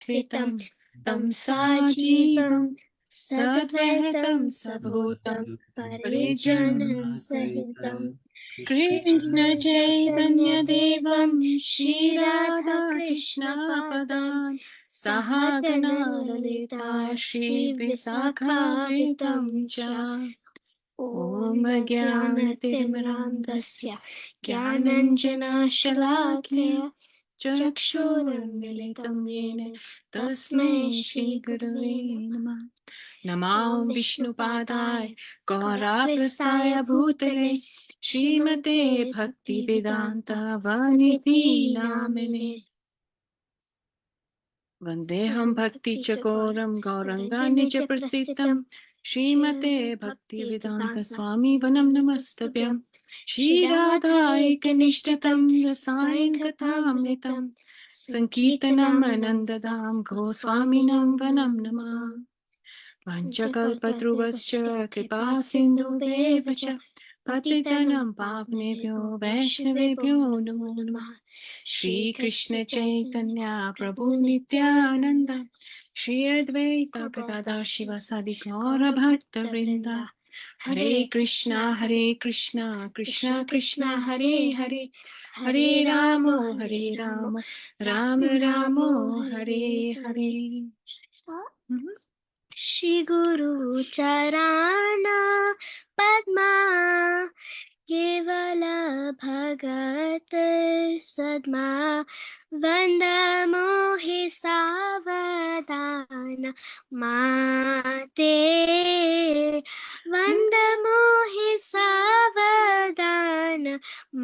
कृतं तं साजीवं सद्वैतं सभूतं परिजनसहितं कृष्ण चैतन्य देवं श्रीराधा कृष्ण पादान् सहगणा ललिता श्री विशाखान्वितं च ॐ ज्ञानतिमिरान्धस्य ज्ञानाञ्जनशलाकया चक्षुरुन्मीलितं येन तस्मै श्रीगुरवे नमः। नमो विष्णुपादाय गौरप्रस्थाय भूतले श्रीमते भक्तिवेदान्त वनिति नामिने वन्देऽहं भक्तिचकोरं गौरङ्गां निजप्रस्थितं श्रीमते भक्तिवेदान्त स्वामी वनं नमस्तभ्यं श्रीराधाैकनिष्ठितं रसायनकथामृतं सङ्कीर्तनम् आनन्ददां गोस्वामिनं वनं नमः। पञ्चकल्पतरुश्च कृपा सिन्धुभ्येव च पतितानां पावनेभ्यो वैष्णवेभ्यो नमो नमः। श्रीकृष्ण चैतन्य प्रभु नित्यानन्द श्री अद्वैत गदाधर शिवासादि गौरभक्तवृन्द हरे कृष्णा कृष्ण कृष्ण हरे हरे हरे राम राम राम हरे हरे। श्री गुरु चरणा पद्मा केवल भगत सद्मा वंदमो हि सावधान माते वंदमो हि सावधान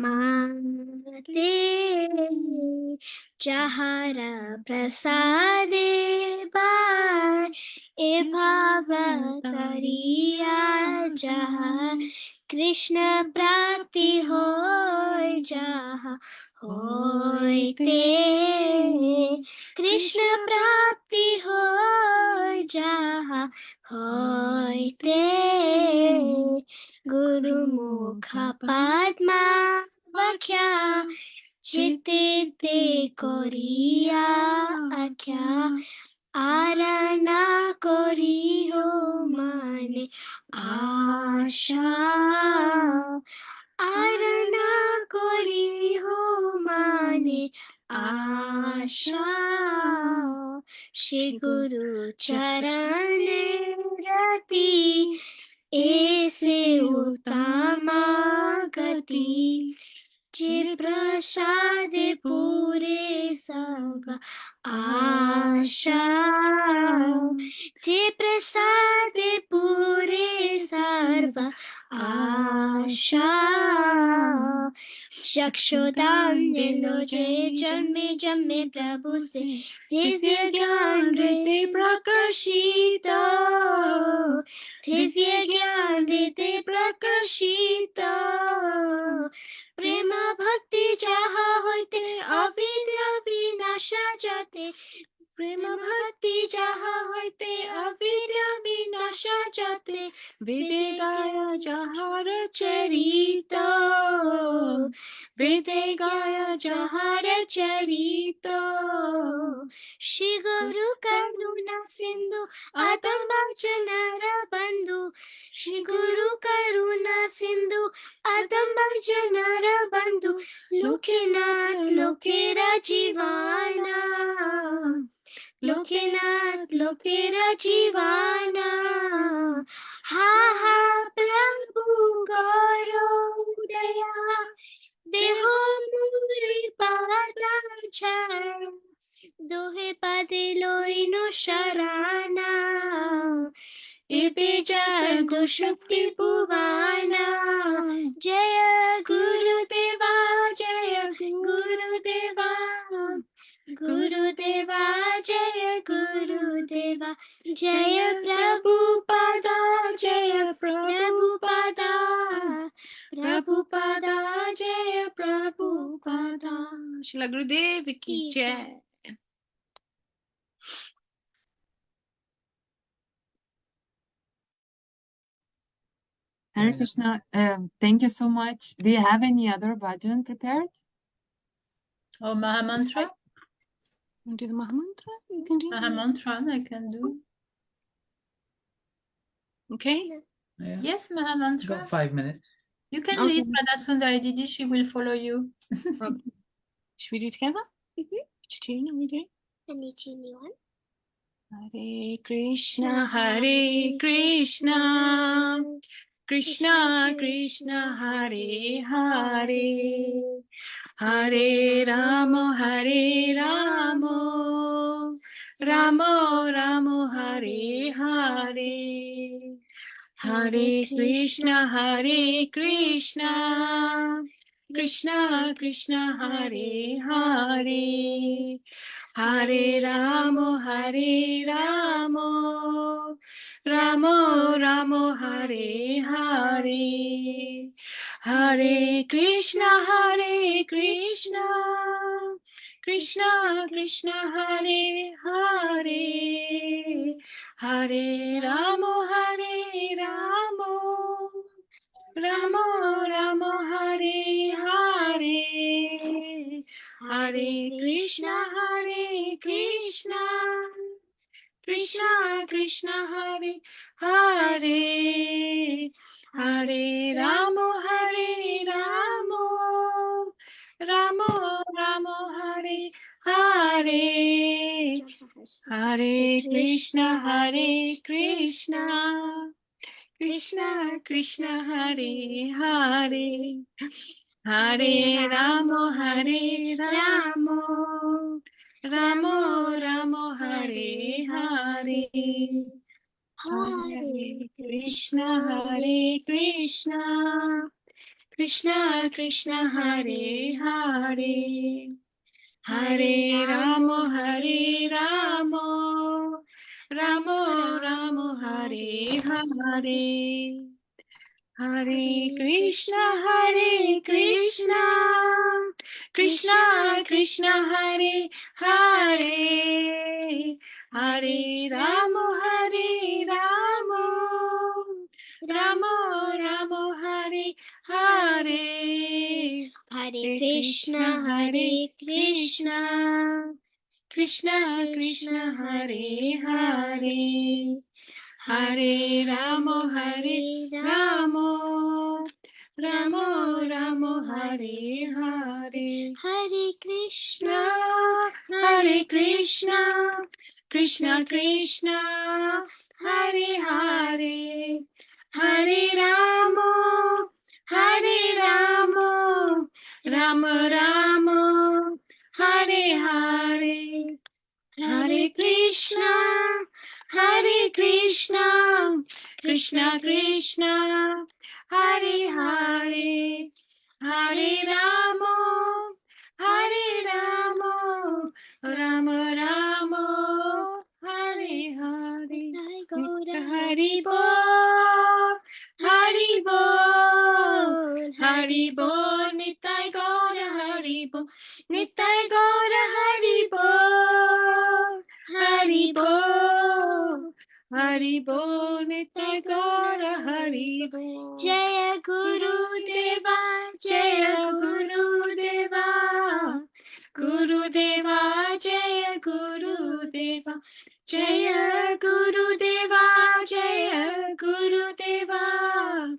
माते जहर प्रसादे बार ए भाव करिया जहाँ कृष्ण प्राप्ति होय जहाँ होयते कृष्ण प्राप्ति होय जहाँ होयते गुरुमुख पद्मा वख्या चित्ते कोरिया आख्या आराधना करी हो माने आशा आराधना करी हो माने आशा श्री गुरु चरण रति ऐसे उत्तम गति जे प्रसाद पूरे सब आशा जे प्रसाद पूरे सर्व आशा चक्षुदान्यनो जय जन्मे जन्मे प्रभु से दिव्य ज्ञान हृदय प्रकाशित दिव्य ज्ञान हृदय प्रकाशित प्रेम भक्ति जहाँ होते अविद्या विनाशा जाते प्रेम भक्ति जहाँ होते अविद्या विनाशा जाते वेदे गाया जहाँ रचरित वेदे गाया जहाँ रचरित श्री गुरु करुणा सिंधु आतम जनर बंधु श्री गुरु करुणा सिंधु आतम जनर बंधु लोकेनाथ लोकेरा जीवाना लोकेनाथ लोकेरा जीवाना हा हा प्रभु करो दया देहो मुरी पादा छाया दोहे पदे लोइनो शराना इपे जगु शक्ति पुवाना जय गुरुदेवा जय गुरुदेवा गुरुदेवा जय गुरुदेवा जय प्रभुपादा जय प्रभुपादा प्रभुपादा जय प्रभुपादा। श्री गुरुदेव की जय। Hare Krishna, thank you so much. Do you have any other bhajan prepared? Or Mahamantra? Want to do the Maha Mantra? You can do Maha Mantra, I can do. Okay. Yeah. Yes, Maha Mantra. Got 5 minutes. You can Okay. lead Radha Sundari Didi, she will follow you. Okay. Should we do it together? Which tune are we doing? Any tune you want. Hare Krishna, Hare Krishna, Krishna Krishna, Hare Hare, Hare Rama, Hare Rama, Rama Rama, Hare Hare, Hare Krishna, Hare Krishna, Krishna Krishna, Hare Hare, Hare Ramo, Hare Ramo, Ramo Ramo, Hare Hare, Hare Krishna, Hare Krishna, Krishna Krishna, Hare Hare, Hare Ramo, Hare Ramo, Ramo Ramo, Hare Hare, Hare Krishna, Hare Krishna, Krishna Krishna, Hare Hare, Hare Ramo, Hare Ramo, Ramo Ramo, Hare Hare, Hare Krishna, Hare Krishna, Krishna Krishna, Hare Hare, Hare Ramo, Hare Ramo, Ramo Ramo, Hare Hare, Hare Krishna, Hare Krishna, Krishna Krishna, Hare Hare, Hare Ramo, Hare Ramo, Ramo Ramo, Hare Hare, Hare Krishna, Hare Krishna, Krishna Krishna, Hare Hare, Hare Ramo, Hare Ramo, Ramo Ramo, Hare Hare, Hare Krishna, Hare Krishna, Krishna Krishna, Hare Hare, Hare Ramo, Hare Ramo, Ramo Ramo, Hare Hare, Hare Krishna, Hare Krishna, Krishna Krishna, Hare Hare, Hare Ramo, Hare Ramo, Rama Ramo, Hare Hare, Hare Krishna, Hare Krishna, Krishna Krishna, Hare Hare, Hare Ramo, Hare Ramo, Rama Ramo, Hare Hare. I go to Hari Bol, Hari Bol, Hari Bol, Nitai Gaura Hari Bol, Nitai Gaura Hari Bol, Hari Bol, Hari Bol, Nitai Gaura Hari Bol. Jaya Guru Deva, Jaya Guru Deva, Guru Deva, Jaya Guru Deva, Jaya Guru Deva, Jaya Guru Deva,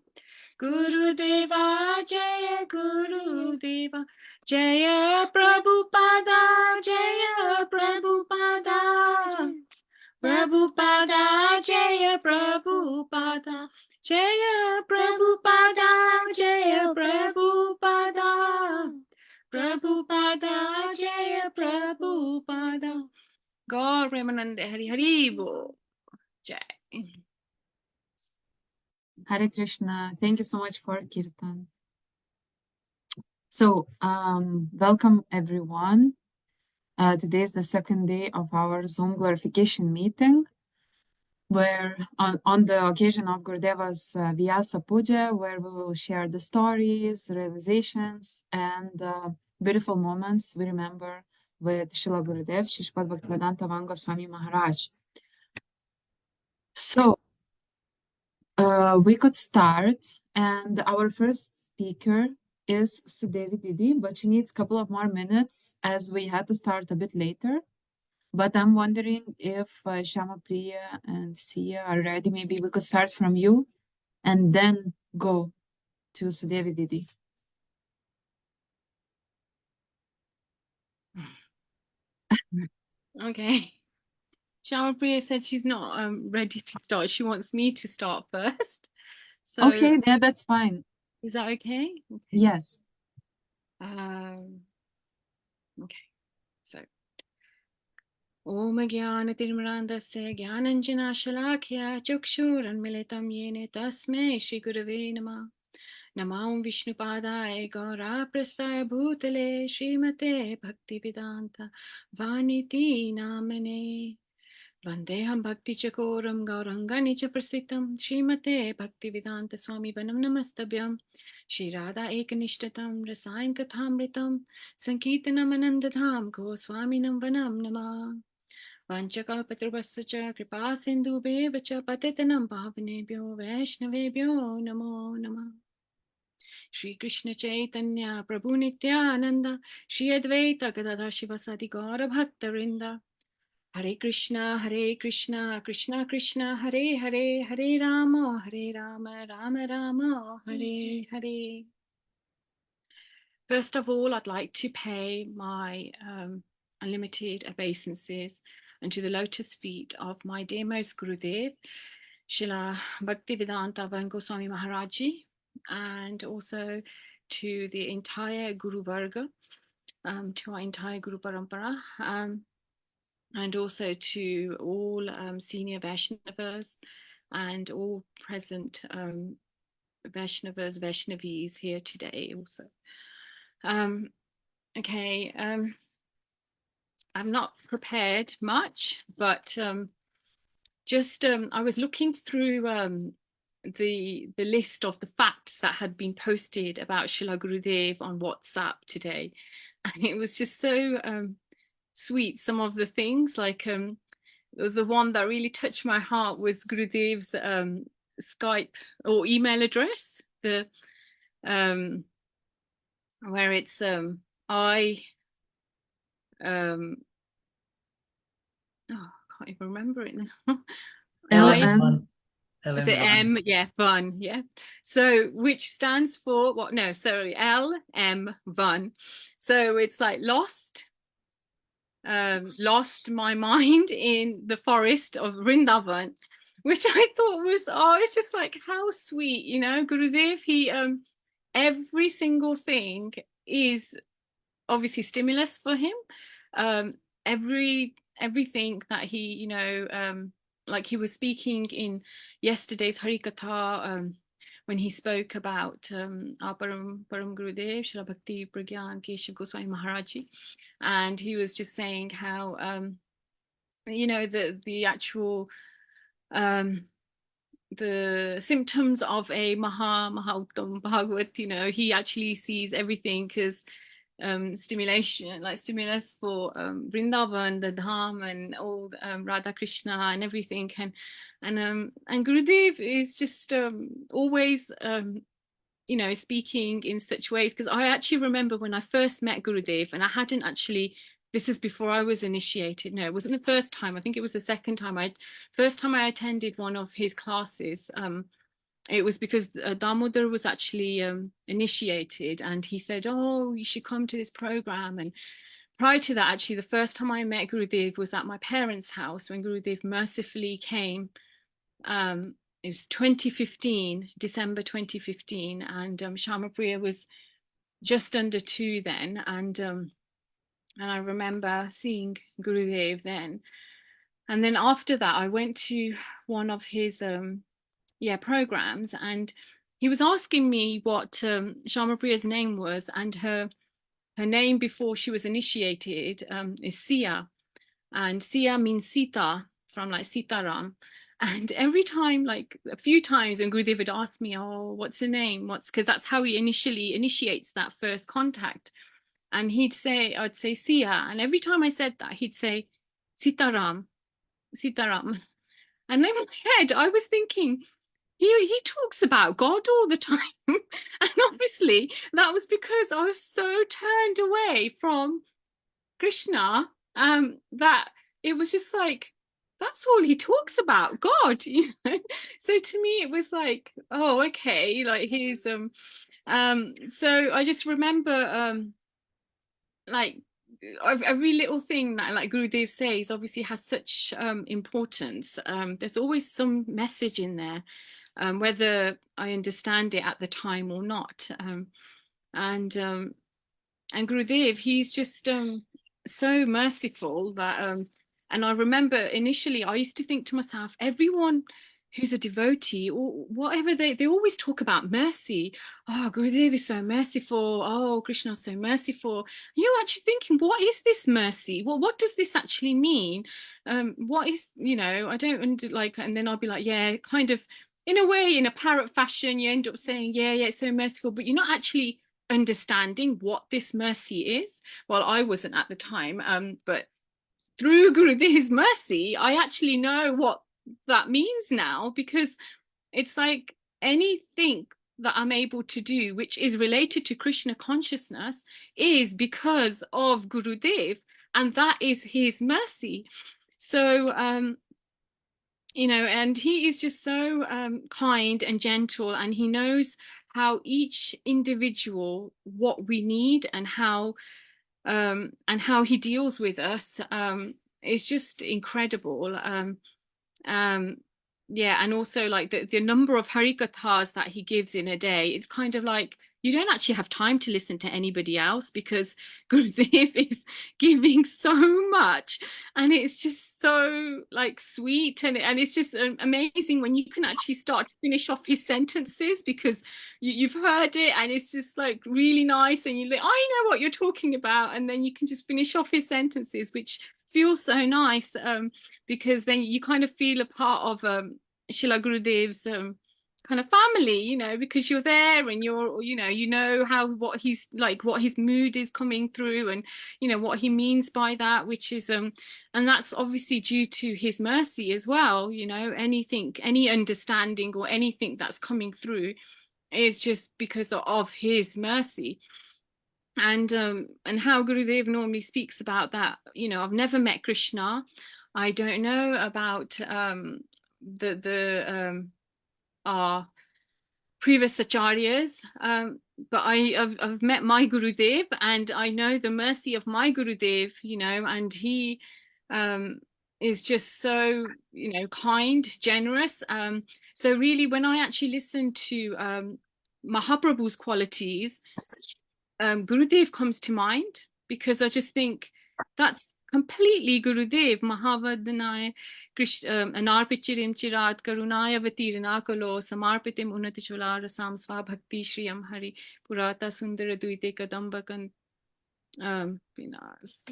Guru Deva, Jaya Guru Deva, Jaya Prabhupada, Jaya Prabhupada, Prabhupada, Jaya Prabhupada, Jaya Prabhupada, Jaya Prabhupada, Prabhupada, Jaya Prabhupada. Gaur Premanande Hari Hari Bo. Jai. Hare Krishna. Thank you so much for Kirtan. So, welcome everyone. Today is the second day of our Zoom glorification meeting, where on the occasion of Gurudeva's Vyasa Puja, where we will share the stories, realizations, and beautiful moments we remember with Srila Gurudev, Sripad Bhaktivedanta Vanga Swami Maharaj. So, we could start, and our first speaker is Sudevi Didi, but she needs a couple of more minutes as we had to start a bit later. But I'm wondering if Shamapriya and Sia are ready. Maybe we could start from you and then go to Sudevi Didi. Okay. Shamapriya said she's not ready to start. She wants me to start first. So Okay, yeah, that's fine. is that okay? Okay. Yes. Okay. So Om Jnana-Tirmirandasya Jnananjana-Shalakya Chukshurunmilitam Yene Tasmai Shri Gurave Namah. Namo Vishnupadaya Gauraprastaya Bhutale Srimate Bhaktivedanta Vaniti Namane Vandeham Bhakti Chakoram Gaurangani Chaprasitam Srimate Bhaktivedanta Swami Vanam Namastabhyam Shri Radha Ekanishtatam Rasayan Kathamritam Sankirtanam Anandadham Goswaminam Vanam Namah Vanchakalpatrubhasya cha Kripa Sindhubheva cha Patitanam Pavanebhyo Vaishnavebhyo Namo Namah Shri Krishna Chaitanya Prabhu Nityananda Shri Advaita Gadadhar Shivasati Gaura Bhakta Vrinda Hare Krishna Krishna Krishna Hare Hare Hare Rama Rama Rama Hare Hare. First of all, I'd like to pay my unlimited obeisances unto the lotus feet of my dear most Gurudev, Srila Bhaktivedanta Goswami Maharaji, and also to the entire Guru Varga, to our entire Guru Parampara, and also to all senior Vaishnavas and all present Vaishnavas, Vaishnavis here today also. Okay, I'm not prepared much, but just I was looking through the list of the facts that had been posted about Srila Gurudev on WhatsApp today, and it was just so sweet. Some of the things, like the one that really touched my heart was Gurudev's Skype or email address, the where it's I can't even remember it now. LM. Is it M? Yeah, Vun. Yeah. So which stands for what? No, sorry, LM Vun. So it's like lost my mind in the forest of Vrindavan, which I thought was, it's just like, how sweet, you know. Gurudev, he every single thing is obviously stimulus for him. Everything that he, you know, like he was speaking in yesterday's Harikatha, when he spoke about our Param Gurudev, Srila Bhakti Pragyan Keshav Goswami Maharaji, and he was just saying how, you know, the actual the symptoms of a Mahauttam Bhagavat, you know, he actually sees everything as stimulation, like stimulus for Vrindavan, the Dham, and all Radha Krishna and everything, and Gurudev is just always you know, speaking in such ways, because I actually remember when I first met Gurudev, and I hadn't actually, this is before I was initiated. No, it wasn't the first time. I think it was the second time. First time I attended one of his classes. It was because Damodar was actually initiated, and he said, "Oh, you should come to this program." And prior to that, actually, the first time I met Gurudev was at my parents' house when Gurudev mercifully came. It was 2015, December 2015, and Shamapriya was just under 2 then, and I remember seeing Gurudev then. And then after that, I went to one of his programs, and he was asking me what Shamapriya's name was, and her name before she was initiated is Sia, and Sia means Sita, from like Sitaram. And every time, like a few times when Gurudev would ask me, "Oh, what's her name? Because that's how he initially initiates that first contact." And I'd say Sia. And every time I said that, he'd say Sitaram. And in my head, I was thinking, he talks about God all the time. And obviously that was because I was so turned away from Krishna, that it was just like, that's all he talks about, God, you know. So to me it was like, oh, okay, like he's so I just remember like every little thing that like Gurudev says obviously has such importance. There's always some message in there, whether I understand it at the time or not. And Gurudev, he's just so merciful that and I remember initially I used to think to myself, everyone who's a devotee or whatever, they always talk about mercy. Oh, Gurudev is so merciful. Oh, Krishna's so merciful. You're actually thinking, what is this mercy? Well, what does this actually mean? What is, you know, I don't like, and then I'll be like, yeah, kind of in a way, in a parrot fashion, you end up saying, yeah, it's so merciful, but you're not actually understanding what this mercy is. Well, I wasn't at the time, but through Gurudev's mercy, I actually know what that means now, because it's like anything that I'm able to do which is related to Krishna consciousness is because of Gurudev, and that is his mercy. So you know, and he is just so kind and gentle, and he knows how each individual, what we need, and how he deals with us is just incredible. Yeah, and also like the number of harikathas that he gives in a day, it's kind of like you don't actually have time to listen to anybody else, because Gurudev is giving so much, and it's just so like sweet, and it's just amazing when you can actually start to finish off his sentences, because you've heard it and it's just like really nice, and you're like, I know what you're talking about, and then you can just finish off his sentences, which feels so nice, because then you kind of feel a part of Srila Gurudev's kind of family, you know, because you're there and you know how what he's like, what his mood is coming through, and you know what he means by that, which is and that's obviously due to his mercy as well. You know, anything, any understanding or anything that's coming through is just because of his mercy. And how Gurudev normally speaks about that, you know, I've never met Krishna, I don't know about our previous acharyas, but I've met my Gurudev, and I know the mercy of my Gurudev, you know, and he is just so, you know, kind, generous. So really, when I actually listen to Mahaprabhu's qualities, Gurudev comes to mind, because I just think that's completely Gurudev. Mahavadhanaya Krishna Anarpichirim Chirat Karunaya Vatirana Kalo Samarpitim Unatichola Rasam Swabhakti Shriyam Hari Purata Sundara Duite Kadambakan Pinas.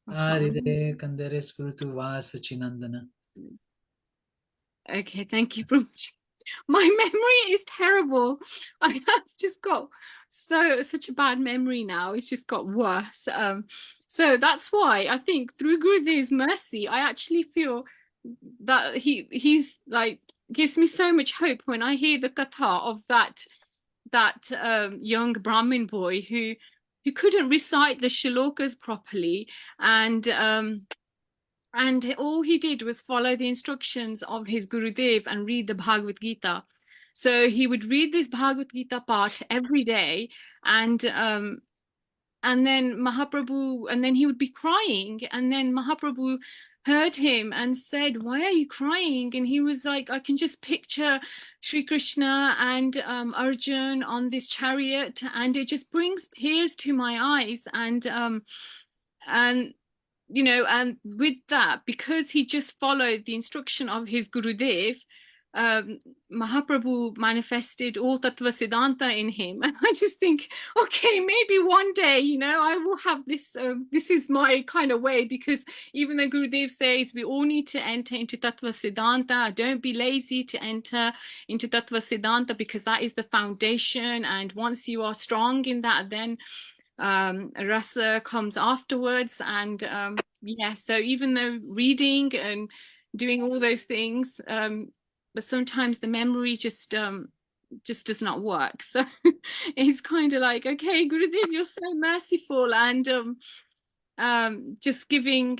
Aride Kandere Spiritu Vasa Chinandana. Okay, thank you, Prabhuji. My memory is terrible. I have just got such a bad memory now. It's just got worse. So that's why I think through Gurudev's mercy, I actually feel that he's like gives me so much hope when I hear the katha of that young Brahmin boy who couldn't recite the shlokas properly, and all he did was follow the instructions of his Gurudev and read the Bhagavad Gita. So he would read this Bhagavad Gita part every day, and then Mahaprabhu, and then he would be crying, and then Mahaprabhu heard him and said, "Why are you crying?" And he was like, "I can just picture Sri Krishna and Arjun on this chariot, and it just brings tears to my eyes." And you know, and with that, because he just followed the instruction of his Gurudev, Mahaprabhu manifested all Tattva Siddhanta in him. And I just think, okay, maybe one day, you know, I will have this, this is my kind of way, because even though Gurudev says we all need to enter into Tattva Siddhanta, don't be lazy to enter into Tattva Siddhanta, because that is the foundation. And once you are strong in that, then rasa comes afterwards. And yeah, so even though reading and doing all those things, but sometimes the memory just does not work. So it's kind of like, okay, Gurudev, you're so merciful, and just giving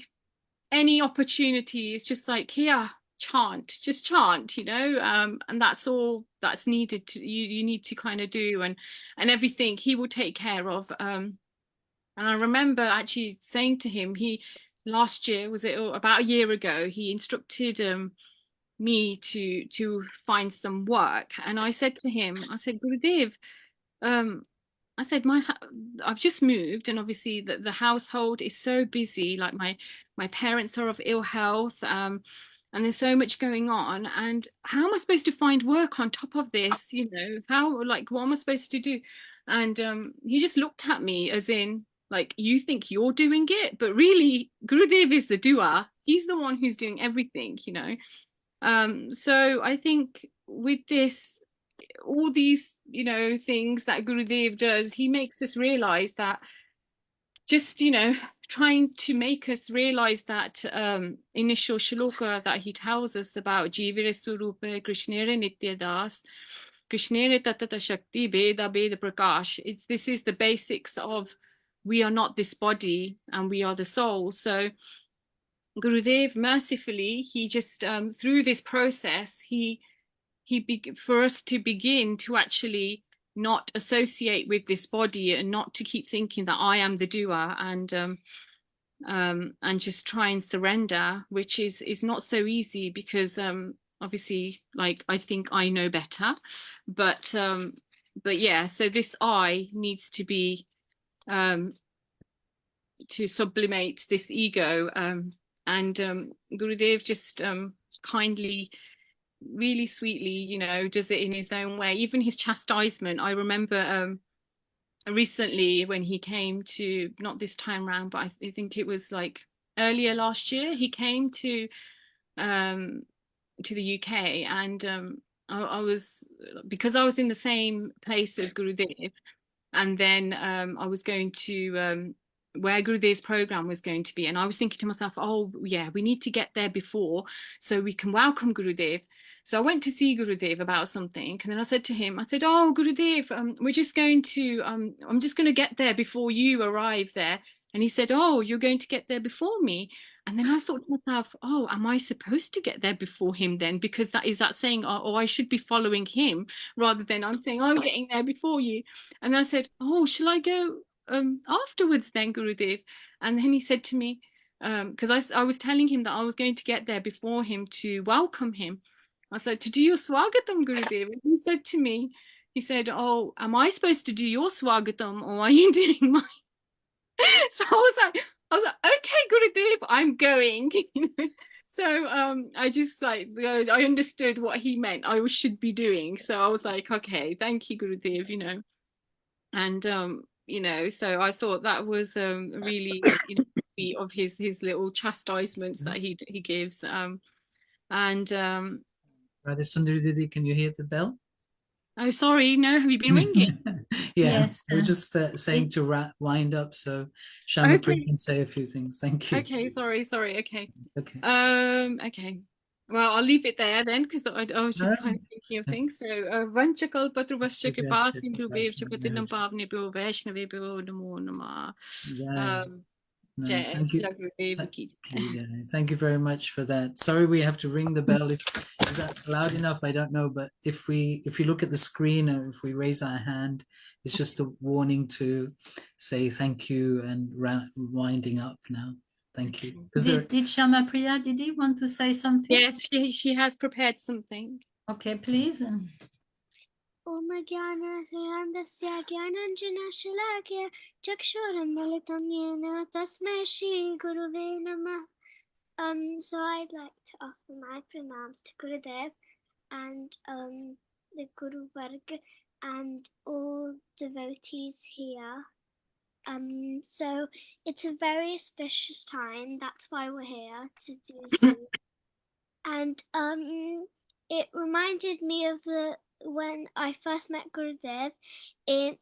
any opportunity. It's just like, here, just chant, you know, and that's all that's needed to you need to kind of do, and everything he will take care of. And I remember actually saying to him, last year, was it about a year ago, he instructed me to find some work, and I said to him, I said, Gurudev, I said, I've just moved, and obviously the household is so busy. Like my parents are of ill health, and there's so much going on. And how am I supposed to find work on top of this? You know, what am I supposed to do? And he just looked at me as in, like, you think you're doing it, but really, Gurudev is the doer. He's the one who's doing everything, you know. So I think with this, all these, you know, things that Gurudev does, he makes us realize that, just, you know, trying to make us realize that initial shloka that he tells us about Jivire Surupa Krishnere Nitya Das, Krishnere Tatata Shakti Beda Beda Prakash. This is the basics of, we are not this body and we are the soul. So Gurudev, mercifully, he just through this process, for us to begin to actually not associate with this body, and not to keep thinking that I am the doer, and just try and surrender, which is not so easy, because obviously, like, I think I know better, but yeah, so this I needs to be to sublimate this ego, and Gurudev just kindly, really sweetly, you know, does it in his own way. Even his chastisement, I remember recently when he came to, not this time round, but I think it was like earlier last year, he came to the UK, and I was, because I was in the same place as Gurudev, and then I was going to where Gurudev's program was going to be, and I was thinking to myself, oh yeah, we need to get there before so we can welcome Gurudev. So I went to see Gurudev about something, and then I said to him, I said, oh Gurudev, we're just going to I'm just going to get there before you arrive there. And he said, oh, you're going to get there before me? And then I thought to myself, oh, am I supposed to get there before him then? Because that saying, oh, I should be following him, rather than I'm saying, I'm getting there before you. And I said, oh, shall I go afterwards then, Gurudev? And then he said to me, because I was telling him that I was going to get there before him to welcome him. I said, to do your swagatam, Gurudev. And he said to me, he said, oh, am I supposed to do your swagatam, or are you doing mine? So I was like, okay, Gurudev, I'm going. So I just, like, I understood what he meant I should be doing. So I was like, okay, thank you, Gurudev, you know. And you know, so I thought that was really, you know, of his little chastisements that he gives. And Radha Sundari Didi, can you hear the bell? oh, sorry, no, have you been ringing? Yeah, Yes, I was just saying to wind up, so Shama Okay. can say a few things. Thank you. Okay, sorry, okay. Okay. Okay. Well, I'll leave it there then, because I was just kind of thinking of things. So, Vanchakal Patruvascha Kripa Sindhu Bhevcha Patinam Pavnebhyo Vaishnavebhyo Namo Namah. No, Jai thank you. Gurudev Ki. Thank you very much for that. Sorry, we have to ring the bell. Is that loud enough? I don't know, but if you look at the screen, or if we raise our hand, it's just a warning to say thank you and winding up now. Thank you. Did Shama Priya, did he want to say something? Yes, she has prepared something. Okay, please. Om Jnana Sarandasya Jnananjana Shalakya Chakshurandalitam Yena Tasmai Shri Guruve Namah. So I'd like to offer my pranams to Gurudev and the Guru Varga and all devotees here. So it's a very auspicious time. That's why we're here to do Zoom. And it reminded me of when I first met Gurudev in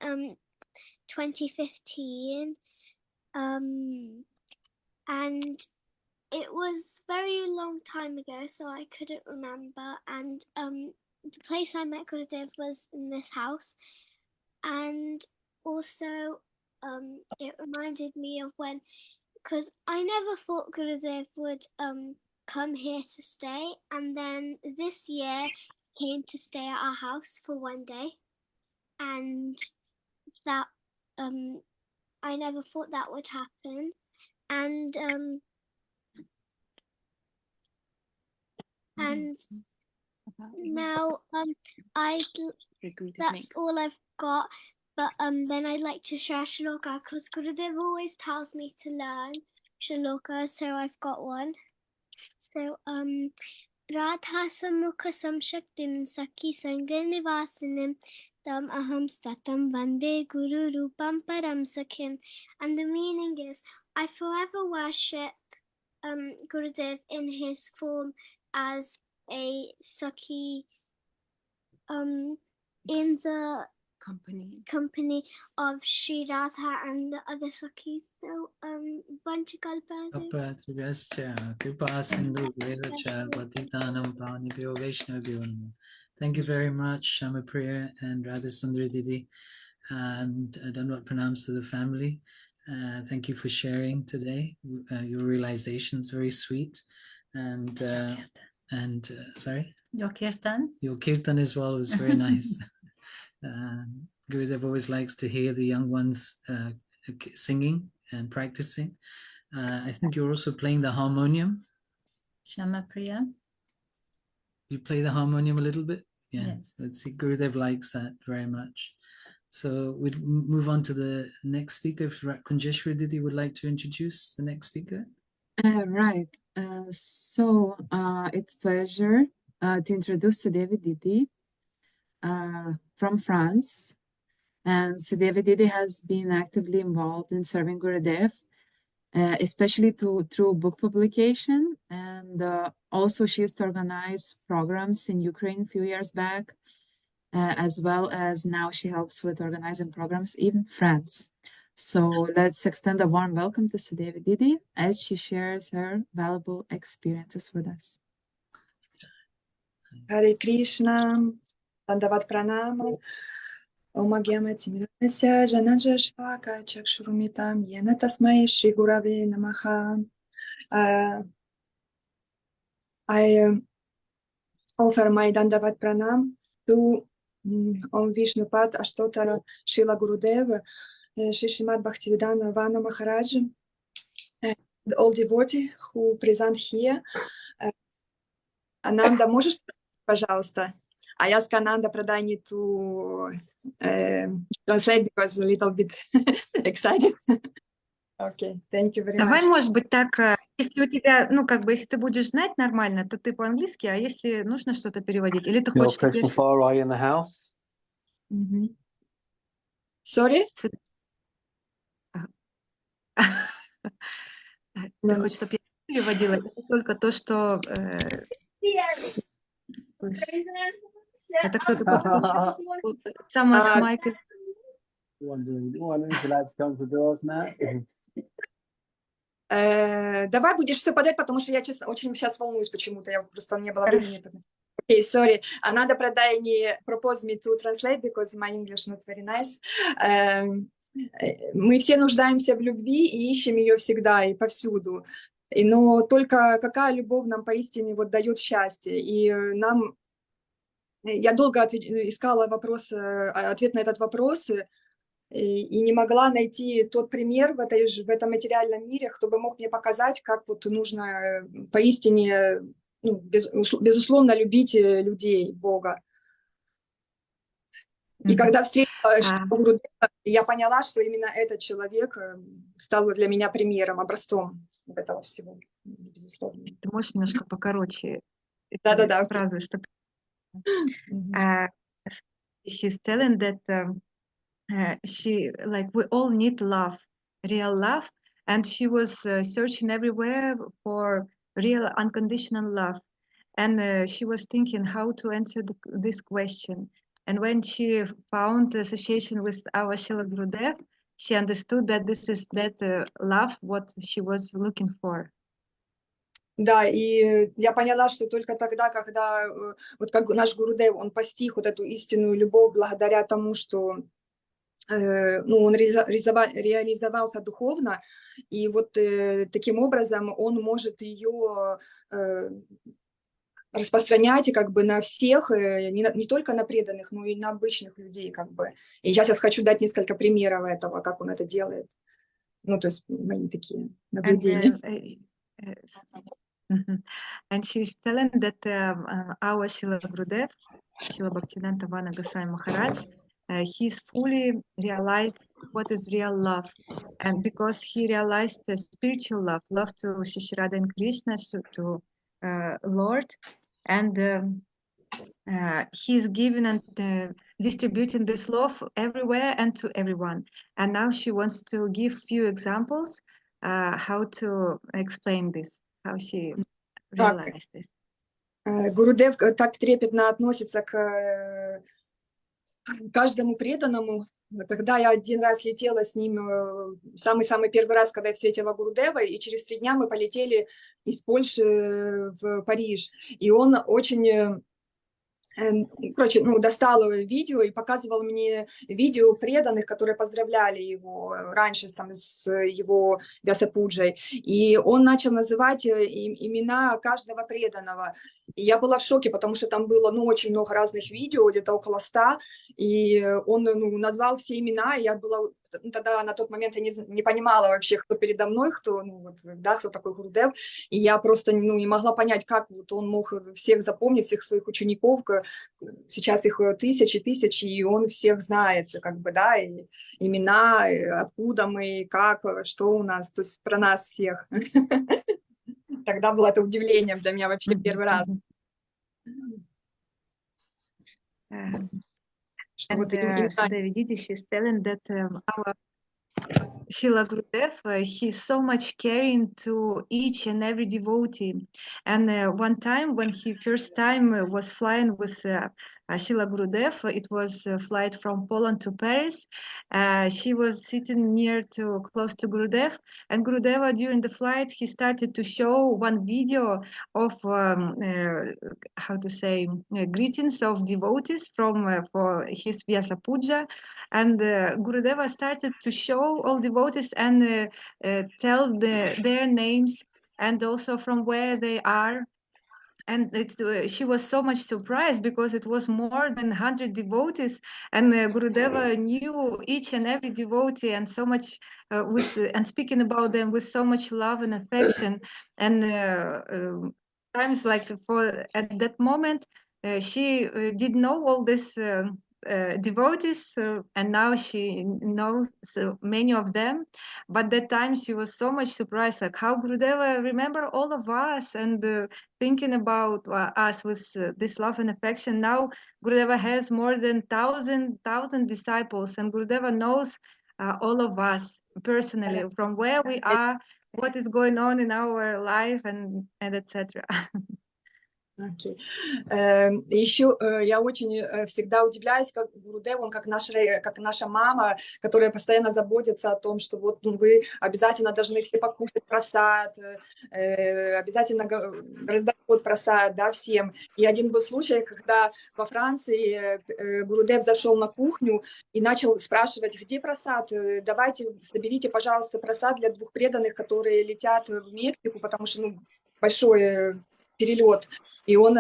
2015. And it was very long time ago, so I couldn't remember. And the place I met Gurudev was in this house. And also it reminded me of when because I never thought Gurudev would come here to stay, and then this year he came to stay at our house for one day, and that I never thought that would happen, and now that's all I've got. But then I'd like to share shloka because Gurudev always tells me to learn shloka, so I've got one. So Radha Samukha Samshaktim Sakhi Sanganivasanim Tam Aham Statam Vande Guru Rupam Param Sakhim. And the meaning is, I forever worship Gurudev in his form as a Sakhi in the company of Sri Radha and the other Sakhis. So Thank you very much, Shamapriya and Radha Sundari Didi, and Dandavat Pranams to the family. Thank you for sharing today. Your realizations, very sweet. And sorry? Your kirtan? Your kirtan as well was very nice. Gurudev always likes to hear the young ones singing and practicing. I think you're also playing the harmonium. Shamapriya? You play the harmonium a little bit? Yeah. Yes. Let's see. Gurudev likes that very much. So we'll move on to the next speaker. If Kunjeshwar Didi would like to introduce the next speaker. Right. So it's pleasure to introduce Sudevi Didi from France. And Sudevi Didi has been actively involved in serving Gurudev, especially through book publication. And also she used to organize programs in Ukraine a few years back, as well as now she helps with organizing programs in France. So let's extend a warm welcome to Sudevi Didi as she shares her valuable experiences with us. Hare Krishna, Dandavat Pranama, Om Agyamati Mirasya Janaja Shvaka Chakshurumitam Yena Tasmai Shri Gurave Namaha. I offer my Dandavat Pranam to Om Vishnupad Ashtotara Srila Gurudev, Shri Srimad Bhaktivedanta Vana Maharaja, all devotees who present here. Ananda, можешь, пожалуйста? I ask Ananda Pradani to translate because a little bit excited. Okay, thank you very Давай, much. может быть, так, если у тебя, ну, как бы, если ты будешь знать нормально, то ты по-английски, а если нужно что-то переводить, или ты хочешь теперь... in the house? Sorry? Ты хочешь, чтобы я переводила? Это только то, что... Это кто-то подключил. Сама с майкой. Давай будешь все подряд, потому что я, честно, очень сейчас волнуюсь почему-то. Я просто не было времени. Okay, sorry. Ananda Pradani proposed me to translate because my English not very nice. Мы все нуждаемся в любви и ищем ее всегда и повсюду. Но только какая любовь нам поистине вот дает счастье. И нам... Я долго искала ответ на этот вопрос, и не могла найти тот пример в этом материальном мире, кто бы мог мне показать, как вот нужно поистине, ну, безусловно, любить людей, Бога. И когда встретила Гурудева, я поняла, что именно этот человек стал для меня примером, образцом этого всего, безусловно. Ты можешь немножко покороче Да-да-да. фразы, чтобы... She's telling that she, like, we all need love, real love, and she was searching everywhere for real unconditional love, and she was thinking how to answer this question. And when she found the association with our Srila Gurudev, she understood that this is that love what she was looking for. Да, и я поняла, что только тогда, когда вот как наш Гурудев, он постиг вот эту истинную любовь благодаря тому, что он реализовался духовно, и вот таким образом он может ее распространять как бы на всех, не только на преданных, но и на обычных людей как бы. И я сейчас хочу дать несколько примеров этого, как он это делает. Ну, то есть мои такие наблюдения. And she's telling that our Srila Gurudev, Srila Bhaktivedanta Vana Goswami Maharaj, he's fully realized what is real love. And because he realized the spiritual love, love to Shri Radha and Krishna, to Lord, and he's giving and distributing this love everywhere and to everyone. And now she wants to give few examples how to explain this, how she realized this. Гурудев так трепетно относится к каждому преданному. Когда я один раз летела с ним, самый-самый первый раз, когда я встретила Гурудева, и через 3 дня мы полетели из Польши в Париж. И он очень... Короче, достал видео и показывал мне видео преданных, которые поздравляли его раньше там, с его Вясапуджей. И он начал называть имена каждого преданного. И я была в шоке, потому что там было очень много разных видео, где-то около 100. И он назвал все имена, и я была... Тогда на тот момент я не понимала вообще, кто передо мной, кто, кто такой Гурудев. И я просто не могла понять, как вот он мог всех запомнить, всех своих учеников. Сейчас их тысячи, и он всех знает, как бы, да, и имена, и откуда мы, как, что у нас, то есть про нас всех. Тогда было это удивлением для меня вообще первый раз. And Sudhavi Didi, she's telling that our Srila Gurudev, he's so much caring to each and every devotee. And one time when he first time was flying with Srila Gurudev, it was a flight from Poland to Paris. She was sitting close to Gurudev, and Gurudeva during the flight, he started to show one video of how to say greetings of devotees from for his Vyasa Puja. And Gurudeva started to show all devotees and tell their names and also from where they are. And she was so much surprised because it was more than 100 devotees, and Gurudeva knew each and every devotee and so much and speaking about them with so much love and affection. And times like at that moment, she did know all this. Devotees, and now she knows many of them, but that time she was so much surprised, like how Gurudeva remember all of us and thinking about us with this love and affection. Now Gurudeva has more than thousand disciples, and Gurudeva knows all of us personally, from where we are, what is going on in our life, and etc. Okay. Еще я очень всегда удивляюсь, как Гурудев, он как наша мама, которая постоянно заботится о том, что вот вы обязательно должны все покушать просад, обязательно раздают просад, да, всем. И один был случай, когда во Франции Гурудев зашел на кухню и начал спрашивать, где просад, давайте, соберите, пожалуйста, просад для 2 преданных, которые летят в Мексику, потому что, большой перелет. И он,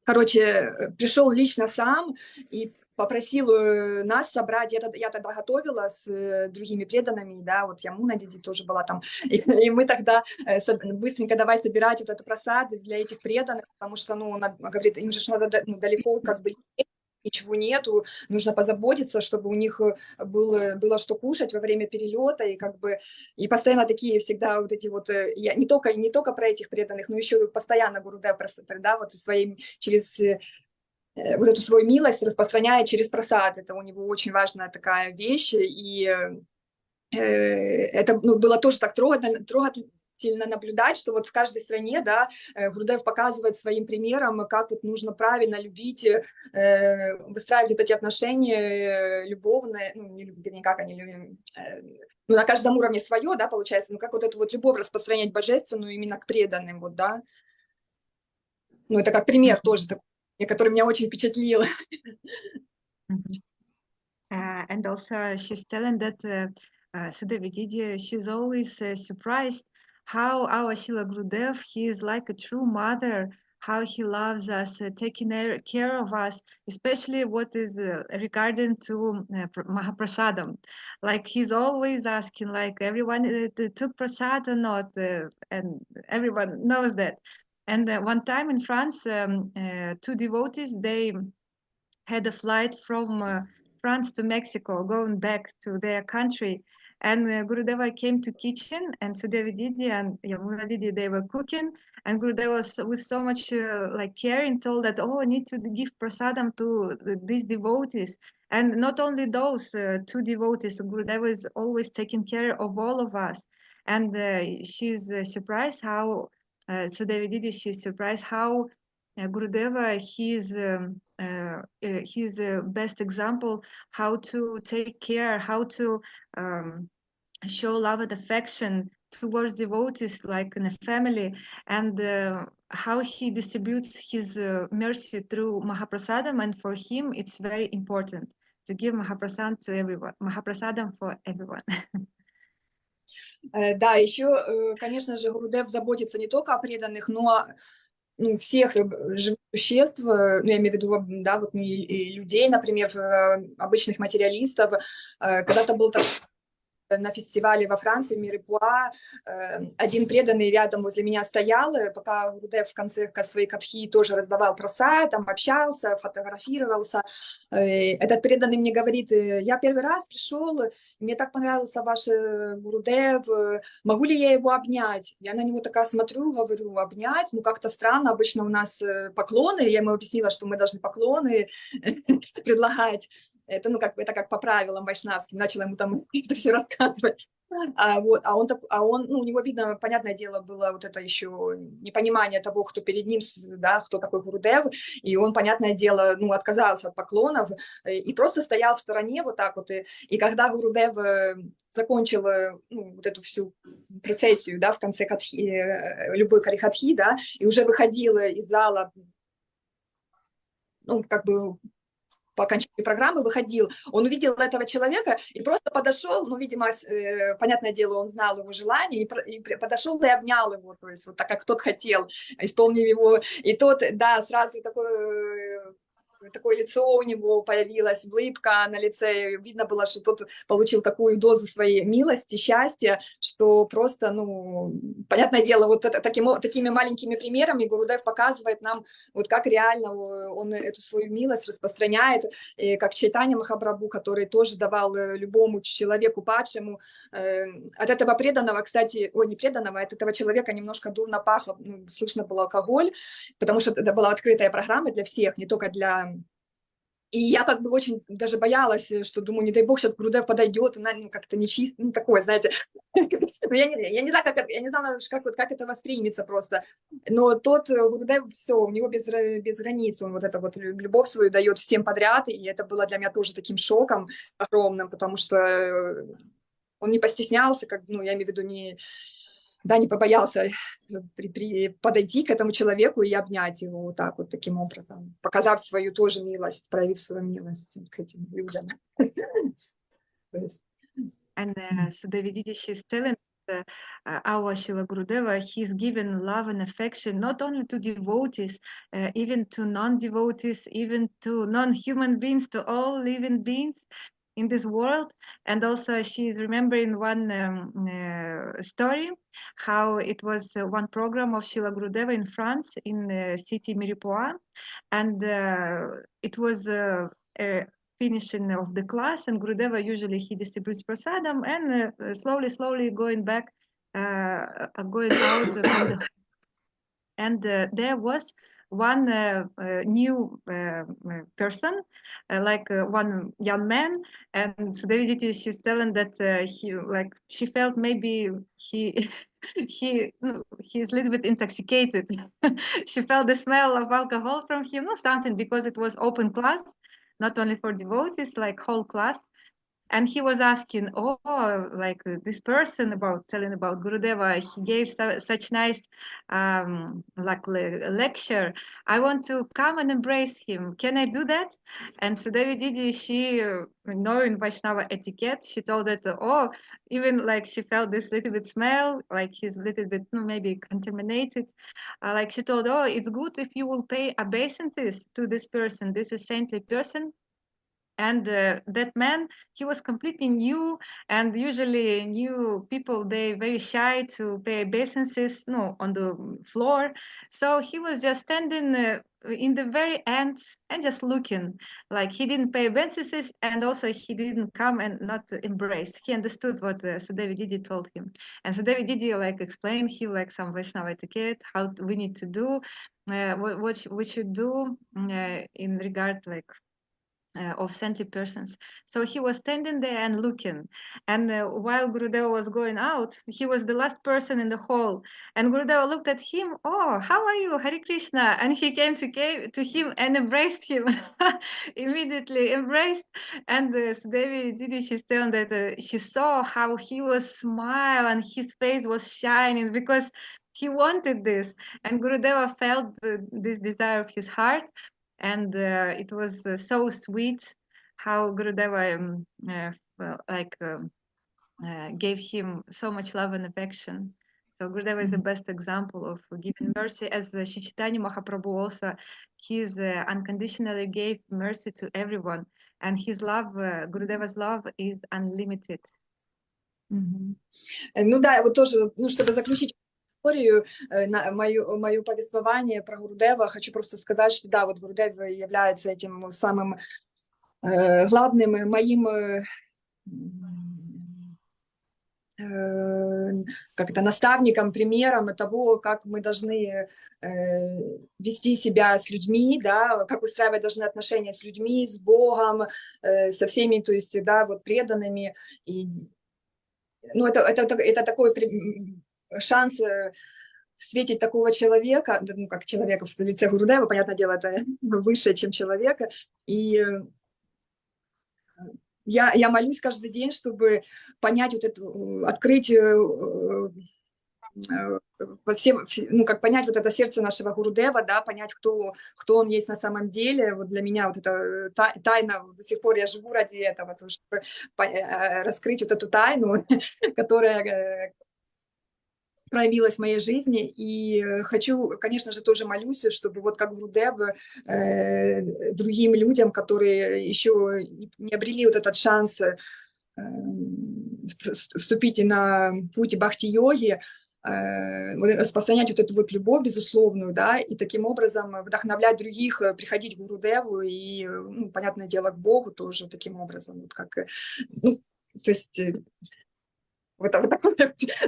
пришел лично сам и попросил нас собрать. Я тогда готовила с другими преданными, да, вот Ямуна Диди тоже была там. И мы тогда быстренько давай собирать вот это просад для этих преданных, потому что, она говорит, им же надо далеко как бы ничего нету, нужно позаботиться, чтобы у них было что кушать во время перелета, и как бы и постоянно такие всегда вот эти вот, я не только про этих преданных, но еще постоянно Гурудев, да, вот своим через вот эту свою милость распространяет через просад. Это у него очень важная такая вещь, и это было тоже так трогательно наблюдать, что вот в каждой стране, да, Гурудев показывает своим примером, как вот нужно правильно любить, выстраивать вот эти отношения любовные, не как они любят, на каждом уровне свое, да, получается, как вот эту вот любовь распространять божественную именно к преданным, вот, да. Это как пример тоже такой, который меня очень впечатлил. And also she's telling that Sudevididi, she's always surprised how our Shila Gurudev, he is like a true mother, how he loves us, taking care of us, especially what is regarding to Mahaprasadam. Like he's always asking, like everyone took prasad or not, and everyone knows that. And one time in France, two devotees, they had a flight from France to Mexico, going back to their country. And Gurudeva came to kitchen, and Sudevi Didi and Yamuna Didi, they were cooking. And Gurudeva was with so much like caring, told that, oh, I need to give prasadam to these devotees. And not only those two devotees, Gurudeva is always taking care of all of us. And she's surprised how, Sudevi Didi, she's surprised how Gurudeva, he's a best example how to take care, how to show love and affection towards devotees like in a family, and how he distributes his mercy through Mahaprasadam. And for him, it's very important to give Mahaprasadam to everyone, Mahaprasadam for everyone. Да, еще, конечно же, Гурудев заботится не только о преданных, но всех живых существ, ну, я имею в виду, да, вот и людей, например, обычных материалистов. Когда-то был такой на фестивале во Франции, Мирипуа, один преданный рядом возле меня стоял, пока Гурудев в конце своей катхи тоже раздавал прасад, там общался, фотографировался. Этот преданный мне говорит, я первый раз пришел, мне так понравился ваш Гурудев, могу ли я его обнять? Я на него такая смотрю, говорю, обнять? Ну, как-то странно, обычно у нас поклоны, я ему объяснила, что мы должны поклоны предлагать. Это, ну, это как по правилам вайшнавским, начала ему там это все рассказывать. Он, ну, у него, видно, понятное дело, было вот это еще непонимание того, кто перед ним, да, кто такой Гурудев, и он, понятное дело, ну, отказался от поклонов и просто стоял в стороне вот так вот. И когда Гурудев закончил ну, вот эту всю процессию, да, в конце катхи, любой карихатхи, да, и уже выходил из зала, ну, как бы по окончании программы выходил, он увидел этого человека и просто подошел, ну, видимо, понятное дело, он знал его желание, и подошел и обнял его, то есть вот так, как тот хотел, исполнив его, и тот, да, сразу такое лицо у него появилась, улыбка на лице, видно было, что тот получил такую дозу своей милости, счастья, что просто, ну, понятное дело, вот такими маленькими примерами Гурудев показывает нам, вот как реально он эту свою милость распространяет, и как Чайтанья Махапрабху, который тоже давал любому человеку падшему. От этого преданного, кстати, не преданного, от этого человека немножко дурно пахло, ну, слышно был алкоголь, потому что это была открытая программа для всех, не только для... И я как бы очень даже боялась, что думаю, не дай бог, сейчас Гурудев подойдет, она ну, как-то нечисто, ну, такое, знаете. Я не знаю, я не знала, как это воспримется просто. Но тот Гурудев, все, у него без границ, он вот это вот любовь свою дает всем подряд, и это было для меня тоже таким шоком огромным, потому что он не постеснялся, как, ну, я имею в виду, не побоялся подойти к этому человеку и обнять его вот так вот, таким образом, показав свою тоже милость, проявив свою милость к этим людям. And Sudevididi, she's telling our Shila Gurudeva, he's given love and affection not only to devotees, even to non-devotees, even to non-human beings, to all living beings in this world. And also she's remembering one story, how it was one program of Shila Gurudeva in France, in the city Miripoix, and it was finishing of the class, and Gurudeva usually he distributes prasadam, and slowly going back, going out from the, and there was one new person, like one young man, and Sudeviditi, she's telling that she felt maybe he's a little bit intoxicated. She felt the smell of alcohol from him, or something, because it was open class, not only for devotees, like whole class. And he was asking, oh, like this person about telling about Gurudeva, he gave such nice lecture. I want to come and embrace him. Can I do that? And so Devi Didi, she, knowing Vaishnava etiquette, she told that, oh, even like she felt this little bit smell, like he's a little bit maybe contaminated. Like she told, oh, it's good if you will pay obeisance to this person. This is saintly person. And that man, he was completely new, and usually new people, they very shy to pay obeisances, no, on the floor. So he was just standing in the very end and just looking, like he didn't pay obeisances, and also he didn't come and not embrace. He understood what Sudevi Didi told him, and Sudevi Didi like explained him like some Vaishnava etiquette, how we need to do, what we should do in regard like of saintly persons. So he was standing there and looking. And while Gurudeva was going out, he was the last person in the hall. And Gurudeva looked at him, oh, how are you, Hare Krishna? And he came to him and embraced him, immediately embraced. And Devi Didi, she's telling that she saw how he was smiling and his face was shining because he wanted this. And Gurudeva felt this desire of his heart. And it was so sweet how Gurudeva gave him so much love and affection. So Gurudeva is the best example of giving mercy, as Shri Chaitanya Mahaprabhu also, he's unconditionally gave mercy to everyone, and his love, Gurudeva's love, is unlimited. Ну да, вот тоже, ну, чтобы заключить историю, мое повествование про Гурудева, хочу просто сказать, что да, вот Гурудев является этим самым главным моим как-то наставником, примером того, как мы должны вести себя с людьми, да, как выстраивать должны отношения с людьми, с Богом, со всеми, то есть, да, вот преданными. И, ну, это такой шанс встретить такого человека, ну, как человека в лице Гурудева, понятное дело, это выше, чем человека. И я молюсь каждый день, чтобы понять вот эту, открыть ну, как понять вот это сердце нашего Гурудева, да, понять, кто он есть на самом деле. Вот для меня вот это тайна, до сих пор я живу ради этого, чтобы раскрыть вот эту тайну, которая проявилась в моей жизни, и хочу, конечно же, тоже молюсь, чтобы вот как Гурудев другим людям, которые еще не обрели вот этот шанс вступить на путь бхакти-йоги, распространять вот эту вот любовь безусловную, да, и таким образом вдохновлять других приходить к Гурудеву и, ну, понятное дело, к Богу тоже таким образом, вот как, ну, то есть... Вот такое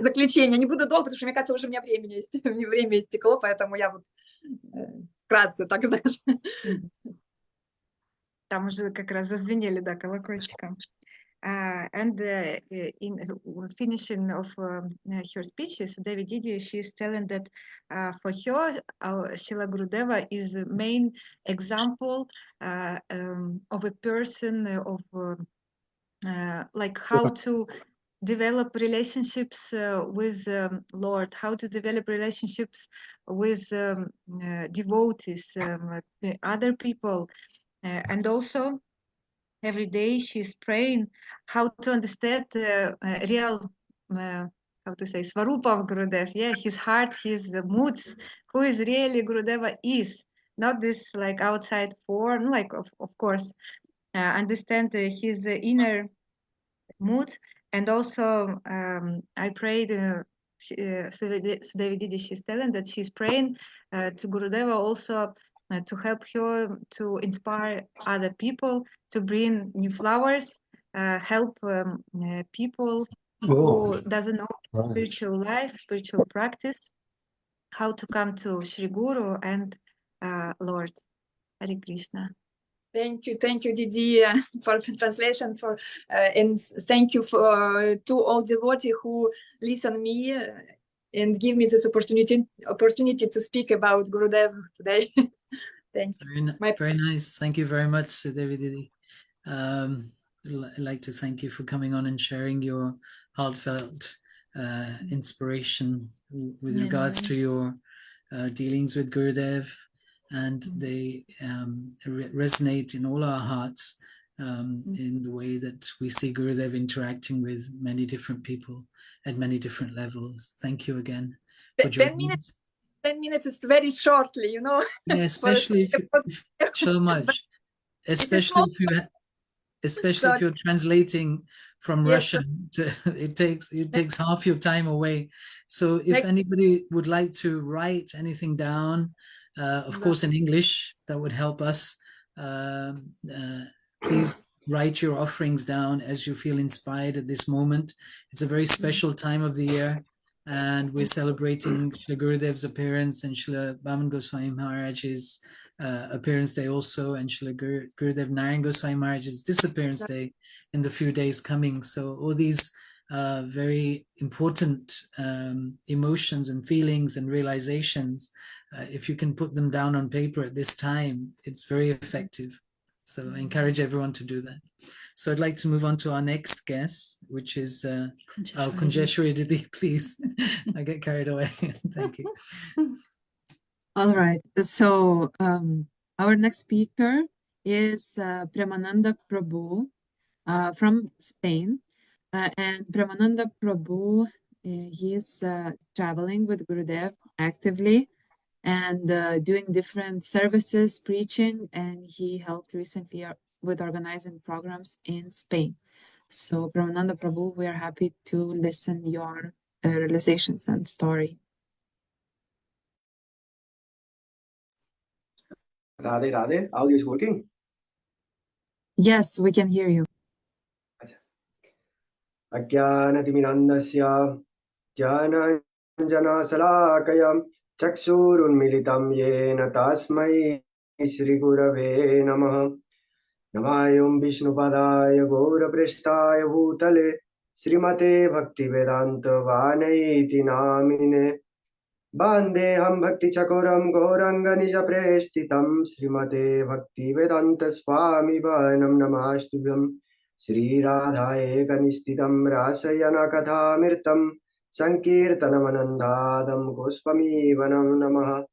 заключение. Не буду долго, потому что, мне кажется, уже у меня время истекло, поэтому я вот вкратце, так знаешь. Там уже как раз зазвенели, да, колокольчиком. And in finishing of her speeches, Devi Didi, she is telling that for her, Srila Gurudeva is the main example of a person of like how to develop relationships with Lord, how to develop relationships with devotees, other people, and also every day she's praying how to understand real, how to say, Svarupa of Gurudev, yeah, his heart, his moods, who is really Gurudeva is, not this like outside form, like of course, understand his inner mood. And also, I prayed, Sudevi Didi, she's telling that she's praying to Gurudeva also to help her to inspire other people, to bring new flowers, help people who doesn't know spiritual life, spiritual practice, how to come to Shri Guru and Lord. Hare Krishna. Thank you, Didi, for translation. And thank you to all devotees who listen me and give me this opportunity to speak about Gurudev today. Thank you. Very nice. Thank you very much, Sudevi Didi. like to thank you for coming on and sharing your heartfelt inspiration with regards to your dealings with Gurudev, and they resonate in all our hearts in the way that we see Gurudev interacting with many different people at many different levels. Thank you again for 10 joining minutes. us. 10 minutes is very shortly, you know. Yeah, especially so much, especially if you especially if you're translating from Yes, Russian to, it takes half your time away. So if anybody would like to write anything down, of course in English, that would help us. Please write your offerings down as you feel inspired at this moment. It's a very special time of the year, and we're celebrating the Gurudev's appearance and Srila Bhaman Goswami Maharaj's appearance day also, and Srila Gurudev Narayan Goswami Maharaj's disappearance day in the few days coming. So all these very important emotions and feelings and realizations, if you can put them down on paper at this time, it's very effective. So I encourage everyone to do that. So I'd like to move on to our next guest, which is Kunjeshwari Didi, please. I get carried away. Thank you. All right. So our next speaker is Premananda Prabhu from Spain. And Premananda Prabhu, he is traveling with Gurudev actively and doing different services, preaching, and he helped recently with organizing programs in Spain. So Premananda Prabhu, we are happy to listen your realizations and story. Radhe Radhe, audio is working? Yes, we can hear you. Ajnanatimirandasya Jnananjanasalakaya Chaksurunmilitam Yena Tasmai Shri Gurave Namah Namayum Vishnupadaya Gaura Prestaya Bhutale Srimate Bhaktivedanta Vanaiti Namine Bandeham Bhakti Chakoram Gauranga Nija Prestitam Srimate Bhaktivedanta Swami Vanam Namastubhyam Sri Radhaye Ganistitam Rasayana Kathamirtam Sankirtanamanandadam Goswami Vanam Namaha.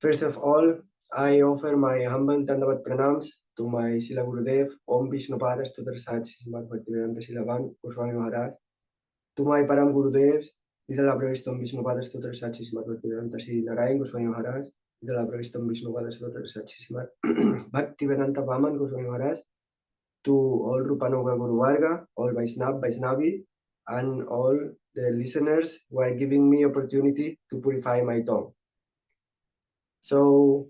First of all, I offer my humble Dandavat Pranams to my Srila Gurudev, Om Vishnupada Stutar Sat Srimad Bhaktivedanta Srilavan Goswami Maharaj, to my Param Gurudevs, Vidalapravistam Vishnupada Stutar Sat Srimad Bhaktivedanta Sri Narayan Goswami Maharaj, Vidalapravistam Vishnupada Stutar Sat Srimad Bhaktivedanta Vaman Goswami Maharaj, to all Rupanuga Guru Varga, all Vaishnavi, and all the listeners who are giving me opportunity to purify my tongue. So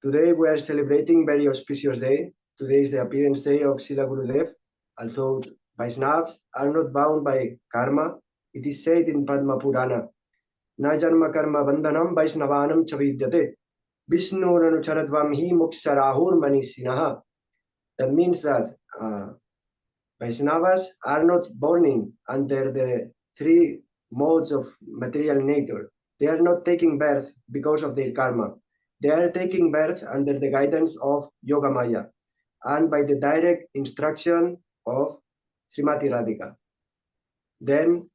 today we are celebrating very auspicious day. Today is the appearance day of Srila Gurudev. Although Vaishnavas are not bound by karma, it is said in Padma Purana, Na janma karma bandhanam Vaishnavanam chavidyate Vishnurancharadvam hi muksharahur manisinaha. That means that Vaishnavas are not born under the three modes of material nature. They are not taking birth because of their karma. They are taking birth under the guidance of Yoga Maya and by the direct instruction of Srimati Radhika. Then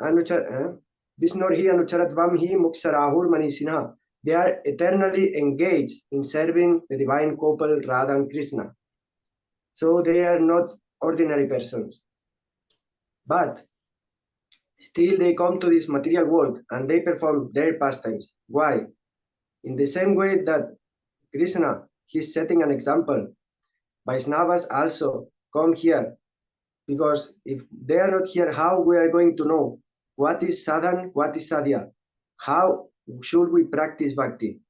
Vishnurhi Anucharatvam hi Muksarahur Manisina. They are eternally engaged in serving the divine couple Radha and Krishna. So they are not ordinary persons. But still they come to this material world and they perform their pastimes. Why? In the same way that Krishna, he's setting an example. Vaishnavas also come here, because if they are not here, how we are going to know what is sadhan, what is sadhya? How should we practice bhakti?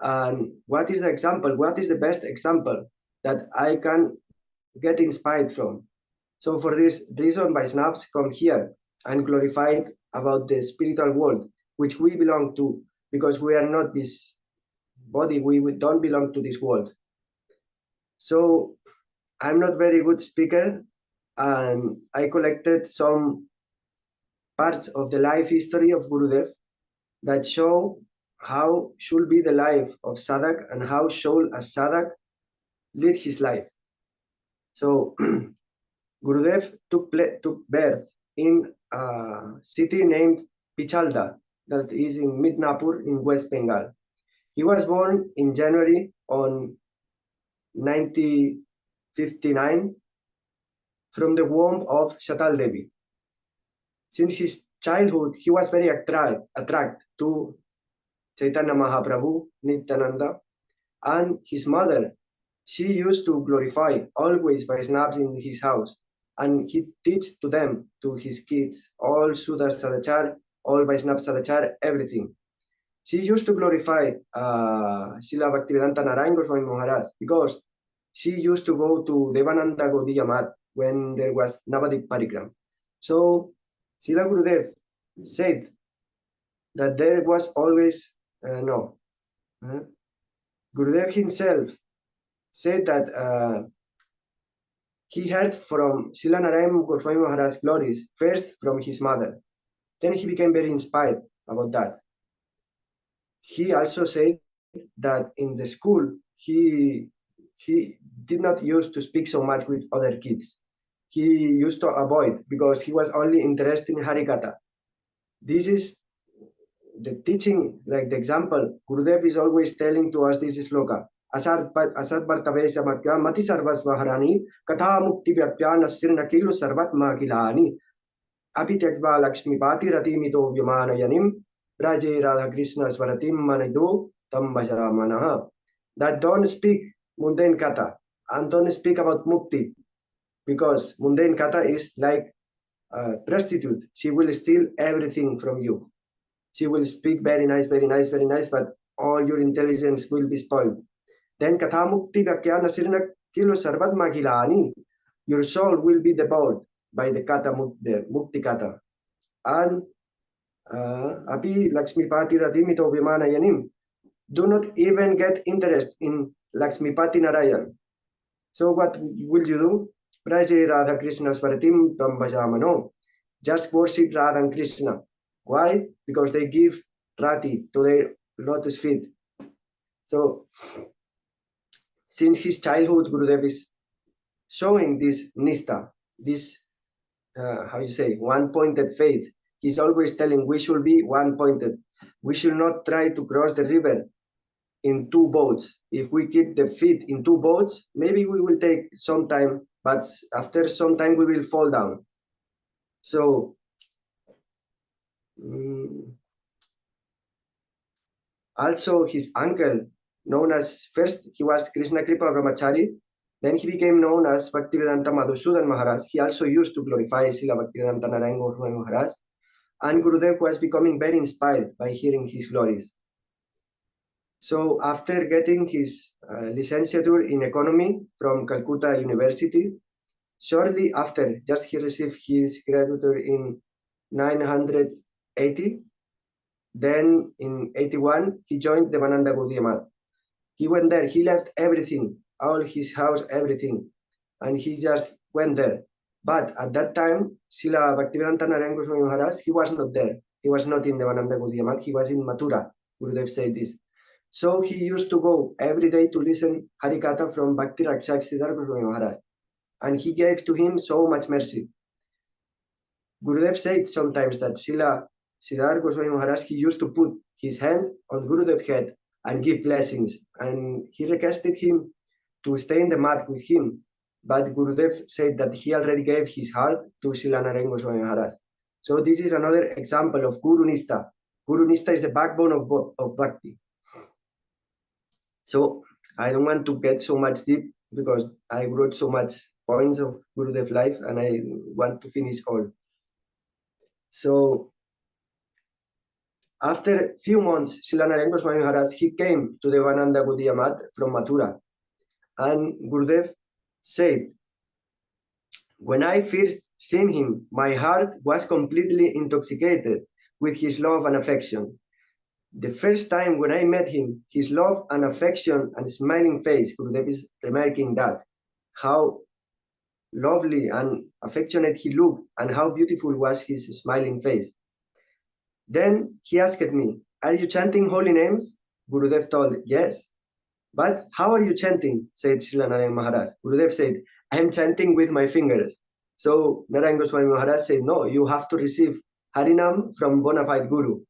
And what is the example? What is the best example that I can get inspired from? So for this reason, Vaishnavas come here and glorify about the spiritual world, which we belong to, because we are not this body, we don't belong to this world. So I'm not very good speaker, and I collected some parts of the life history of Gurudev that show how should be the life of sadhak and how should a sadhak lead his life. So Gurudev took birth in a city named Pichalda, that is in Midnapur in West Bengal. He was born in January on 1959 from the womb of Shatal Devi. Since his childhood, he was very attracted to Chaitanya Mahaprabhu, Nityananda, and his mother. She used to glorify always Vaishnavas in his house, and he teach to them, to his kids, all Sudar Sadachar, all Vaishnav Sadachar, everything. She used to glorify Srila Bhaktivedanta Narayan Goswami Maharaj because she used to go to Devananda Gaudiya Math when there was Navadik Parikram. So Srila Gurudev said that there was always Gurudev himself said that he heard from Srila Narayan Goswami Maharaj's glories first from his mother. Then he became very inspired about that. He also said that in the school he did not used to speak so much with other kids. He used to avoid because he was only interested in Harikatha. This is the teaching, like the example. Gurudev is always telling to us this sloka. Asad Bhartavesya Matya Mati Sarvas Vaharani Katha Mukti Vyapyana Sirna Kilu Sarvat Makilani Apityakva Lakshmi Pati Ratimito Vyamana Yanim Raje Radha Krishna Swaratim Manidu Tam Bhajaramanaha. That don't speak mundane katha and don't speak about mukti, because mundane katha is like a prostitute. She will steal everything from you. She will speak very nice, but all your intelligence will be spoiled. Then katha mukti vakyana sirna kilo sarvat magilani. Your soul will be devoured by the katha mukti katha. And api Lakshmipati Radhimito Vimana Yanim. Do not even get interest in Lakshmipati Narayan. So what will you do? Praje Radha Krishna Svaratim Tam Bhajamano. Just worship Radha and Krishna. Why? Because they give rati to their lotus feet. So since his childhood, Gurudev is showing this nista, this one-pointed faith. He's always telling we should be one-pointed. We should not try to cross the river in two boats. If we keep the feet in two boats, maybe we will take some time, but after some time we will fall down. So also his uncle, known as, first he was Krishna Kripa Brahmachari, then he became known as Bhaktivedanta Madhusudan Maharaj. He also used to glorify Srila Bhaktivedanta Narayan Goswami Maharaj, and Gurudev was becoming very inspired by hearing his glories. So after getting his licentiature in economy from Calcutta University, shortly after, just he received his graduate in 980. Then in 81, he joined the Devananda Gaudiya Math. He went there, he left everything, all his house, everything, and he just went there. But at that time, Srila Bhaktivedanta Narayan Goswami Maharaj, he was not there. He was not in the Devananda Gaudiya Math, he was in Mathura. Gurudev said this. So he used to go every day to listen Harikatha from Bhakti Rakshak Siddhar Goswami Maharaj. And he gave to him so much mercy. Gurudev said sometimes that Srila Siddhar Goswami Maharaj, he used to put his hand on Gurudev's head and give blessings. And he requested him to stay in the mat with him. But Gurudev said that he already gave his heart to Srila Narayan Goswami Maharaj. So this is another example of Guru Nista. Guru Nista is the backbone of Bhakti. So I don't want to get so much deep because I wrote so much points of Gurudev's life and I want to finish all. So after a few months, Srila Narayan Goswami Maharaj, he came to the Devananda Gaudiya Math from Mathura. And Gurudev said, when I first seen him, my heart was completely intoxicated with his love and affection. The first time when I met him, his love and affection and smiling face, Gurudev is remarking that, how lovely and affectionate he looked and how beautiful was his smiling face. Then he asked me, are you chanting holy names? Gurudev told, yes. But how are you chanting? Said Srila Narayan Maharaj. Gurudev said, I'm chanting with my fingers. So Narayana Goswami Maharaj said, no, you have to receive Harinam from bona fide Guru.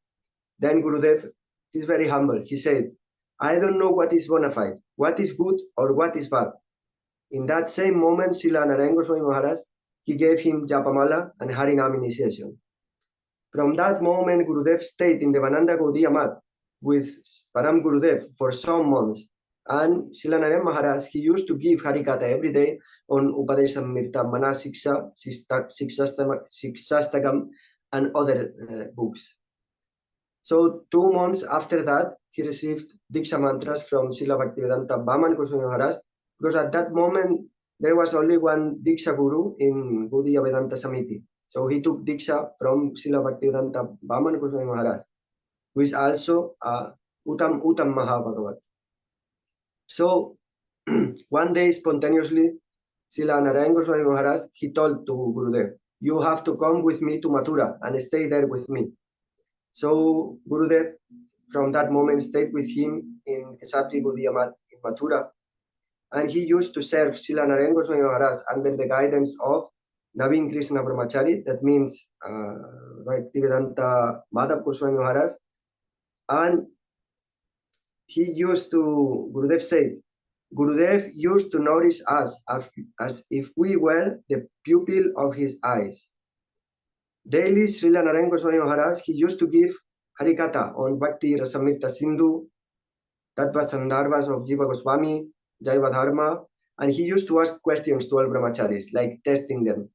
Then Gurudev, he's very humble. He said, I don't know what is bona fide, what is good or what is bad. In that same moment, Srila Narayana Goswami Maharaj, he gave him Japamala and Harinam initiation. From that moment, Gurudev stayed in the Vananda Gaudiya Mat with Param Gurudev for some months. And Srila Narayana Maharaj, he used to give Harikatha every day on Upadeshamrita, Manasiksha, Siksastakam, and other books. So 2 months after that, he received Diksha mantras from Srila Bhaktivedanta Vaman Goswami Maharaj, because at that moment, there was only one Diksha Guru in Gaudiya Vedanta Samiti. So he took Diksha from Srila Bhaktivedanta Vaman Goswami Maharaj, who is also Uttam Mahabhagavat. So one day, spontaneously, Srila Narayana Goswami Maharaj, he told to Gurudev, you have to come with me to Mathura and stay there with me. So Gurudev, from that moment, stayed with him in Kesabji Gaudiya Mat in Mathura. And he used to serve Srila Narayana Goswami Maharaj under the guidance of Naveen Krishna Brahmachari, that means Bhaktivedanta Madhav Goswami Maharaj. And he used to, Gurudev said, Gurudev used to notice us as if we were the pupil of his eyes. Daily, Srila Narayana Goswami Maharaj, he used to give Harikatha on Bhakti Rasamrita Sindhu, Tattva Sandarbhas of Jiva Goswami, Jaiva Dharma, and he used to ask questions to all brahmacharis, like testing them,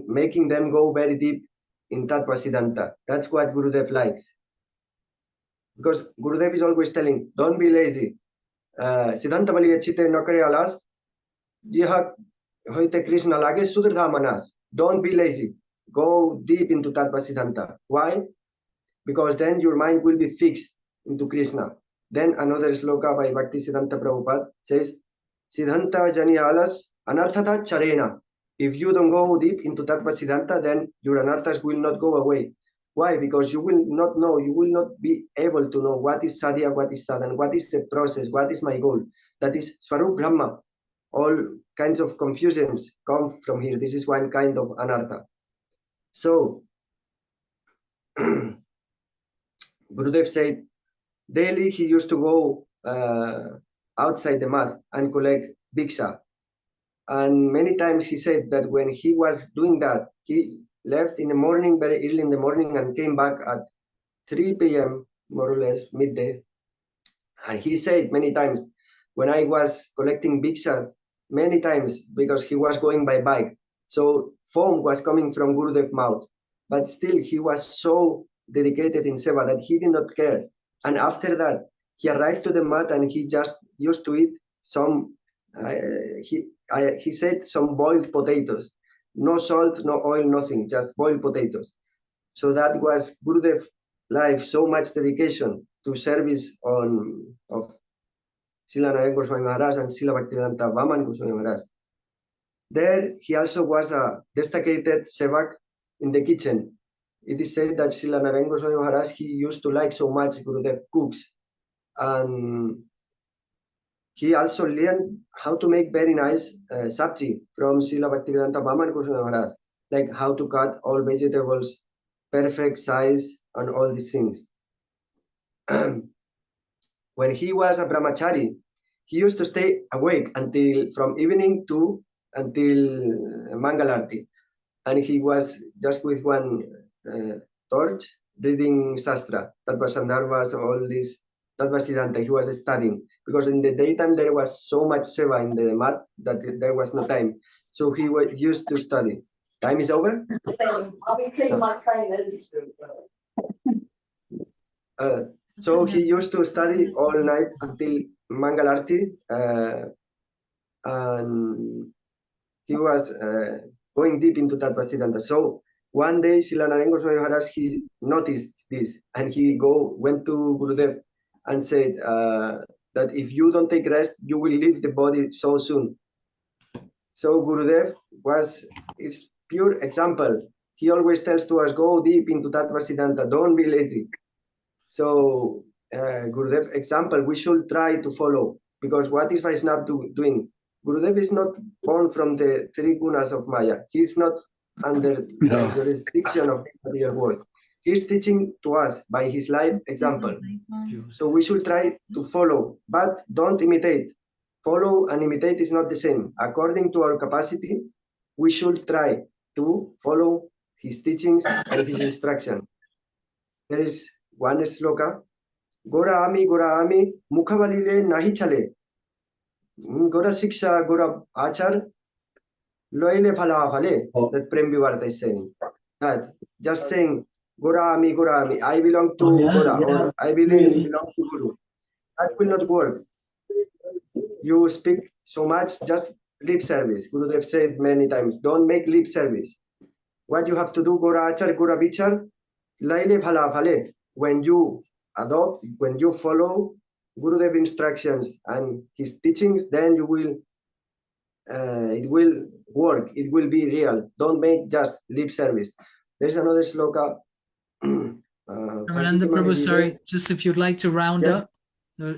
making them go very deep in Tattva Siddhanta. That's what Gurudev likes. Because Gurudev is always telling, don't be lazy. Siddhanta bali achite nakare alas, jiha hoite Krishna lage sudrdha manas. Don't be lazy. Go deep into Tattva Siddhanta. Why? Because then your mind will be fixed into Krishna. Then another sloka by Bhakti Siddhanta Prabhupada says, Siddhanta jani alas anarthata charena. If you don't go deep into Tattva Siddhanta, then your anarthas will not go away. Why? Because you will not know, you will not be able to know what is sadhya, what is sadhana, what is the process, what is my goal. That is Svarup Brahma. All kinds of confusions come from here. This is one kind of anartha. So, Gurudev said, daily he used to go outside the mat and collect bhiksha. And many times he said that when he was doing that, he left in the morning, very early in the morning, and came back at 3 p.m., more or less, midday. And he said many times, when I was collecting bhikshas, many times, because he was going by bike, so foam was coming from Gurudev's mouth. But still, he was so dedicated in seva that he did not care. And after that, he arrived to the mat and he just used to eat some, he said, some boiled potatoes. No salt, no oil, nothing, just boiled potatoes. So that was Gurudev's life, so much dedication to service of Srila Narayana Goswami Maharaj and Srila Bhaktivedanta Vaman Goswami Maharaj. There, he also was a destacated sevak in the kitchen. It is said that Srila Narayana Goswami Maharaj, he used to like so much Gurudev cooks. And he also learned how to make very nice sabji from Srila Bhaktivedanta Vaman Goswami Maharaj, like how to cut all vegetables, perfect size, and all these things. When he was a brahmachari, he used to stay awake from evening until Mangalarti. And he was just with one torch reading Sastra, Tattva Sandarbhas, all this, Tattva Siddhanta, he was studying. Because in the daytime there was so much seva in the mat that there was no time. So he was used to study. Time is over? I'll be cleaning my trainers. So he used to study all night until Mangalarti, and he was going deep into Tattva Siddhanta. So one day, Srila Narayana Goswami Maharaj, he noticed this, and he went to Gurudev and said that if you don't take rest, you will leave the body so soon. So Gurudev is pure example. He always tells to us, go deep into Tattva Siddhanta, don't be lazy. So Gurudev example, we should try to follow, because what is Vaishnava doing? Gurudev is not born from the three gunas of Maya. He is not under the jurisdiction of the material world. He is teaching to us by his life example. So we should try to follow, but don't imitate. Follow and imitate is not the same. According to our capacity, we should try to follow his teachings and his instruction. There is one sloka. Gora ami mukhavalile nahi chale. Gora shiksha, gora achar, loile phala phale. That Prem Vivarta is saying. That just saying Gora ami, I belong to Gora, or I belong to Guru. That will not work. You speak so much, just lip service. Gurudev said many times, don't make lip service. What you have to do, Gora achar, Gora vichar, laile phala phale. When you adopt, when you follow Gurudev instructions and his teachings, then you will, it will work. It will be real. Don't make just lip service. There's another sloka. Ramananda Prabhu, sorry, just if you'd like to round up,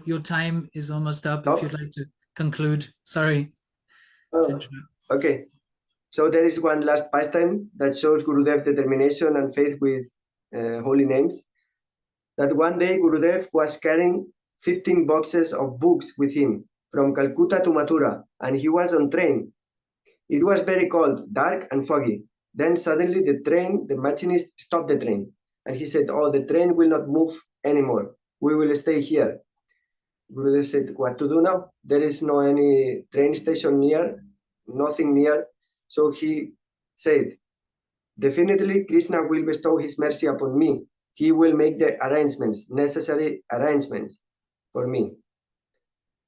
your time is almost up. If you'd like to conclude, sorry. Okay. So there is one last pastime that shows Gurudev's determination and faith with holy names. That one day Gurudev was carrying 15 boxes of books with him from Calcutta to Mathura, and he was on train. It was very cold, dark and foggy. Then suddenly the machinist stopped the train, and he said, "Oh, the train will not move anymore. We will stay here." Gurudev said, "What to do now? There is no any train station near, nothing near." So he said, "Definitely Krishna will bestow his mercy upon me. He will make the arrangements, necessary arrangements for me."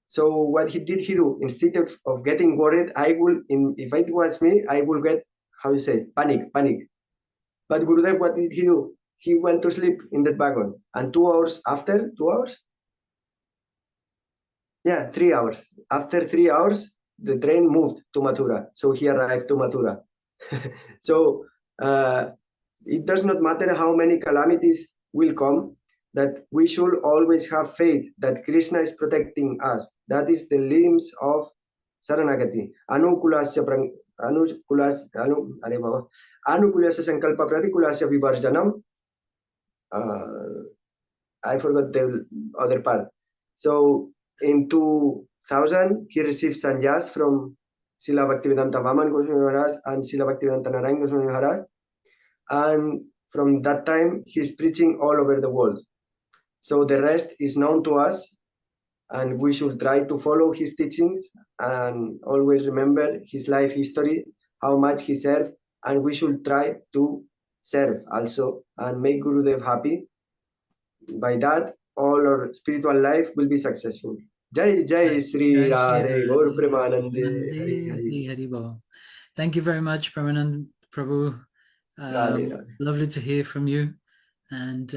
So what he do? Instead of getting worried, if it was me, I will get, how you say, panic. But Gurudev, what did he do? He went to sleep in that wagon. And 2 hours after, 2 hours? Yeah, 3 hours. After 3 hours, the train moved to Mathura. So he arrived to Mathura. So it does not matter how many calamities will come, that we should always have faith that Krishna is protecting us. That is the limbs of Saranagati. Anukulasya sankalpa pratikulasya vivarjanam. I forgot the other part. So in 2000, he received sannyas from Srila Bhaktivedanta Vaman Goswami Maharaj and Srila Bhaktivedanta Narayan Goswami Maharaj. And from that time, he's preaching all over the world. So the rest is known to us, and we should try to follow his teachings and always remember his life history, how much he served, and we should try to serve also and make Gurudev happy. By that, all our spiritual life will be successful. Jai Jai Sri Radhe Gaur Premanande Hari Hari. Thank you very much, Premanand Prabhu. Lovely to hear from you, and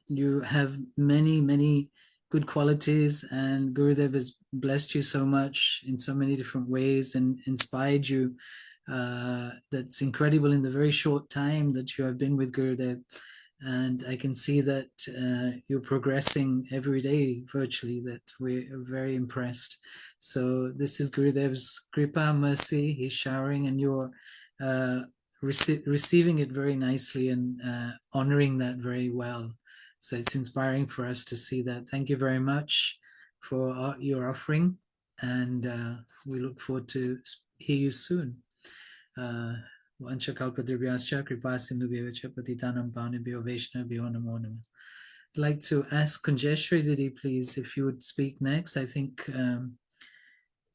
you have many good qualities, and Gurudev has blessed you so much in so many different ways and inspired you. That's incredible in the very short time that you have been with Gurudev, and I can see that you're progressing every day virtually, that we're very impressed. So this is Gurudev's Kripa, mercy, he's showering, and you're receiving it very nicely and honoring that very well. So it's inspiring for us to see that. Thank you very much for your offering, and we look forward to hear you soon. I'd like to ask Kunjeshri Didi, please, if you would speak next. I think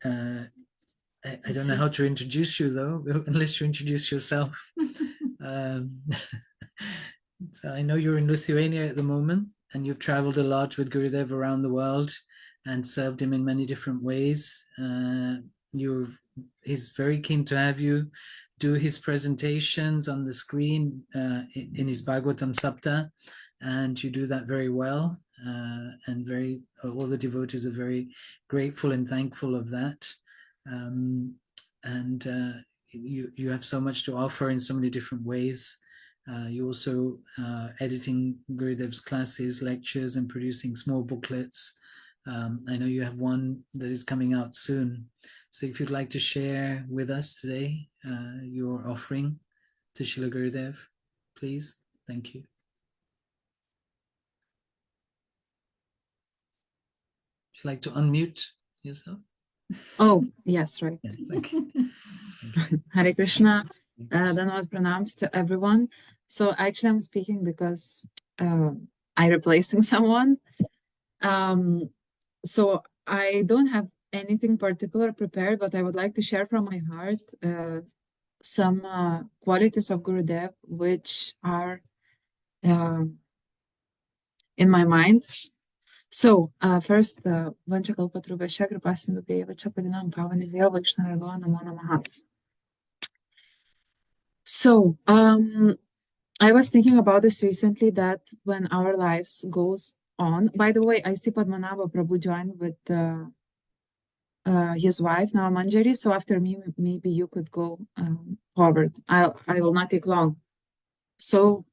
I don't know how to introduce you, though, unless you introduce yourself. So I know you're in Lithuania at the moment, and you've traveled a lot with Gurudev around the world and served him in many different ways. He's very keen to have you do his presentations on the screen in his Bhagavatam Sapta, and you do that very well. And all the devotees are very grateful and thankful of that. You have so much to offer in so many different ways. You also editing Gurudev's classes, lectures, and producing small booklets. I know you have one that is coming out soon. So if you'd like to share with us today your offering to Srila Gurudev, please. Thank you. Would you like to unmute yourself? Oh, yes, right. Yes, thank you. Thank you. Hare Krishna. Dhanavad pranams to everyone. So actually I'm speaking because I'm replacing someone. So I don't have anything particular prepared, but I would like to share from my heart some qualities of Gurudev which are in my mind. So first, Vanchakalpatrubhasya Kripasindhubheva Chaparinam Pavanivya Vaishnava Namo Namaha. So I was thinking about this recently, that when our lives goes on. By the way, I see Padmanabha Prabhu joined with his wife now Manjari. So after me, maybe you could go forward. I will not take long. So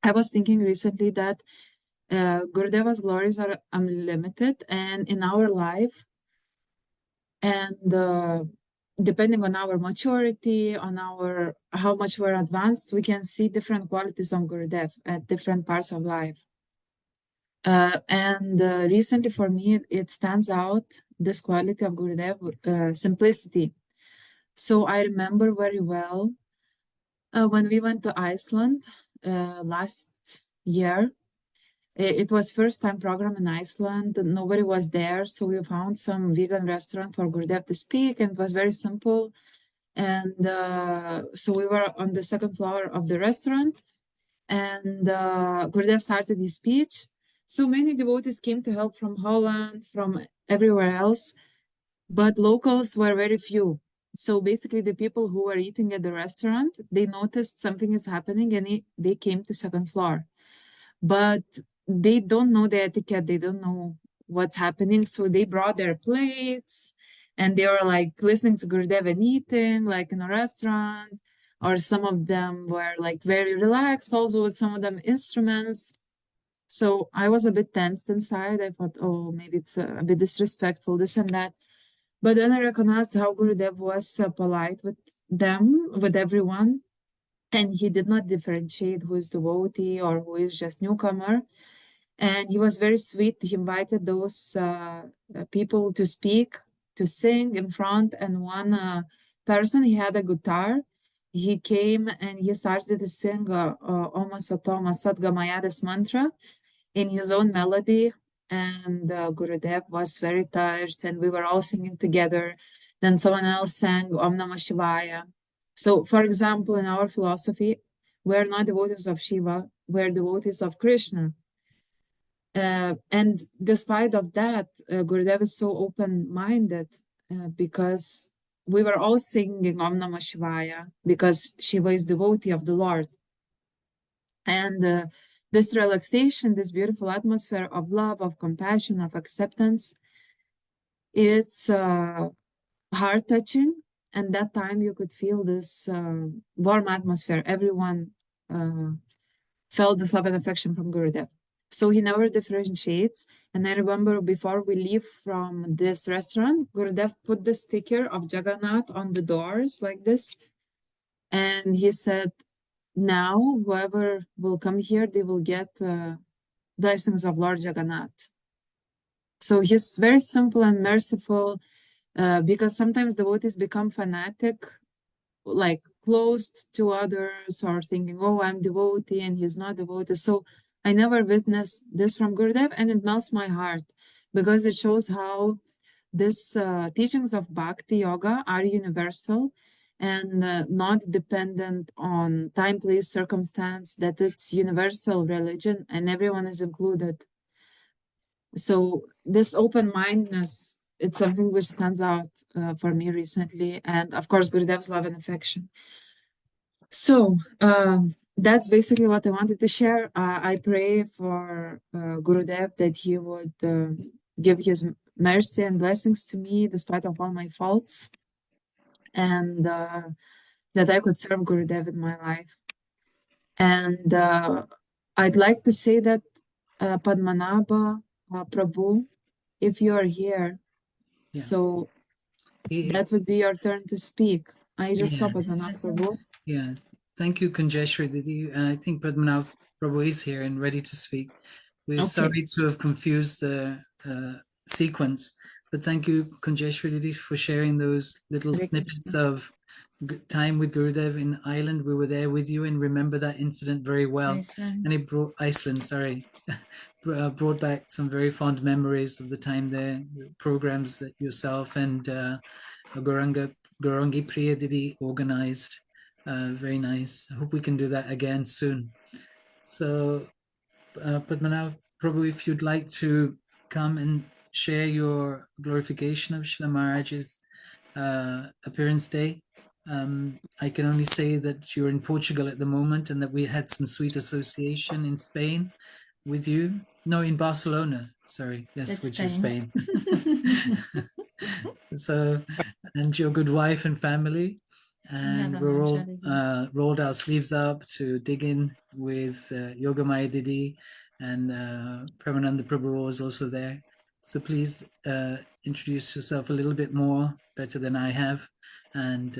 I was thinking recently that Gurudeva's glories are unlimited, and in our life, and depending on our maturity, on our how much we're advanced, we can see different qualities of Gurudev at different parts of life. And recently for me, it stands out, this quality of Gurudev, simplicity. So I remember very well when we went to Iceland last year. It was first time program in Iceland. Nobody was there, so we found some vegan restaurant for Gurudev to speak, and it was very simple. And so we were on the second floor of the restaurant, and Gurudev started his speech. So many devotees came to help from Holland, from everywhere else, but locals were very few. So basically, the people who were eating at the restaurant, they noticed something is happening, and they came to second floor. But they don't know the etiquette, they don't know what's happening, so they brought their plates, and they were like listening to Gurudev and eating like in a restaurant, or some of them were like very relaxed also with some of them instruments. So I was a bit tensed inside. I thought, oh, maybe it's a bit disrespectful, this and that. But then I recognized how Gurudev was polite with them, with everyone, and he did not differentiate who is devotee or who is just newcomer. And he was very sweet. He invited those people to speak, to sing in front. And one person, he had a guitar. He came and he started to sing Oma Satoma Sadgamayades mantra in his own melody. And Gurudev was very touched, and we were all singing together. Then someone else sang Om Namah Shivaya. So, for example, in our philosophy, we're not devotees of Shiva, we're devotees of Krishna. And despite of that, Gurudev is so open-minded because we were all singing Om Namah Shivaya because Shiva is devotee of the Lord. And this relaxation, this beautiful atmosphere of love, of compassion, of acceptance, it's heart-touching. And that time you could feel this warm atmosphere. Everyone felt this love and affection from Gurudev. So he never differentiates. And I remember before we leave from this restaurant, Gurudev put the sticker of Jagannath on the doors like this. And he said, now whoever will come here, they will get blessings of Lord Jagannath. So he's very simple and merciful because sometimes devotees become fanatic, like closed to others, or thinking, oh, I'm devotee and he's not devotee. So I never witnessed this from Gurudev, and it melts my heart because it shows how this teachings of Bhakti Yoga are universal and not dependent on time, place, circumstance, that it's universal religion and everyone is included. So this open-mindedness, it's something which stands out for me recently, and of course Gurudev's love and affection. So that's basically what I wanted to share. I pray for Gurudev that he would give his mercy and blessings to me despite of all my faults, and that I could serve Gurudev in my life. And I'd like to say that Padmanabha Prabhu, if you are here, Yeah. so That would be your turn to speak. I just saw Padmanabh Yes. Prabhu. Yeah, thank you, Kunjeshwar Didi. I think Padmanabh Prabhu is here and ready to speak. We're Okay. sorry to have confused the sequence, but thank you, Kunjeshwar Didi, for sharing those little Hare snippets Krishna. of time with Gurudev in Ireland. We were there with you and remember that incident very well. Iceland. And it brought Iceland, sorry, brought back some very fond memories of the time there, the programs that yourself and Gaurangi Priya Didi organized. Very nice. I hope we can do that again soon. So, Padmanabh Prabhu, if you'd like to come and share your glorification of Srila Maharaj's appearance day. I can only say that you're in Portugal at the moment and that we had some sweet association in Spain with you. No, in Barcelona. Sorry. Yes, That's which is Spain. Spain. So, and your good wife and family. And Yoga we're all Mantra Didi. rolled our sleeves up to dig in with Yogamaya Didi, and Premananda Prabhu was also there. So please introduce yourself a little bit more, better than I have, and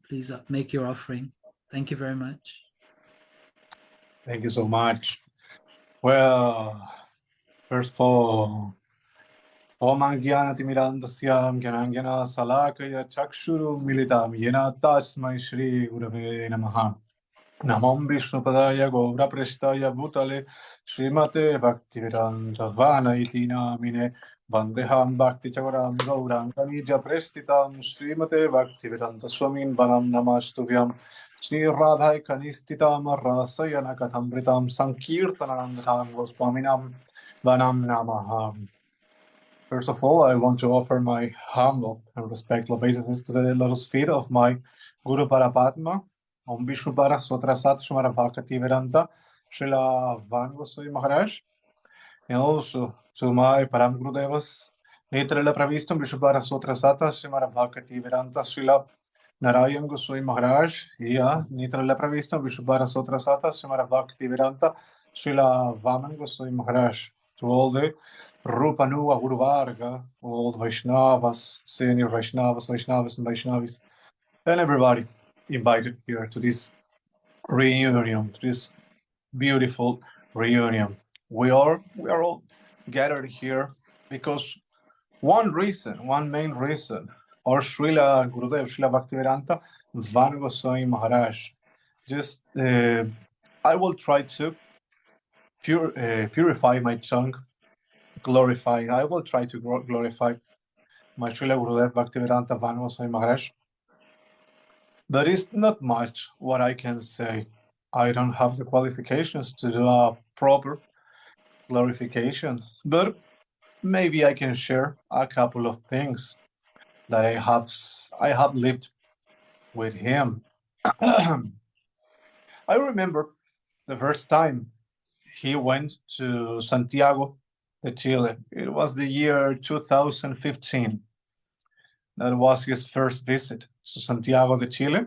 please make your offering. Thank you very much. Thank you so much. Well, first of all, Om Jnanatimirandasya Jnanjana Salakaya Chakshuru Militam Yena Tasmai Shri Gurave Namaha. Namam Vishnupadaya Gaura Prestaya Bhutale Srimate Bhaktivedanta Vana iti namine Vandeham Bhakti Chakaram Gauram Kanija Prestitam Srimate Bhaktivedanta Swamin Vanam Namastubhyam Sri Radhai Kanistitam Rasayana Katamritam Sankirtananandam Goswaminam Vanam Namaham. First of all, I want to offer my humble and respectful obeisances to the lotus feet of my Guru Parapadma, Om Vishnupara Sotrasat Shumara Bhakti Vedanta, Srila Vana Goswami Maharaj, and also to my Param Gurudevas, Netrala Pravistam Vishnupara Sotrasata Shumara Bhakti Vedanta, Srila Narayan Goswami Maharaj, yeah, Netrala Pravistam Vishnupara Sotrasata Shumara Bhakti Vedanta, Srila Vaman Goswami Maharaj, to all the Rupanua Guru Varga, all the Vaishnavas, senior Vaishnavas, Vaishnavas and Vaishnavis, and everybody invited here to this reunion, to this beautiful reunion. We are all gathered here because one main reason, our Srila Gurudev, Srila Bhaktivedanta Vana Goswami Maharaj. Just, I will try to purify my tongue, glorify. I will try to glorify my Srila Gurudev Bhaktivedanta Vana Goswami Maharaj. There is not much what I can say. I don't have the qualifications to do a proper glorification, but maybe I can share a couple of things that I have lived with him. I remember the first time he went to Santiago de Chile. It was the year 2015. That was his first visit to Santiago de Chile.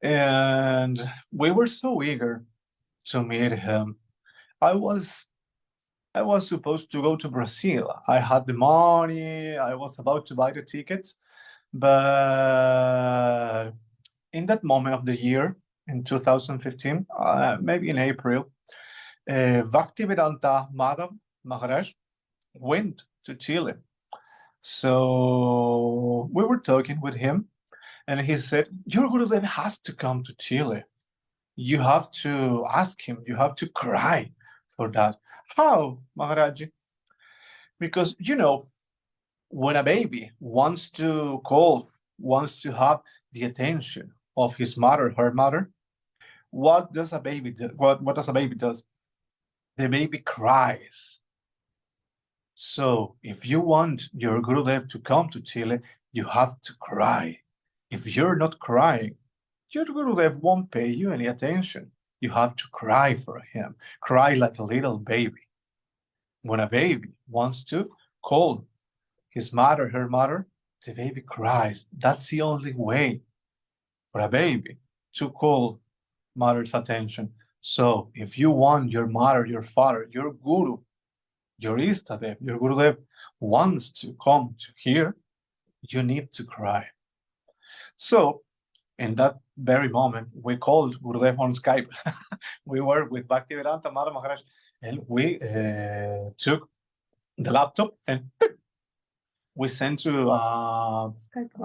And we were so eager to meet him. I was supposed to go to Brazil. I had the money. I was about to buy the tickets, but in that moment of the year, in 2015, maybe in April, Bhaktivedanta Madam Maharaj went to Chile. So we were talking with him, and he said, "Your Gurudev has to come to Chile. You have to ask him. You have to cry for that." How, Maharaji? Because, when a baby wants to have the attention of his mother, her mother, what does a baby do? What does a baby do? The baby cries. So if you want your Gurudev to come to Chile, you have to cry. If you're not crying, your Gurudev won't pay you any attention. You have to cry for him. Cry like a little baby. When a baby wants to call his mother, her mother, the baby cries. That's the only way for a baby to call mother's attention. So if you want your mother, your father, your guru, your Istadev, your Gurudev wants to come to here, you need to cry. So in that very moment, we called Gurudev on Skype. We were with Bhaktivedanta Maharaj, and we took the laptop and we sent to a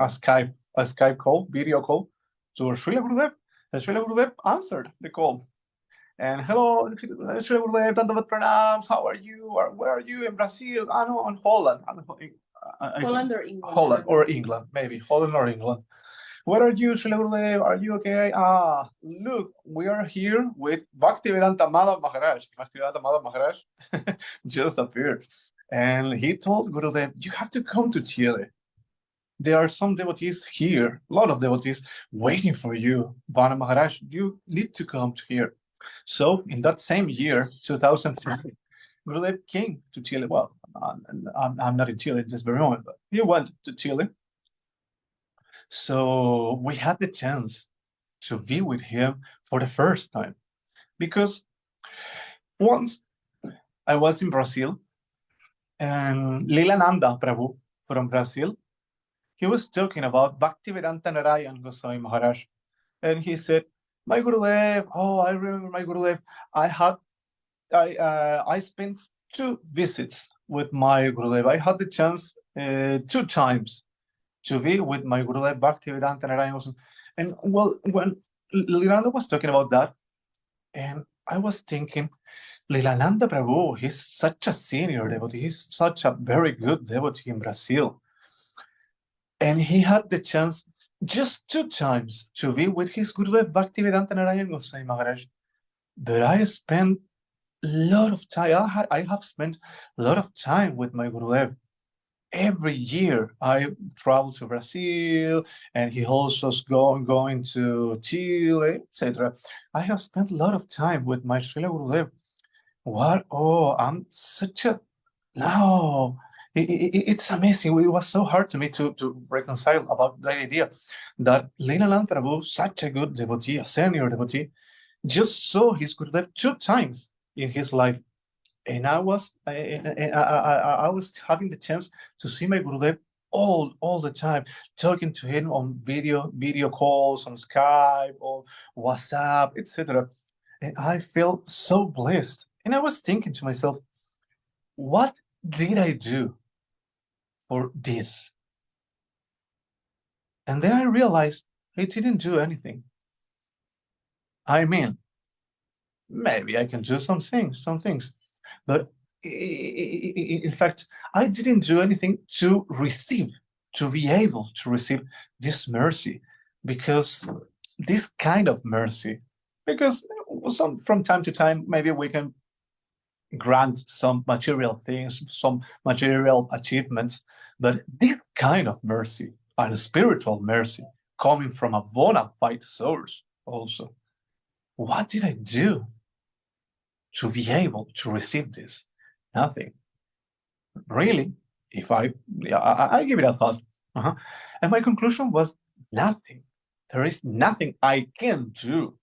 Skype call, video call to Srila Gurudev. And Srila Gurudev answered the call. And hello, Srila Gurudev, Dandavat Pranams, how are you? Or where are you? In Brazil? No, in Holland. Holland or England? Holland or England, maybe. Holland or England. Where are you, Srila Gurudev? Are you okay? Look, we are here with Bhaktivedanta Maharaj. Bhaktivedanta Maharaj just appeared. And he told Gurudev, you have to come to Chile. There are some devotees here, a lot of devotees waiting for you. Vana Maharaj, you need to come to here. So in that same year, 2003, Gurudev came to Chile. Well, I'm not in Chile at this very moment, but he went to Chile. So we had the chance to be with him for the first time. Because once I was in Brazil, and Lilananda Prabhu from Brazil, he was talking about Bhaktivedanta Narayan Goswami Maharaj. And he said, my Gurudev, I remember my Gurudev, I spent 2 visits with my Gurudev. I had the chance 2 times to be with my Gurudev Bhaktivedanta Narayan Goswami. And well, when Lilananda was talking about that, and I was thinking, Lilananda Prabhu, he's such a senior devotee. He's such a very good devotee in Brazil. And he had the chance just 2 times to be with his Gurudev Bhaktivedanta Narayan Goswami Maharaj. But I spent a lot of time, I have spent a lot of time with my Gurudev. Every year I travel to Brazil, and he also is going to Chile, etc. I have spent a lot of time with my Srila Gurudev. What? I'm such a... No, it's amazing. It was so hard to me to reconcile about the idea that Lilananda Prabhu, such a good devotee, a senior devotee, just saw his Gurudev 2 times in his life. And I was having the chance to see my Gurudev all the time, talking to him on video calls, on Skype, or WhatsApp, etc. And I felt so blessed. And I was thinking to myself, what did I do for this? And then I realized I didn't do anything. I mean, maybe I can do some things, but in fact, I didn't do anything to be able to receive this mercy, because this kind of mercy, because from time to time, maybe we can grant some material things, some material achievements, but this kind of mercy, and spiritual mercy, coming from a bona fide source also. What did I do to be able to receive this? Nothing. Really, if I give it a thought. And my conclusion was nothing. There is nothing I can do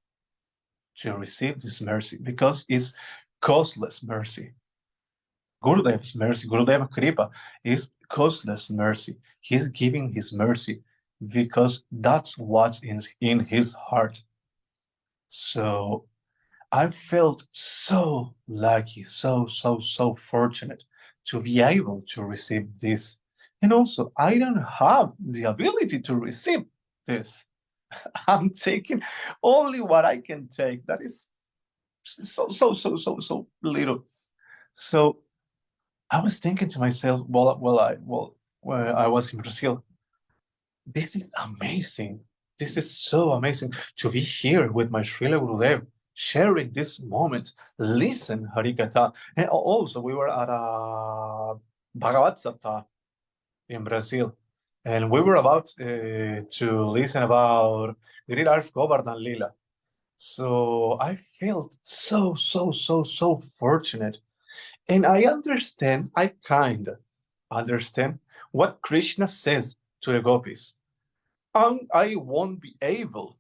to receive this mercy, because it's costless mercy. Gurudev's mercy, Gurudeva Kripa, is costless mercy. He's giving his mercy because that's what's in his heart. So I felt so lucky, so fortunate to be able to receive this. And also, I don't have the ability to receive this. I'm taking only what I can take. That is so little. So I was thinking to myself, while I was in Brazil, this is amazing. This is so amazing to be here with my Srila Gurudev, sharing this moment, listen Harikatha. And also we were at a Bhagavad Sapta in Brazil, and we were about to listen about Giriraj Govardhan Lila. So I felt so fortunate. And I kind of understand what Krishna says to the gopis. I won't be able,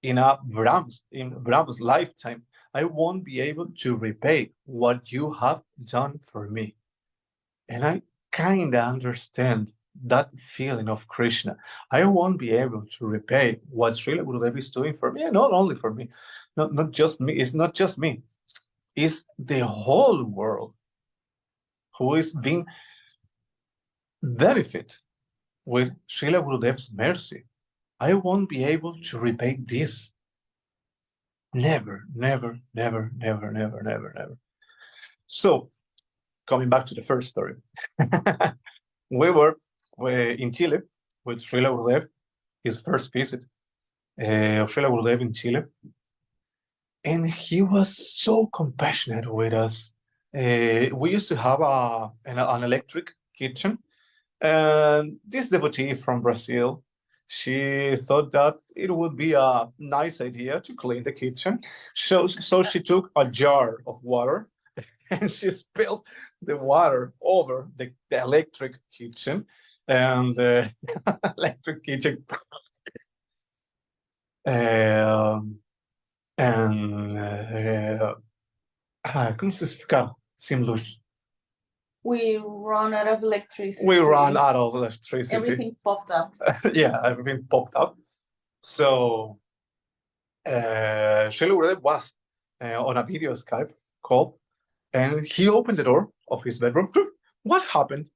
in Brahma's lifetime, I won't be able to repay what you have done for me. And I kind of understand that feeling of Krishna, I won't be able to repay what Srila Gurudev is doing for me, and not only for me, not just me. It's not just me. It's the whole world who is being benefit with Srila Gurudev's mercy. I won't be able to repay this. Never, never, never, never, never, never, never. So, coming back to the first story, we were in Chile with Srila Gurudev, his first visit of Srila Gurudev in Chile, and he was so compassionate with us. We used to have an electric kitchen, and this devotee from Brazil, she thought that it would be a nice idea to clean the kitchen. So she took a jar of water and she spilled the water over the electric kitchen, and the electric kitchen como se ficar sem luz? We run out of electricity. We ran out of electricity. Everything popped up. Yeah, everything popped up. So Srila Gurudev was on a video Skype call, and he opened the door of his bedroom. What happened?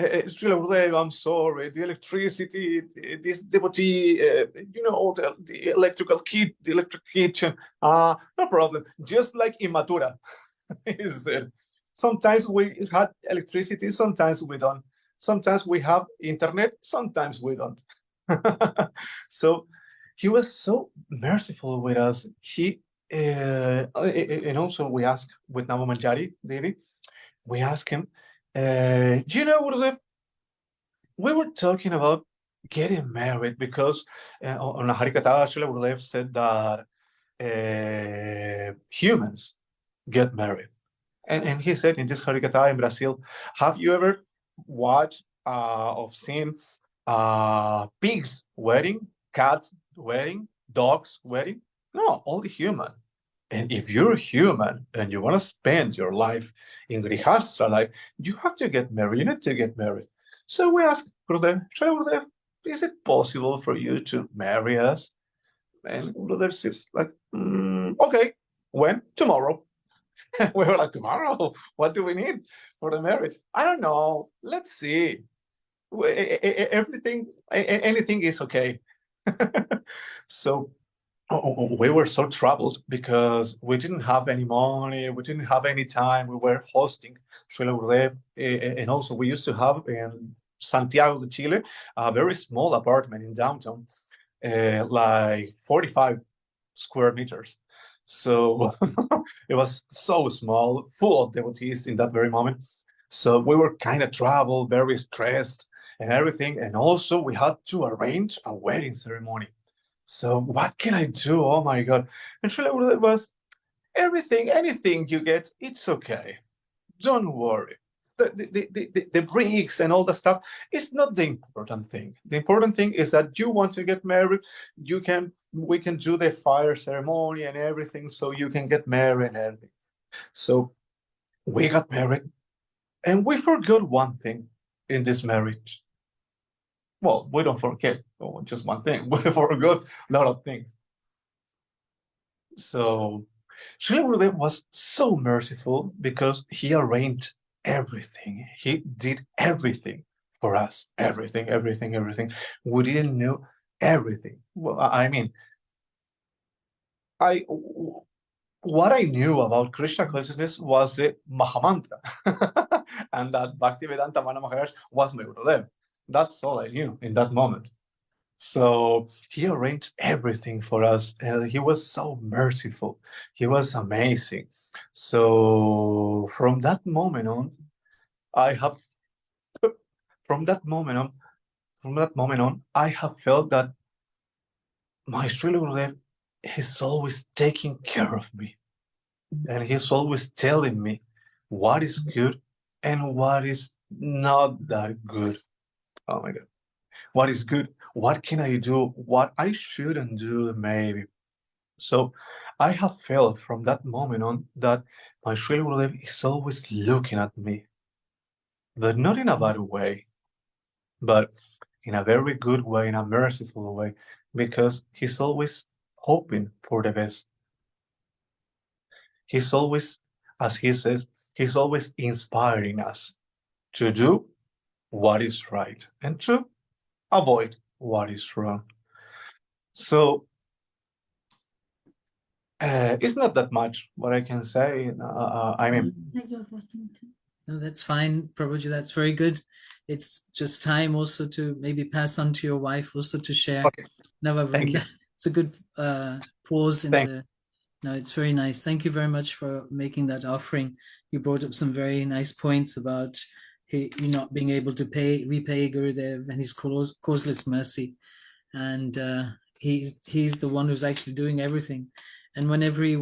Srila Gurudev, I'm sorry, the electricity, this devotee, the electric kitchen, no problem, just like in Mathura. He said, sometimes we had electricity, sometimes we don't. Sometimes we have internet, sometimes we don't. So he was so merciful with us. He and also we asked with Navamanjari Devi, we asked him, do you know, Gurudev, we were talking about getting married because on a Harikatha, Srila Gurudev said that humans get married. And he said in this Harikatha in Brazil, have you ever watched or seen pigs wedding, cats wedding, dogs wedding? No, only human. And if you're human and you want to spend your life in Grihastha life, you have to get married. You need to get married. So we asked Gurudev, Gurudev, is it possible for you to marry us? And Gurudev says, like, okay, when? Tomorrow. We were like, tomorrow? What do we need for the marriage? I don't know. Let's see. Anything is okay. So we were so troubled because we didn't have any money, we didn't have any time. We were hosting Srila Gurudev, and also we used to have in Santiago de Chile a very small apartment in downtown, like 45 square meters. So it was so small, full of devotees in that very moment. So we were kind of troubled, very stressed and everything. And also we had to arrange a wedding ceremony. So what can I do? Oh my God. And Srila Gurudev was, anything you get, it's okay. Don't worry. The bricks and all the stuff is not the important thing. The important thing is that you want to get married. We can do the fire ceremony and everything, so you can get married and everything. So we got married, and we forgot one thing in this marriage. Well, we don't forget just one thing. We forgot a lot of things. So Srila Gurudev was so merciful because he arranged everything. He did everything for us. Everything. We didn't know everything. Well, I mean, what I knew about Krishna consciousness was the Mahamantra, and that Bhaktivedanta Maharaja was my Gurudev. That's all I knew in that moment. So he arranged everything for us, and he was so merciful. He was amazing. So from that moment on, I have felt that my Srila Gurudev is always taking care of me, and he's always telling me what is good and what is not that good. Oh my God. What is good? What can I do? What I shouldn't do, maybe. So I have felt from that moment on that my Srila Gurudev is always looking at me, but not in a bad way. but in a very good way, in a merciful way, because he's always hoping for the best. He's always, as he says, he's always inspiring us to do what is right and to avoid what is wrong. So it's not that much what I can say. I mean, No, that's fine, Prabhuji. That's very good. It's just time also to maybe pass on to your wife also to share. okay. Thank you. It's a good pause in Thank the. No, it's very nice. Thank you very much for making that offering. You brought up some very nice points about you not being able to repay Gurudev and his causeless mercy, and he's the one who's actually doing everything. And whenever he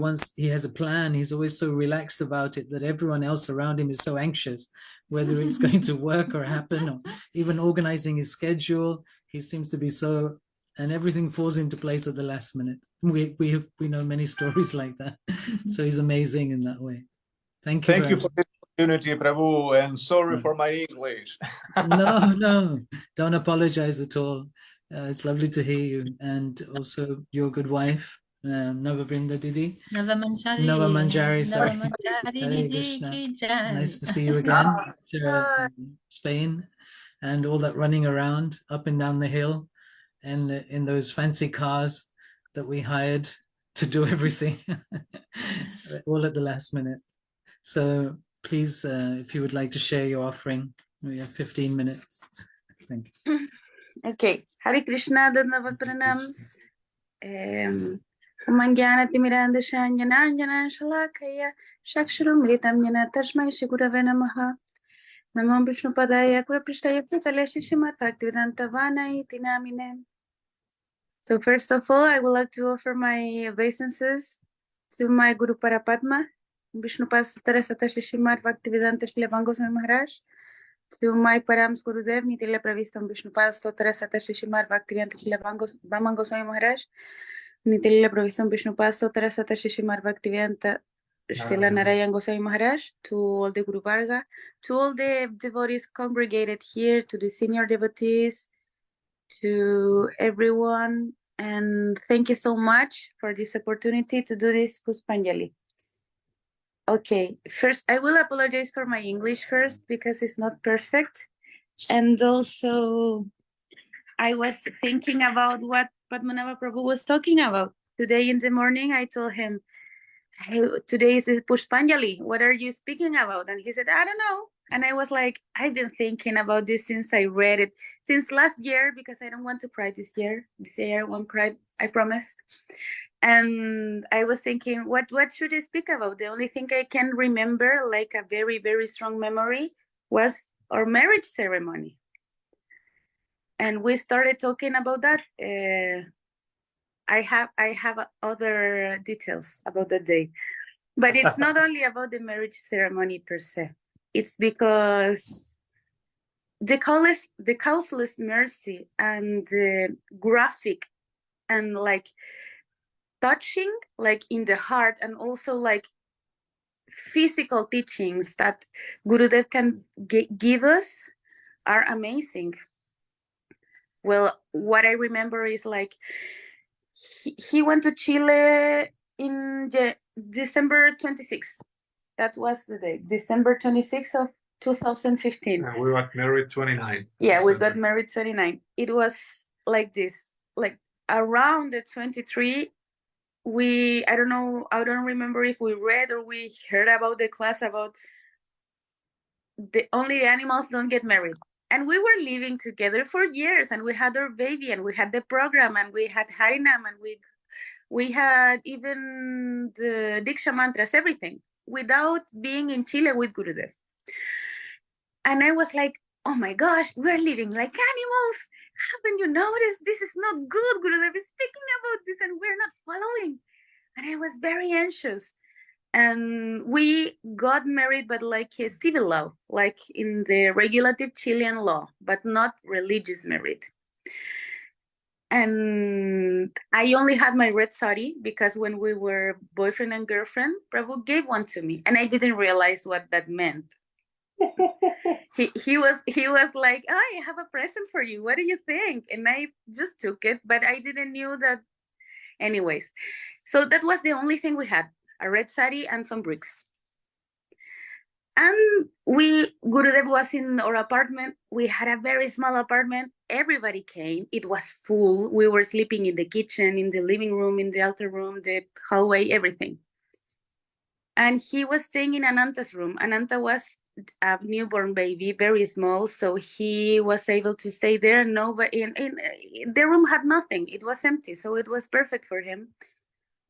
has a plan, he's always so relaxed about it that everyone else around him is so anxious, whether it's going to work or happen, or even organizing his schedule. He seems to be so, and everything falls into place at the last minute. We know many stories like that. So he's amazing in that way. Thank you. Thank you for this opportunity, Prabhu, and sorry for my English. No, don't apologize at all. It's lovely to hear you, and also your good wife, Navavrinda Didi. Nava Manjari, sorry. Hare Didi Krishna. ki jai. Nice to see you again, Spain, and all that running around up and down the hill, and in those fancy cars that we hired to do everything, all at the last minute. So please, if you would like to share your offering, we have 15 minutes. Thank you. Okay, Hare Krishna, Dandavad Pranams. Mangyanatimidandashanyananjana Shalakaya Shakshuram Ritamyana Tashmai Shigurave Namaha Namam Vishnupadaya Kuraprishtaya Putale Shishimat Bhaktivedanta Vana iti namine. So first of all, I would like to offer my obeisances to my Guru Parapadma, Vishnupad Sutara Satashi Srimad Bhaktivedanta Srila Goswami Maharaj, to my Params Gurudev Nitila Pravistam Vishnupad Sutara Satashi Srimad Bhaktivedanta Srila Goswami Maharaj, Nitila Pravistam Vishnupad Sutara Satashi Srimad Bhaktivedanta Srila Narayan Goswami Maharaj, to all the Guru Varga, to all the devotees congregated here, to the senior devotees, to everyone, and thank you so much for this opportunity to do this Puspanjali. Okay, first I will apologize for my English first because it's not perfect, and also I was thinking about what Padmanabha Prabhu was talking about. Today in the morning I told him, hey, today is Pushpanjali, what are you speaking about? And he said, I don't know. And I was like, I've been thinking about this since I read it, since last year, because I don't want to cry this year. This year I won't cry, I promise. And I was thinking, what should I speak about? The only thing I can remember, like a very, very strong memory, was our marriage ceremony. And we started talking about that. I have other details about the day, but it's not only about the marriage ceremony per se. It's because the causeless mercy and the graphic and like touching, like in the heart, and also like physical teachings that Gurudev can give us are amazing. Well, what I remember is like he went to Chile in December 26th. That was the day, December 26th of 2015. And we got married 29. Yeah, December. we got married 29. It was like this, like around the 23, I don't remember if we read or we heard about the class about only the animals don't get married. And we were living together for years, and we had our baby, and we had the program, and we had Harinam, and we had even the Diksha mantras, everything, without being in Chile with Gurudev. And I was like, oh my gosh, we're living like animals. Haven't you noticed? This is not good. Gurudev is speaking about this and we're not following. And I was very anxious. And we got married, but like a civil law, like in the regulative Chilean law, but not religious married. And I only had my red sari because when we were boyfriend and girlfriend, Prabhu gave one to me, and I didn't realize what that meant. he was like, oh, I have a present for you. What do you think? And I just took it, but I didn't knew that. Anyways, so that was the only thing we had, a red sari and some bricks. And Gurudev was in our apartment. We had a very small apartment. Everybody came. It was full. We were sleeping in the kitchen, in the living room, in the altar room, the hallway, everything. And he was staying in Ananta's room. Ananta was a newborn baby, very small, so he was able to stay there. Nobody in the room had nothing. It was empty, so it was perfect for him.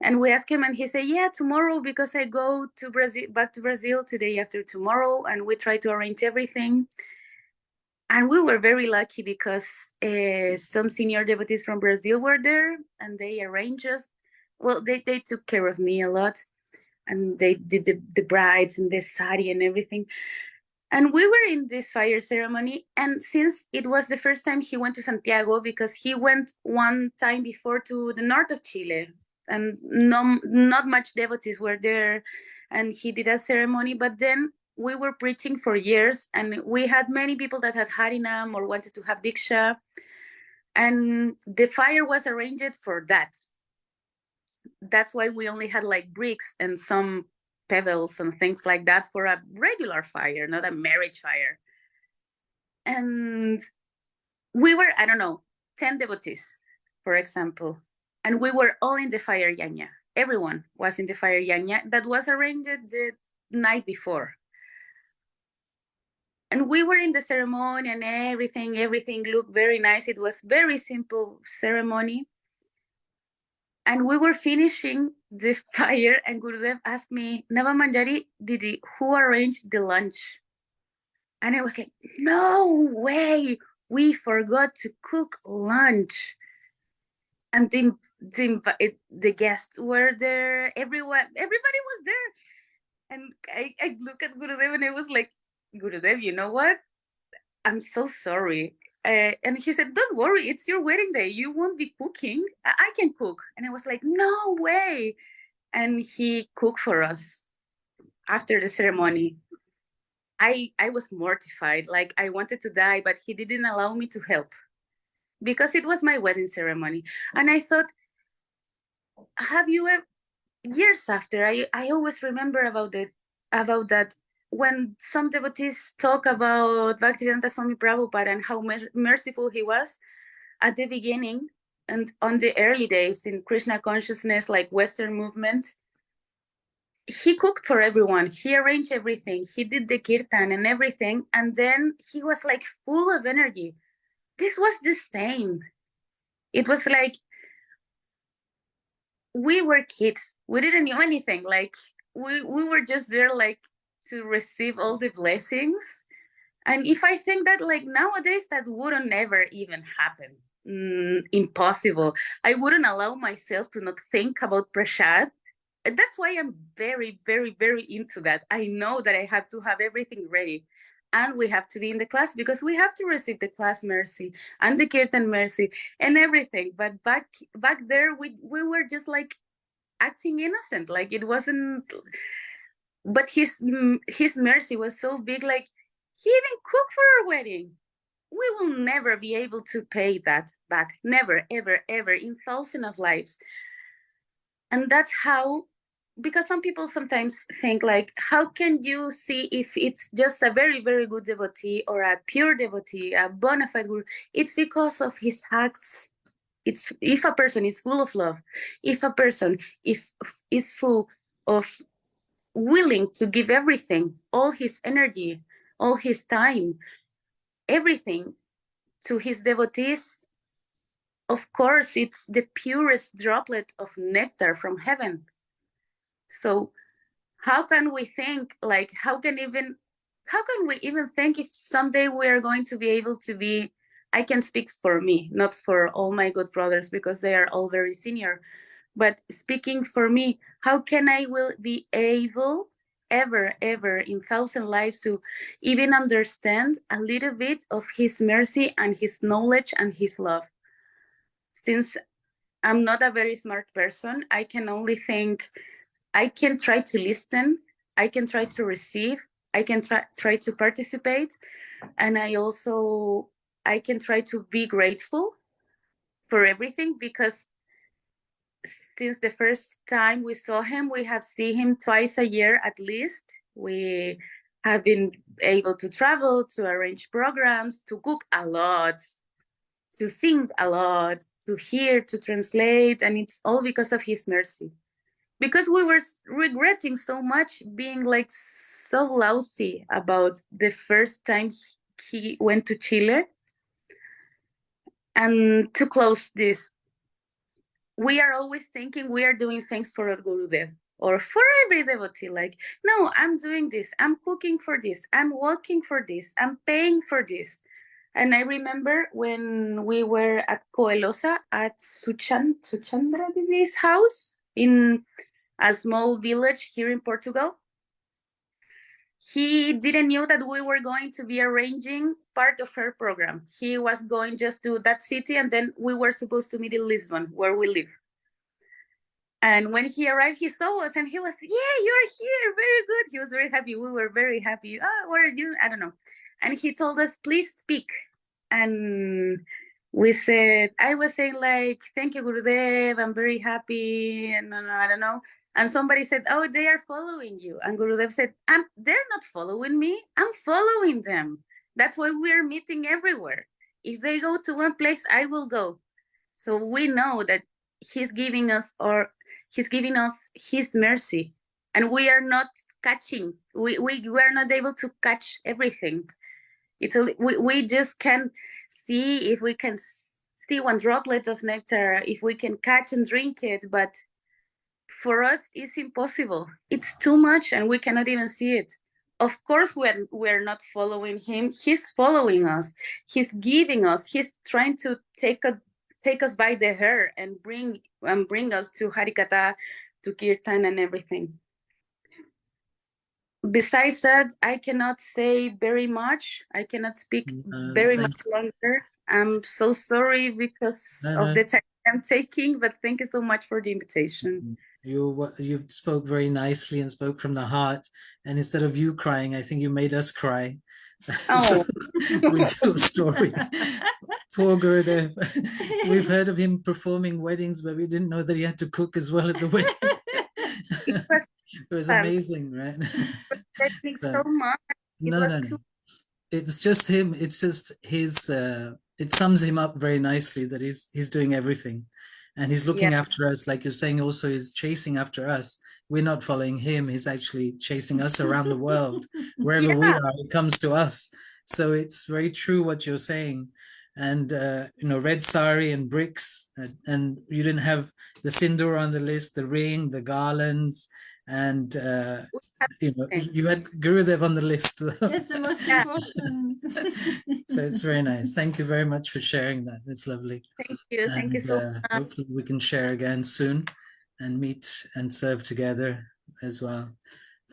And we asked him, and he said, yeah, tomorrow, because I go to Brazil, back to Brazil today after tomorrow, and we try to arrange everything. And we were very lucky because some senior devotees from Brazil were there, and they arranged us. Well, they took care of me a lot, and they did the brides and the sari and everything. And we were in this fire ceremony, and since it was the first time he went to Santiago, because he went one time before to the north of Chile, and not much devotees were there, and he did a ceremony. But then we were preaching for years, and we had many people that had Harinam or wanted to have Diksha, and the fire was arranged for that. That's why we only had like bricks and some pebbles and things like that for a regular fire, not a marriage fire. And we were, I don't know, 10 devotees, for example, and we were all in the fire yanya. Everyone was in the fire yanya that was arranged the night before. And we were in the ceremony, and everything looked very nice. It was very simple ceremony. And we were finishing the fire, and Gurudev asked me, Nava Manjari, who arranged the lunch? And I was like, no way, we forgot to cook lunch. And the guests were there, everybody was there. And I look at Gurudev, and I was like, Gurudev, you know what? I'm so sorry. And he said, don't worry, it's your wedding day. You won't be cooking. I can cook. And I was like, no way. And he cooked for us after the ceremony. I was mortified, like I wanted to die, but he didn't allow me to help because it was my wedding ceremony. And I thought, have you ever, years after, I always remember about that when some devotees talk about Bhaktivedanta Swami Prabhupada and how merciful he was at the beginning and on the early days in Krishna consciousness, like Western movement. He cooked for everyone. He arranged everything. He did the kirtan and everything. And then he was like full of energy. This was the same. It was like we were kids. We didn't know anything. Like we were just there like to receive all the blessings. And if I think that like nowadays that wouldn't never even happen. Impossible. I wouldn't allow myself to not think about prasad. That's why I'm very, very, very into that. I know that I have to have everything ready. And we have to be in the class because we have to receive the class mercy and the kirtan mercy and everything. But back there, we were just like acting innocent. Like it wasn't, but his mercy was so big. Like he even cooked for our wedding. We will never be able to pay that back. Never, ever, ever in thousands of lives. And that's how, because some people sometimes think like, how can you see if it's just a very, very good devotee or a pure devotee, a bona fide guru? It's because of his acts. It's if a person is full of love, if a person is full of willing to give everything, all his energy, all his time, everything to his devotees, of course, it's the purest droplet of nectar from heaven. So how can we think like, how can we even think if someday we are going to be able to be, I can speak for me, not for all my good brothers because they are all very senior, but speaking for me, how can I will be able ever in 1,000 lives to even understand a little bit of his mercy and his knowledge and his love? Since I'm not a very smart person, I can only think, I can try to listen, I can try to receive, I can try to participate, and I can try to be grateful for everything, because since the first time we saw him, we have seen him twice a year at least. We have been able to travel, to arrange programs, to cook a lot, to sing a lot, to hear, to translate, and it's all because of his mercy. Because we were regretting so much, being like so lousy about the first time he went to Chile. And to close this, we are always thinking we are doing things for our Gurudev or for every devotee. Like, no, I'm doing this, I'm cooking for this, I'm walking for this, I'm paying for this. And I remember when we were at Coelosa at Suchandra Didi's house in a small village here in Portugal. He didn't know that we were going to be arranging part of her program. He was going just to that city, and then we were supposed to meet in Lisbon, where we live. And when he arrived, he saw us and he was, yeah, you're here, very good. He was very happy. We were very happy. Oh, where are you? I don't know. And he told us, please speak. And we said, I was saying like, thank you, Gurudev, I'm very happy. And I don't know. And somebody said, oh, they are following you. And Gurudev said, they're not following me, I'm following them. That's why we're meeting everywhere. If they go to one place, I will go. So we know that he's giving us his mercy. And we are not catching, we are not able to catch everything. We just can see if we can see one droplet of nectar, if we can catch and drink it, but for us it's impossible. It's too much and we cannot even see it. Of course we're not following him, he's following us, he's giving us, he's trying to take us by the hair and bring us to Harikatha, to Kirtan and everything. Besides that, I cannot say very much. I cannot speak very much longer. I'm so sorry because of the time I'm taking, but thank you so much for the invitation. You spoke very nicely and spoke from the heart. And instead of you crying, I think you made us cry. Oh. With your story. Poor Gurudev. We've heard of him performing weddings, but we didn't know that he had to cook as well at the wedding. It was amazing, right? So much. No. It's just him. It's just his. It sums him up very nicely that he's doing everything, and he's looking after us. Like you're saying, also he's chasing after us. We're not following him. He's actually chasing us around the world. Wherever we are, he comes to us. So it's very true what you're saying. And red sari and bricks, and you didn't have the sindoor on the list, the ring, the garlands, and you had Gurudev on the list. That's the most important. So it's very nice. Thank you very much for sharing that. It's lovely. Thank you. Thank you so much. Hopefully we can share again soon and meet and serve together as well.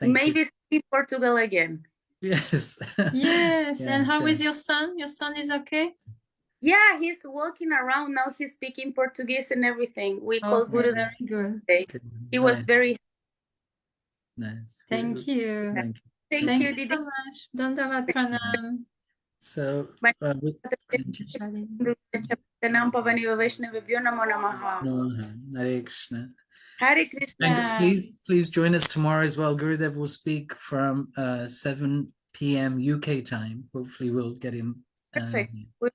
Maybe in Portugal again. Yes. Yes. And how is your son? Your son is okay? Yeah, he's walking around now. He's speaking Portuguese and everything. We call Guru. Very good. He was very nice. Thank you. Thank you, so much. Dandavat pranam. So Hare Krishna. Hare Krishna. And please join us tomorrow as well. Gurudev will speak from 7 p.m. UK time. Hopefully we'll get him. Perfect. We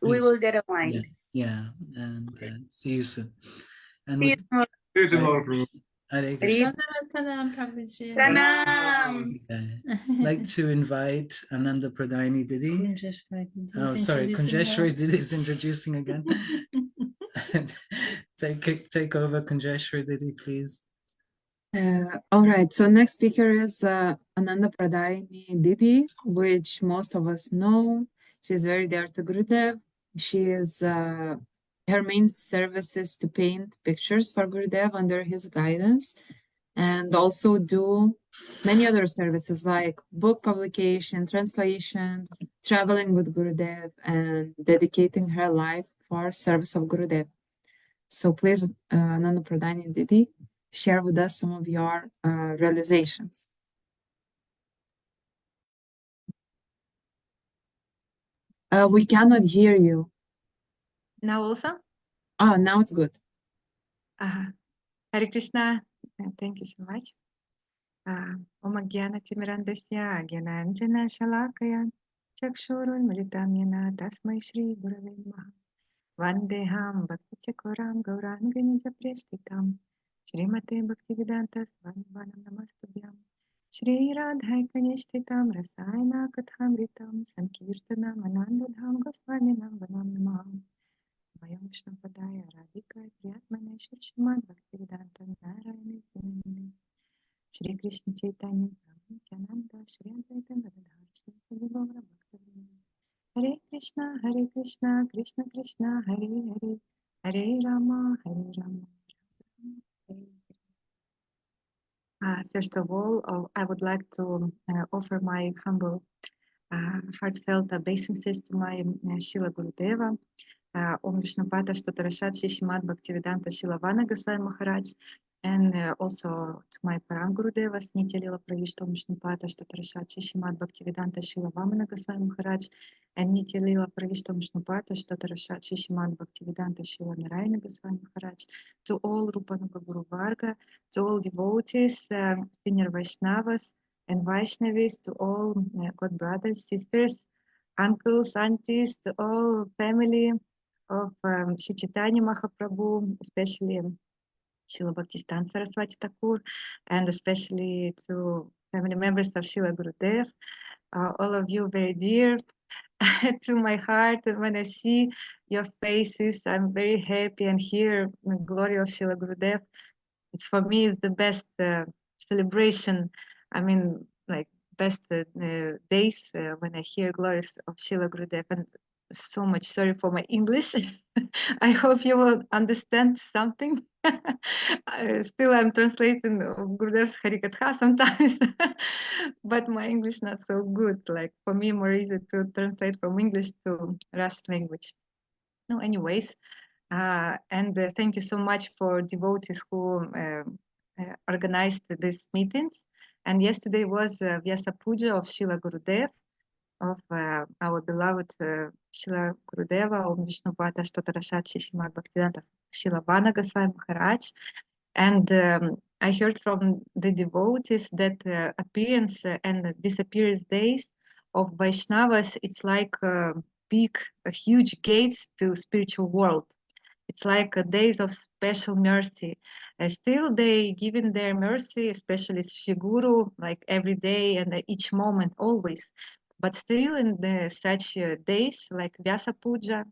will get aligned. Yeah, and see you soon. And see you tomorrow. Hare Krishna. Pranam. I'd like to invite Ananda Pradayani Didi. Oh, sorry, Kunjeshwari Didi is introducing again. Take over, Kunjeshwari Didi, please. All right, so next speaker is Ananda Pradayani Didi, which most of us know. She's very dear to Gurudev. She is her main service is to paint pictures for Gurudev under his guidance, and also do many other services like book publication, translation, traveling with Gurudev, and dedicating her life for service of Gurudev. So please, Ananda Pradayani Didi, share with us some of your realizations. We cannot hear you. Now also? Now it's good. Hare Krishna. Thank you so much. Om Gyana Timirandasya Gyananjana Shalakaya Chakshurun Militam Yena Tasmai Shri Gurave Namaha Vandeham Bhakti Chakoram Gauranganija Preshtitam Shrimate Bhaktivedanta Swami Vanam Namastubhyam Shri Radhai Kanishtitam Rasayana Kathamritam Sankirtanam Anandadham Goswaminam Vanam Namaham Vayam Vishnu Padaya Radhika Priyatmane Shrimad Bhaktivedanta Narayana Vinamine Shri Krishna Chaitanya Prabhu Nityananda Shri Advaita Gadadhar Shri Gaura Bhaktivinoda Hare Krishna Krishna Krishna Hare Hare Hare Rama Hare Rama Hare Hare. First of all, I would like to offer my humble, heartfelt obeisances to my Srila Gurudeva, Om Vishnupata Shtatarashat Shishimad Bhaktivedanta Srila Vana Goswami Maharaj, and also to my Param Gurudevas Nitya Lila Pravishta Om Vishnupata Shtatarashat Shishimad Bhaktivedanta Srila Vamana Goswami Maharaj, and Nitya Lila Pravishta Om Vishnupata Shtatarashat Shishimad Bhaktivedanta Srila Narayana Goswami Maharaj, to all Rupanuga Guru Varga, to all devotees, senior Vaishnavas and Vaishnavis, to all God brothers, sisters, uncles, aunties, to all family of Shri Chaitanya Mahaprabhu, especially Srila Bhaktistan Saraswati Thakur, and especially to family members of Srila Gurudev, all of you very dear to my heart. And when I see your faces, I'm very happy and hear the glory of Srila Gurudev. It's for me it's the best celebration. I mean, like best days when I hear glories of Srila Gurudev. And so much sorry for my English. I hope you will understand something. Still, I'm translating Gurudev's Harikatha sometimes, but my English not so good. Like for me, more easy to translate from English to Russian language. No, anyways. And thank you so much for devotees who organized these meetings. And yesterday was Vyasa Puja of Srila Gurudev, of our beloved Srila Gurudeva, Om Vishnupata Shtatarashat Shishimad Bhaktivedanta Srila Vana Goswami Maharaj. And I heard from the devotees that appearance and disappearance days of Vaishnavas, it's like big, huge gates to spiritual world. It's like days of special mercy. Still, they giving their mercy, especially Shri Guru, like every day and each moment, always. But still, in such days like Vyasa Puja,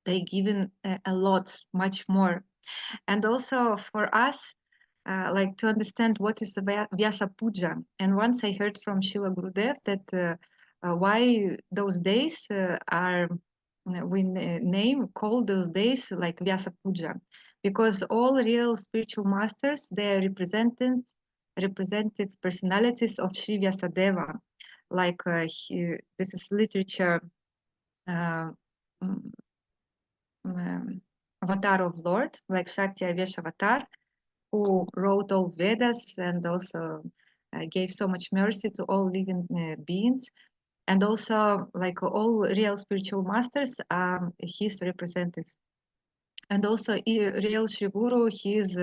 they given a lot, much more. And also for us, like to understand what is Vyasa Puja. And once I heard from Srila Gurudev that why those days are we call those days like Vyasa Puja, because all real spiritual masters, they are representative personalities of Sri Vyasadeva. Like this is literature, avatar of Lord, like Shakti Avesh Avatar, who wrote all Vedas and also gave so much mercy to all living beings. And also, like all real spiritual masters, his representatives. And also, real Shri Guru, he is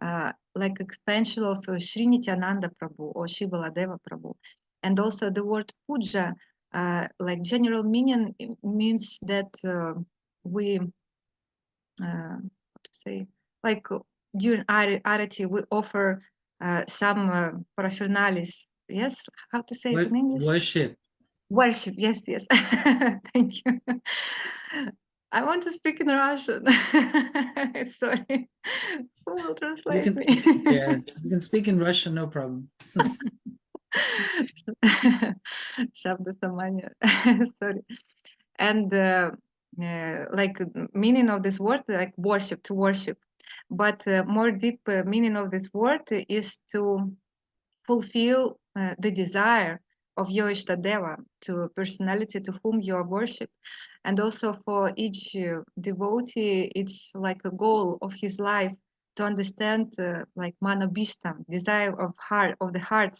like expansion of Sri Nityananda Prabhu or Shri Baladeva Prabhu. And also, the word puja, like general meaning, means that we, how to say, like during Arati, we offer some paraphernalias. Yes, how to say it in English? Worship. Worship, yes. Thank you. I want to speak in Russian. Sorry. Who will translate me? Yes, you can speak in Russian, no problem. Shabda Samanya. Sorry. And like meaning of this word, like worship, to worship. But more deep meaning of this word is to fulfill the desire of your Ishtadeva, to personality to whom you are worshipped. And also for each devotee, it's like a goal of his life to understand like manobishtam, desire of the heart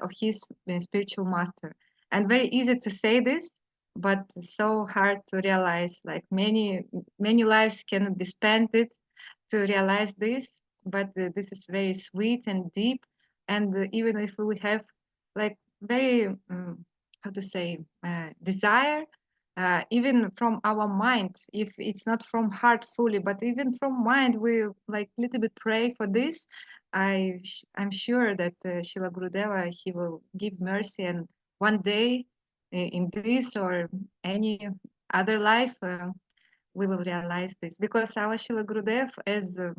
of his spiritual master. And very easy to say this, but so hard to realize. Like many lives cannot be spent it to realize this, but this is very sweet and deep. And even if we have like very how to say desire, even from our mind, if it's not from heart fully, but even from mind, we like little bit pray for this. I'm sure that Shila Gurudeva, he will give mercy, and one day in this or any other life, we will realize this, because our Shila Gurudev is a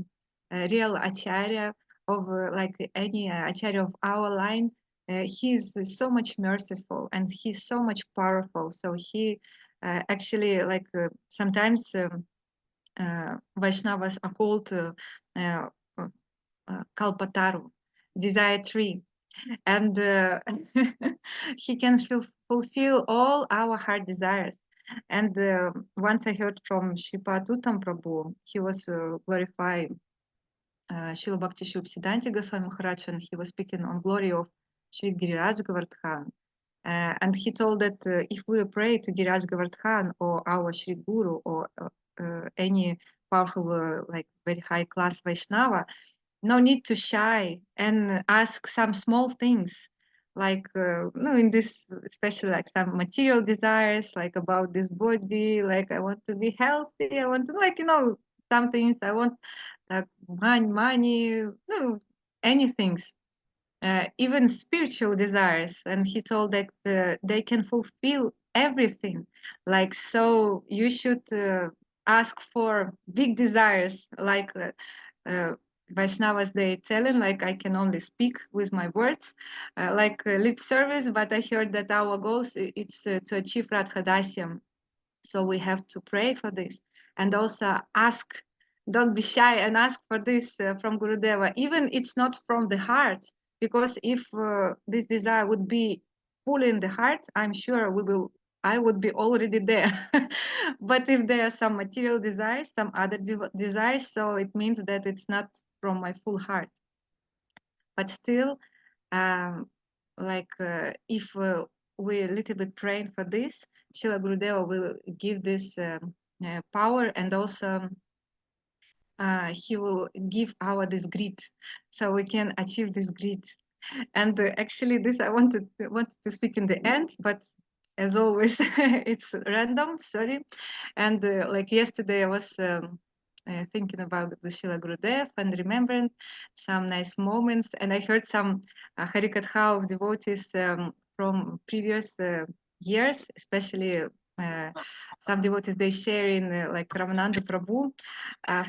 real acharya of like any acharya of our line. He's so much merciful and he's so much powerful. So he actually like sometimes Vaishnavas are called Kalpataru, desire tree, and he can fulfill all our heart desires. And once I heard from Sripad Prabhu, he was glorifying Srila Bhakti Siddhanta Goswami Maharaj, and he was speaking on glory of Sri Giriraj Govardhan. And he told that if we pray to Giriraj Govardhan or our Sri Guru or any powerful, like very high class Vaishnava, no need to shy and ask some small things, like no, in this especially like some material desires, like about this body, like I want to be healthy, I want to, like, you know, some things I want, like money, no, any things, even spiritual desires. And he told that they can fulfill everything, like, so you should ask for big desires, like Vaishnavas, they telling, like, I can only speak with my words, like lip service, but I heard that our goals, it's to achieve Radhadasyam. So we have to pray for this and also ask, don't be shy and ask for this from Gurudeva, even it's not from the heart, because if this desire would be full in the heart, I'm sure I would be already there. But if there are some material desires, some other desires, so it means that it's not from my full heart. But still, like if we a little bit praying for this, Srila Gurudeva will give this power, and also he will give our this grit, so we can achieve this grit. And actually, this I wanted to speak in the end, but as always, it's random. Sorry. And like yesterday, I was thinking about the Srila Gurudev and remembering some nice moments, and I heard some Harikatha of devotees from previous years, especially some devotees they share in like Ramananda Prabhu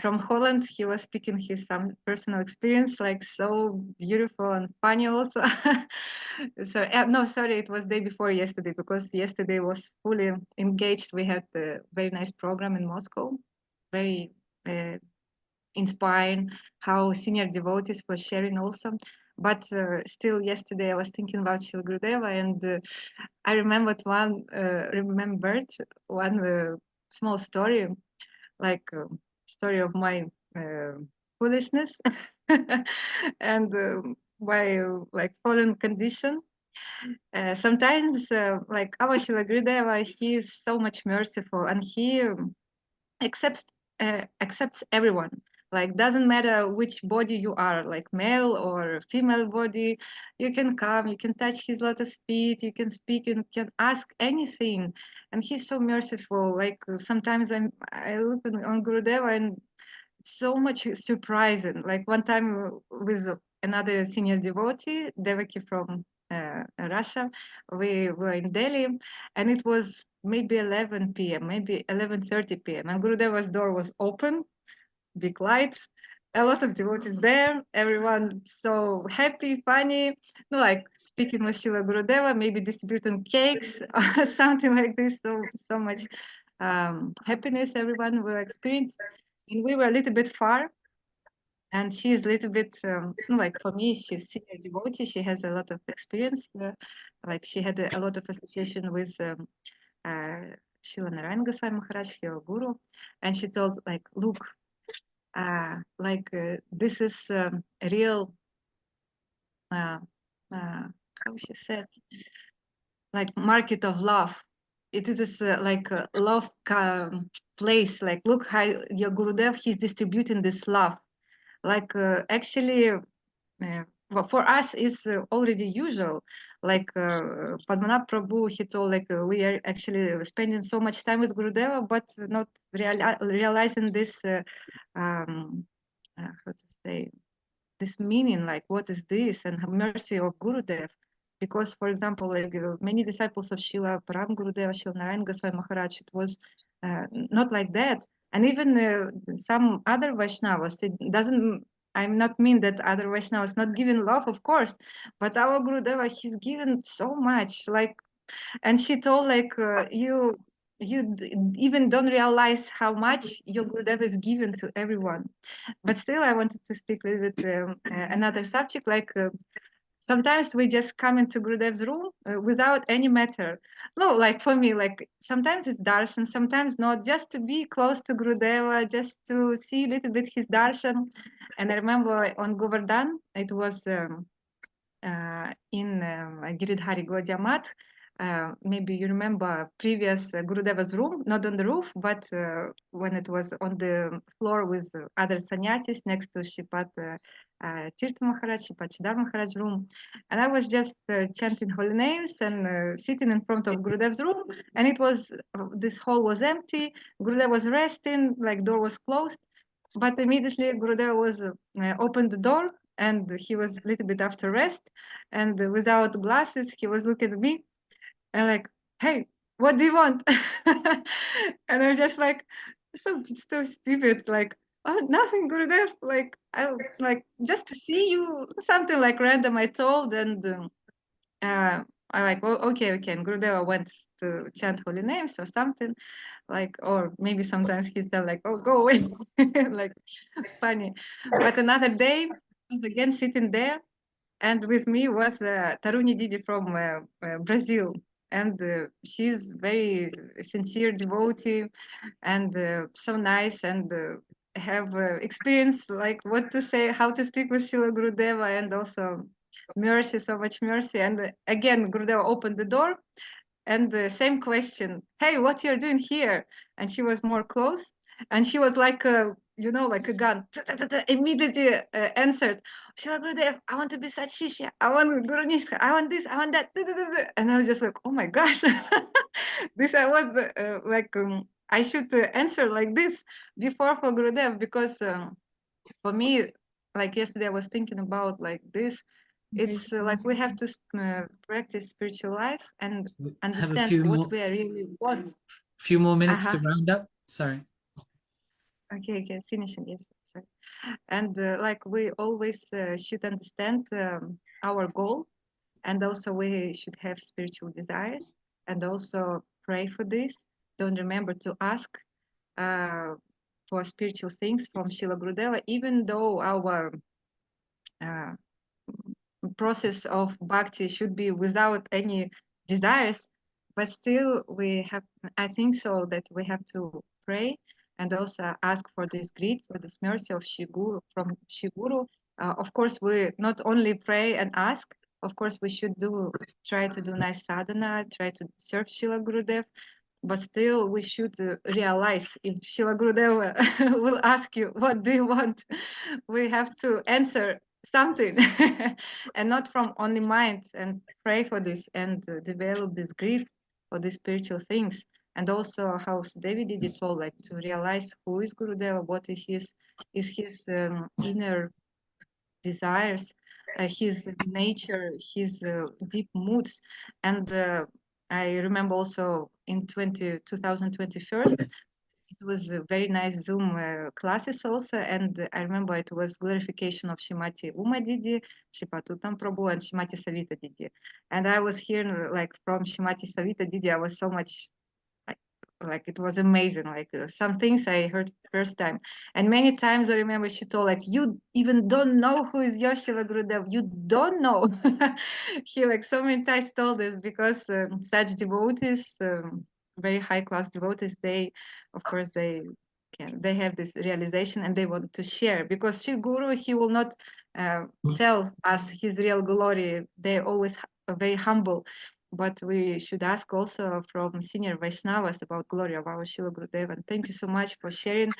from Holland. He was speaking his some personal experience, like so beautiful and funny also. So no, sorry, it was day before yesterday, because yesterday was fully engaged. We had a very nice program in Moscow, very inspiring how senior devotees were sharing also. But still yesterday I was thinking about Srila Gurudeva, and I remembered one small story, like story of my foolishness and my like fallen condition. Sometimes like our Srila Gurudeva, he is so much merciful, and he accepts everyone. Like, doesn't matter which body you are, like male or female body, you can come, you can touch his lotus feet, you can speak, you can ask anything, and he's so merciful. Like sometimes I look on Gurudeva and so much surprising. Like one time with another senior devotee, Devaki from Russia, we were in Delhi, and it was maybe 11 p.m., maybe 11:30 p.m., and Gurudeva's door was open, big lights, a lot of devotees there, everyone so happy, funny, no, like speaking with Srila Gurudeva, maybe distributing cakes or something like this. So much happiness everyone will experience. And we were a little bit far, and she's a little bit like, for me, she's senior devotee, she has a lot of experience, like she had a lot of association with Srila Narayana Goswami Maharaj, her guru, and she told, like, look, this is a real how she said, like market of love. it is this like love place. Like, look how your Gurudev, he's distributing this love. Like actually, well, for us is already usual. Like Padmanabh Prabhu, he told like we are actually spending so much time with Gurudeva, but not realizing this how to say, this meaning, like what is this and mercy of Gurudev. Because, for example, like many disciples of Srila Param Gurudeva, Srila Narayan Goswami Maharaj, it was not like that. And even some other Vaishnavas, it doesn't, I'm not mean that other Vaishnavas not giving love, of course, but our Gurudeva, he's given so much, like, and she told like, you even don't realize how much your Gurudev is given to everyone. But still, I wanted to speak a little bit another subject, like sometimes we just come into Gurudev's room without any matter. No, like for me, like sometimes it's darshan, sometimes not, just to be close to Gurudeva, just to see a little bit his darshan. And I remember on Govardhan, it was in Giridhari Gaudiya Math. Maybe you remember previous Gurudeva's room, not on the roof, but when it was on the floor with other sannyasis next to Sripad Tirtha Maharaj, Sripad Chidar Maharaj room. And I was just chanting holy names and sitting in front of Gurudev's room. And it was, this hall was empty. Gurudev was resting, like door was closed. But immediately Gurudev was opened the door, and he was a little bit after rest, and without glasses, he was looking at me and like, hey, what do you want? And I'm just like, so stupid, like, oh, nothing, Gurudev, like, I like just to see you, something like random I told. And I like, well, okay. And Gurudeva went to chant holy names or something, like, or maybe sometimes he said like, oh, go away, like funny. But another day, I was again sitting there, and with me was Taruni Didi from Brazil, and she's very sincere devotee, and so nice, and have experience like what to say, how to speak with Srila Gurudeva, and also mercy, so much mercy. And again, Gurudeva opened the door, and the same question, hey, what you're doing here? And she was more close, and she was like a, you know, like a gun, immediately answered, Srila Gurudev, I want to be such shishya, I want Guru Nishka, I want this, I want that. And I was just like, oh my gosh, this I was like, I should answer like this before for Gurudev, because for me, like yesterday I was thinking about like this, it's like we have to practice spiritual life and understand what we are really want. Few more minutes to round up. Sorry. Okay, finishing, yes. Sorry. And like we always should understand our goal, and also we should have spiritual desires, and also pray for this. Don't remember to ask for spiritual things from Srila Gurudeva, even though our process of bhakti should be without any desires, but still we have, I think so, that we have to pray and also ask for this greed, for this mercy of Shiguru, from Shiguru. Of course, we not only pray and ask, of course, we should try to do nice sadhana, try to serve Srila Gurudev, but still we should realize if Srila Gurudeva will ask you, what do you want? We have to answer something and not from only mind, and pray for this and develop this greed for these spiritual things. And also how Devi Didi told, like to realize who is Gurudeva, what is his inner desires, his nature, his deep moods. And I remember also in 2021, it was a very nice Zoom classes also, and I remember it was glorification of Shrimati Uma Didi, Sripad Uttam Prabhu, and Shrimati Savita Didi. And I was hearing like from Shrimati Savita Didi, I was so much like it was amazing, like some things I heard first time. And many times I remember she told like, you even don't know who is Yoshila Gurudev, you don't know. He like so many times told this, because such devotees, very high class devotees, they of course they have this realization and they want to share, because Shri Guru, he will not tell us his real glory. They're always very humble. but we should ask also from senior Vaishnavas about glory of our Srila Gurudeva. And thank you so much for sharing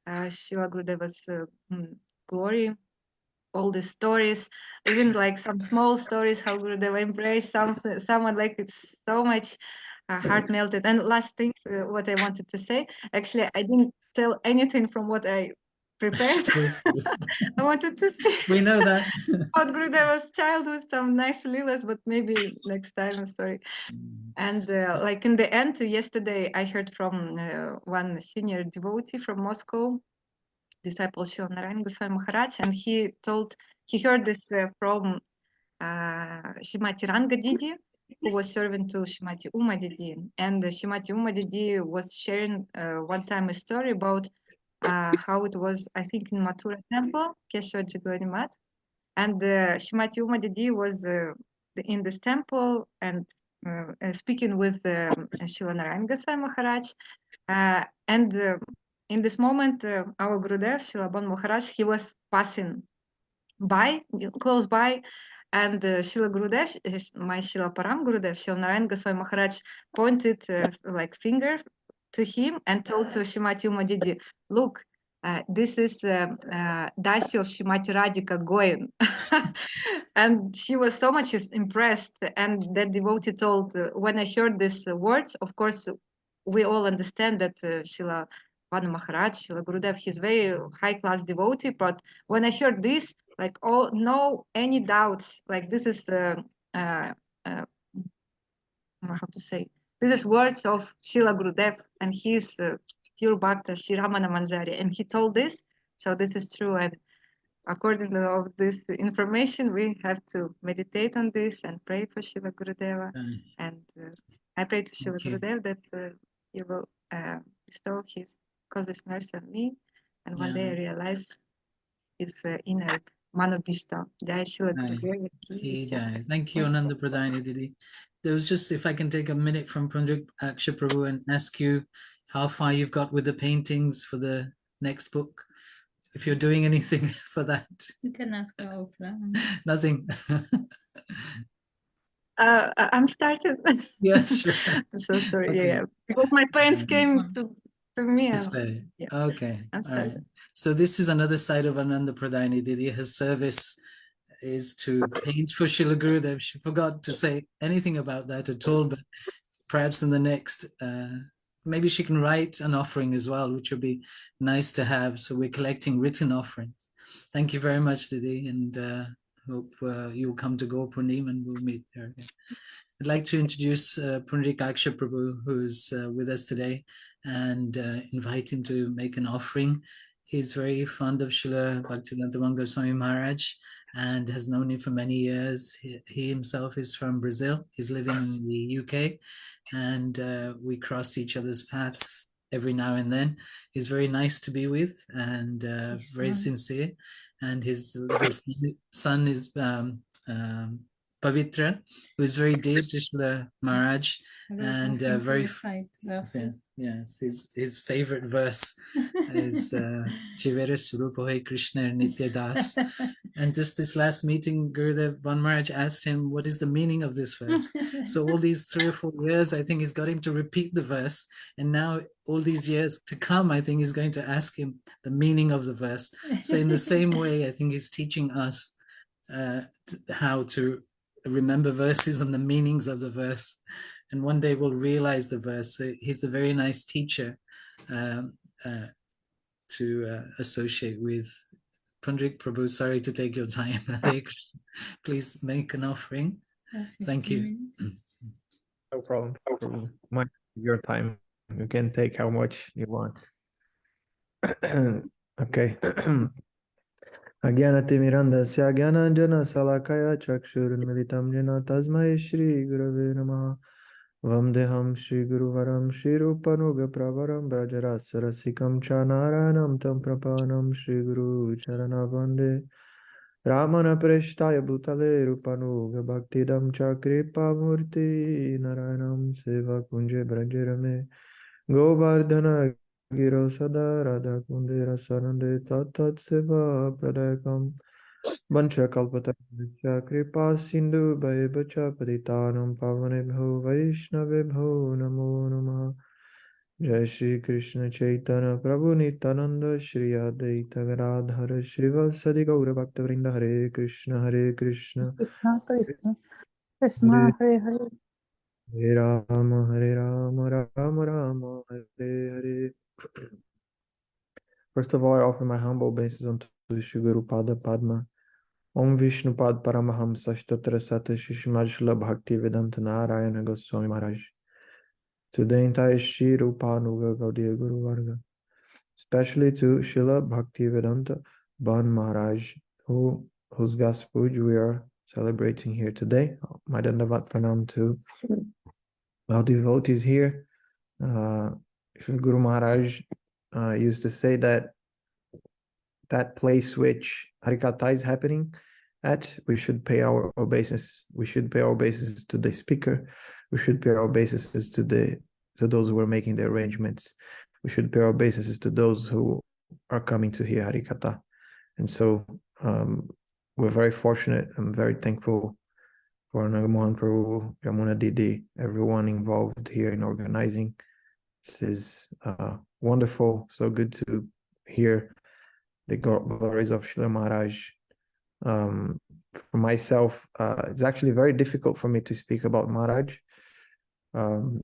Srila Gurudeva's glory, all the stories, even like some small stories, how Gurudeva embraced someone, like it's so much heart melted. And last thing, what I wanted to say, actually, I didn't tell anything from what I prepared. I wanted to speak We know that. about Gurudeva's childhood, some nice leelas, but maybe next time, I'm sorry. And like in the end, yesterday, I heard from one senior devotee from Moscow, disciple Srila Narayana Goswami Maharaj, and he heard this from Shrimati Ranga Didi, who was serving to Shrimati Uma Didi. And Shrimati Uma Didi was sharing one time a story about how it was, I think, in Mathura temple, Keshavaji Gaurimat. And Shrimati Uma Didi was in this temple and speaking with Srila Narayana Goswami Maharaj. And in this moment, our Gurudev, Srila Ban Maharaj, he was passing by, close by, and Srila Gurudev, my Srila Param Gurudev, Srila Narayana Goswami Maharaj, pointed like finger to him and told to Shrimati Uma Didi, look, this is Dasi of Shrimati Radhika going. And she was so much impressed. And that devotee told, when I heard these words, of course, we all understand that Srila Vana Maharaj, Srila Gurudev, he's very high-class devotee. But when I heard this, like, oh, no, any doubts, like this is, how to say, this is words of Srila Gurudev, and he's pure Bhakta, Shri Ramana Manjari, and he told this, so this is true. And according to all this information, we have to meditate on this and pray for Srila Gurudeva. And I pray to Srila Gurudev that he will bestow his causeless mercy on me, and one day I realize his inner Manobhishta. Jai Srila Gurudeva ki jai. Thank you, Ananda Pradhani Didi. There was just, if I can take a minute from Pandit Akshay Prabhu and ask you how far you've got with the paintings for the next book, if you're doing anything for that. You can ask our friend. Nothing. I'm started. Yes, sure. I'm so sorry. Okay. Yeah, because my parents came to me. And, yeah. Okay. I'm All right. started. So this is another side of Ananda Pradhani Didi. Her service is to paint for Srila Gurudev. She forgot to say anything about that at all, but perhaps in the next, maybe she can write an offering as well, which would be nice to have. So we're collecting written offerings. Thank you very much, Didi, and hope you'll come to Go Purnim and we'll meet there again. I'd like to introduce Punrik Akshay Prabhu, who's with us today, and invite him to make an offering. He's very fond of Srila Bhaktivedanta Goswami Maharaj and has known him for many years. He himself is from Brazil. He's living in the UK, and we cross each other's paths every now and then. He's very nice to be with and very sincere. And his little son is Pavitra, who is very dear to Srila Maharaj, and very yes, his favorite verse is Chivera Surupohe Krishna Nitya Das. And just this last meeting, Gurudev Van Maharaj asked him, what is the meaning of this verse? So all these 3 or 4 years, I think he's got him to repeat the verse. And now all these years to come, I think he's going to ask him the meaning of the verse. So in the same way, I think he's teaching us how to remember verses and the meanings of the verse. And one day we'll realize the verse. So he's a very nice teacher to associate with. Pandrik Prabhu, sorry to take your time. Please make an offering. Thank you. No problem. No problem. Your time. You can take how much you want. Okay. Ajnanatimirandasya Jnananjana Salakaya Chakshurunmilitam Jena Tasmai Shri Gurave Namaha Vamdeham Shri Guruvaram Shri Rupanuga Pravaram Brajarasarasikam Chanaranam Tam Prapanam Shri Guru Charanavande Ramana Preshtaya Bhutale Rupanuga Bhaktidam Chakripa Murti Naranam Seva Kunje Brajarame Govardhana Giro Sada Radha Kundera Sarande Tat Seva Pradakam Vancha kalpatarusha kripa sindhu bhaivacha patitanam pavanebho vaishnavebho namo namaha. Jai Shri Krishna Chaitanya Prabhu Nityananda Shri Advaita Gadadhara Srivasadi Gaura Bhaktavrinda Hare Krishna Krishna Krishna Hare Krishna Hare Hare. Hare Rama Rama Rama Hare Hare. First of all, I offer my humble obeisance unto Shri Guru Pada Padma. Om Vishnu Pad Paramahamsa Shtatra Sata Shishimad Bhakti Vedanta Narayana Goswami Maharaj. To the entire Shri Rupa Nuga Gaudiya Guru Varga, especially to Srila Bhaktivedanta Ban Maharaj, whose Vyasa Puj we are celebrating here today. My Dandavat Pranam to our devotees here. Shri Guru Maharaj used to say that place which Harikatha is happening at, we should pay our obeisances. We should pay our obeisances to the speaker. We should pay our obeisances to those who are making the arrangements. We should pay our obeisances to those who are coming to hear Harikatha. And so we're very fortunate. I'm very thankful for Nagamohan Prabhu, Yamuna Didi, everyone involved here in organizing. This is wonderful. So good to hear the glories of Srila Maharaj. For myself, it's actually very difficult for me to speak about Maharaj.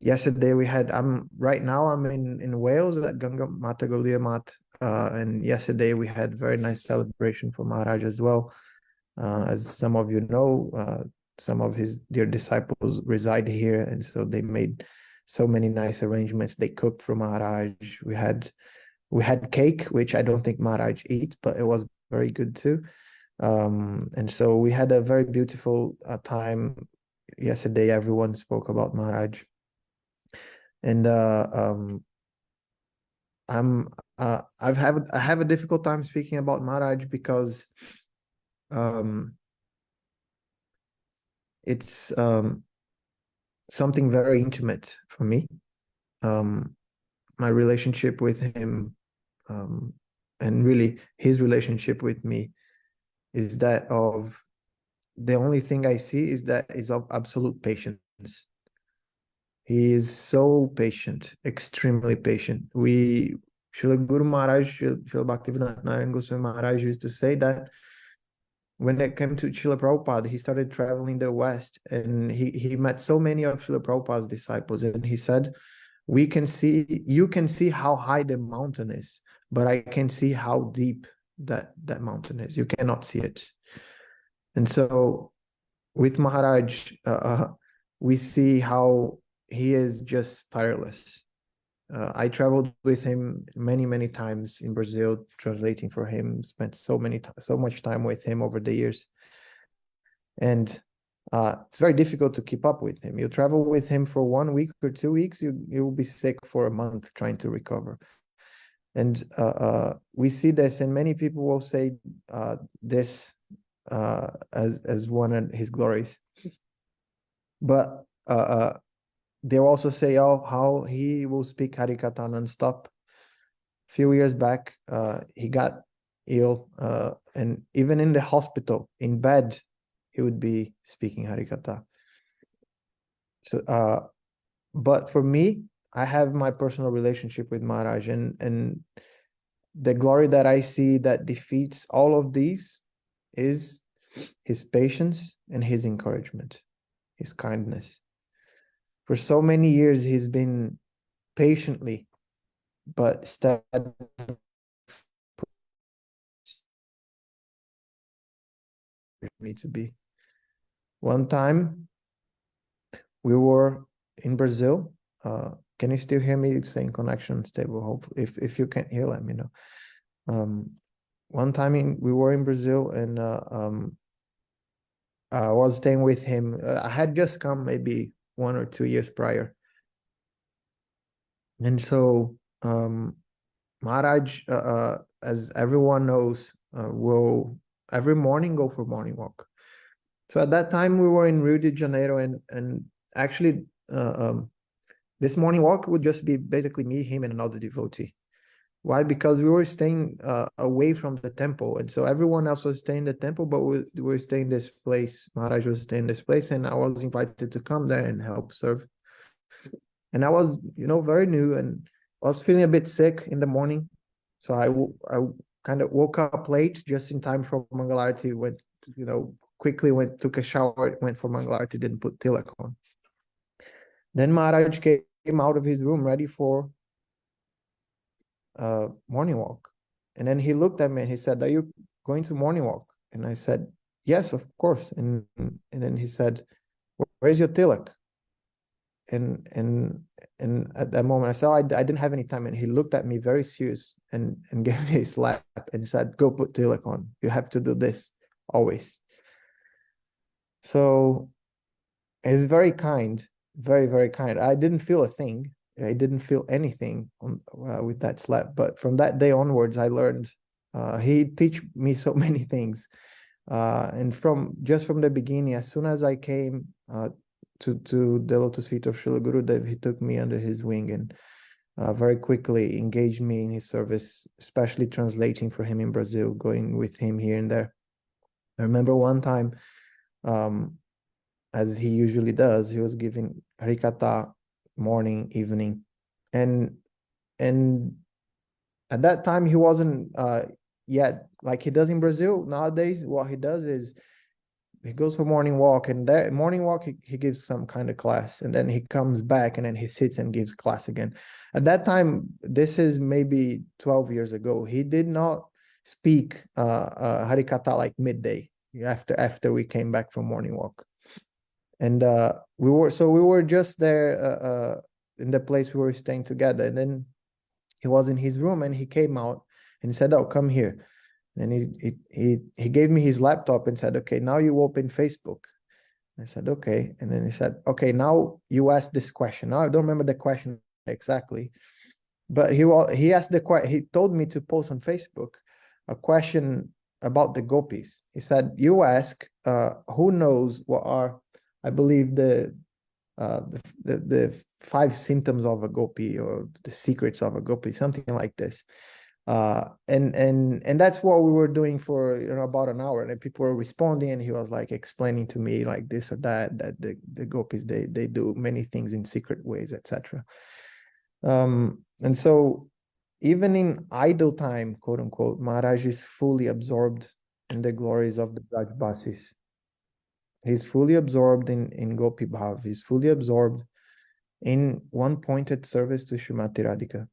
Yesterday we had, right now I'm in Wales at Ganga Mata Gaudiya Mat, and yesterday we had very nice celebration for Maharaj as well. As some of you know, some of his dear disciples reside here, and so they made so many nice arrangements. They cooked for Maharaj. We had cake, which I don't think Maharaj eats, but it was very good too. And so we had a very beautiful time yesterday. Everyone spoke about Maharaj, and I have a difficult time speaking about Maharaj because it's something very intimate for me. My relationship with him, and really his relationship with me, is that of, the only thing I see is that is of absolute patience. He is so patient, extremely patient. Srila Guru Maharaj, Srila Bhaktivedanta Narayan Goswami Maharaj used to say that when it came to Srila Prabhupada, he started traveling the West, and he met so many of Srila Prabhupada's disciples, and he said, you can see how high the mountain is, but I can see how deep that mountain is. You cannot see it. And so with Maharaj, we see how he is just tireless. I traveled with him many times in Brazil, translating for him, spent so much time with him over the years. And it's very difficult to keep up with him. You travel with him for 1 week or 2 weeks, you will be sick for a month trying to recover. And we see this, and many people will say this as one of his glories. But they'll also say, how he will speak Harikatha non-stop. A few years back, he got ill, and even in the hospital, in bed, he would be speaking Harikatha. So, but for me, I have my personal relationship with Maharaj, and the glory that I see that defeats all of these is his patience and his encouragement, his kindness. For so many years, he's been patiently, but steadily me to be. One time, we were in Brazil. Can you still hear me? It's saying connection stable. Hopefully, if you can't hear, let me know. One time we were in Brazil, and I was staying with him. I had just come maybe 1 or 2 years prior. And so Maharaj, as everyone knows, will every morning go for morning walk. So at that time we were in Rio de Janeiro, and actually this morning walk would just be basically me, him, and another devotee. Why? Because we were staying away from the temple, and so everyone else was staying in the temple, but we were staying this place. Maharaj was staying this place, and I was invited to come there and help serve. And I was, very new, and I was feeling a bit sick in the morning, so I kind of woke up late just in time for Mangalarti. Went, quickly took a shower, went for Mangalarti, didn't put tilak on. Then Maharaj came out of his room ready for morning walk, and then he looked at me and he said, "Are you going to morning walk?" And I said, "Yes, of course." And then he said, "Where's your tilak?" And at that moment I said, I didn't have any time. And he looked at me very serious and gave me a slap and said, "Go put tilak on. You have to do this always." So he's very kind, very, very kind. I didn't feel a thing. I didn't feel anything with that slap. But from that day onwards, I learned. He teach me so many things. And from the beginning, as soon as I came to the lotus feet of Srila Gurudev, he took me under his wing and very quickly engaged me in his service, especially translating for him in Brazil, going with him here and there. I remember one time, as he usually does, he was giving Harikatha morning, evening, and at that time he wasn't yet like he does in Brazil nowadays. What he does is he goes for morning walk, and that morning walk he gives some kind of class, and then he comes back and then he sits and gives class again. At that time, this is maybe 12 years ago, he did not speak Harikatha like midday after we came back from morning walk. And we were just there in the place we were staying together, and then he was in his room and he came out and said, "Oh, come here." And he gave me his laptop and said, "Okay, now you open Facebook." I said, "Okay." And then he said, "Okay, now you ask this question." Now I don't remember the question exactly, but he asked he told me to post on Facebook a question about the gopis. He said, "You ask who knows what are, I believe, the 5 symptoms of a gopi, or the secrets of a gopi," something like this. And that's what we were doing for about an hour, and people were responding, and he was like explaining to me like this or that the gopis they do many things in secret ways, etc. And so even in idle time, quote unquote, Maharaj is fully absorbed in the glories of the Brajbasis. He's fully absorbed in Gopi Bhav. He's fully absorbed in one pointed service to Srimati Radhika.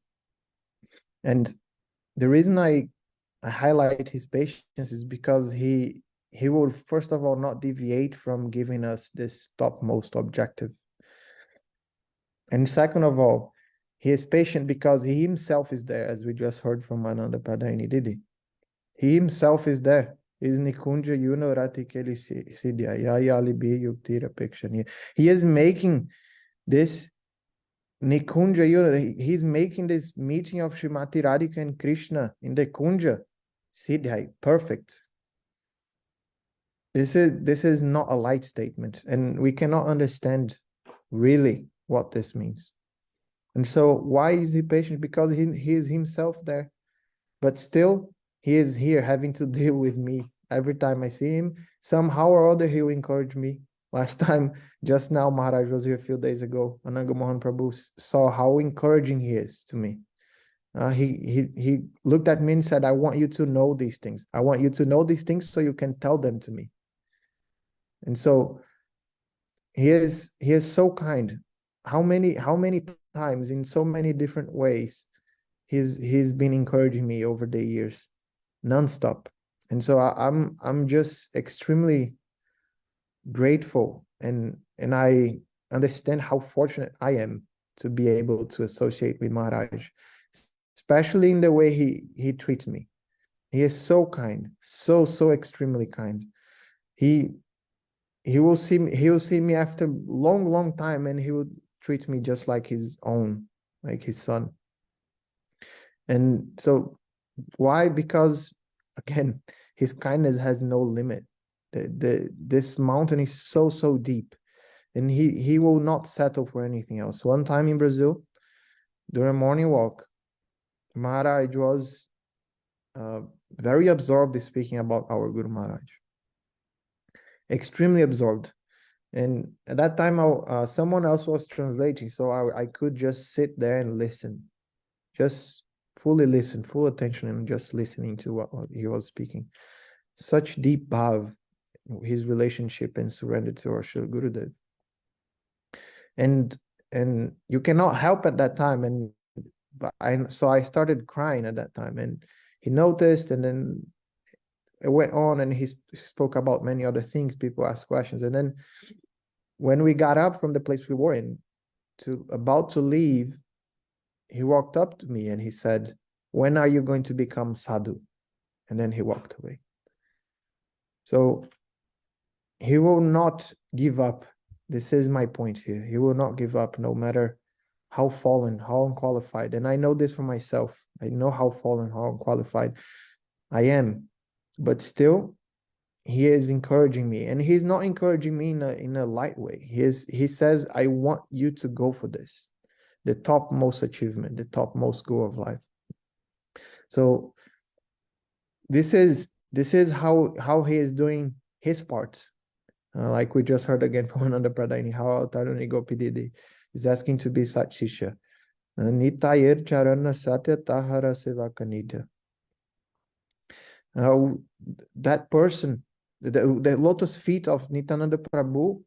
And the reason I highlight his patience is because he will, first of all, not deviate from giving us this topmost objective. And second of all, he is patient because he himself is there, as we just heard from Ananda Pradayini Didi. He himself is there. Is Nikunja Yuna Rati Keli Siddhya Yayali Bi Yuktira Pekshani. He is making this Nikunja Yuna, he's making this meeting of Srimati Radhika and Krishna in the Kunja Siddhya perfect. This is not a light statement, and we cannot understand really what this means. And so why is he patient? Because he is himself there, but still he is here having to deal with me. Every time I see him, somehow or other, he will encourage me. Last time, just now, Maharaj was here a few days ago. Ananga Mohan Prabhu saw how encouraging he is to me. He looked at me and said, "I want you to know these things. I want you to know these things so you can tell them to me." And so he is so kind. How many times in so many different ways he's been encouraging me over the years, nonstop. And so I'm just extremely grateful, and I understand how fortunate I am to be able to associate with Maharaj, especially in the way he treats me. He is so kind, so extremely kind. He will see me after long time, and he will treat me just like his own, like his son. And so why? Because again, his kindness has no limit. This mountain is so deep, and he will not settle for anything else. One time in Brazil, during a morning walk, Maharaj was very absorbed speaking about our Guru Maharaj. Extremely absorbed. And at that time, someone else was translating, so I could just sit there and listen. Just fully listen, full attention, and just listening to what he was speaking. Such deep bhav, his relationship and surrender to our Srila Gurudev. And you cannot help at that time. So I started crying at that time, and he noticed, and then it went on, and he spoke about many other things. People asked questions, and then when we got up from the place we were in, about to leave, he walked up to me and he said, "When are you going to become sadhu?" And then he walked away. So he will not give up. This is my point here. He will not give up, no matter how fallen, how unqualified. And I know this for myself. I know how fallen, how unqualified I am. But still, he is encouraging me. And he's not encouraging me in a light way. He says, "I want you to go for this, the topmost achievement, the topmost goal of life." So this is how he is doing his part. Like we just heard again from another Pradini, how Taruni Gopididi is asking to be such Shisha. Nitayir Charana Satya Tahara Sevakanita. That person, the lotus feet of Nityananda Prabhu,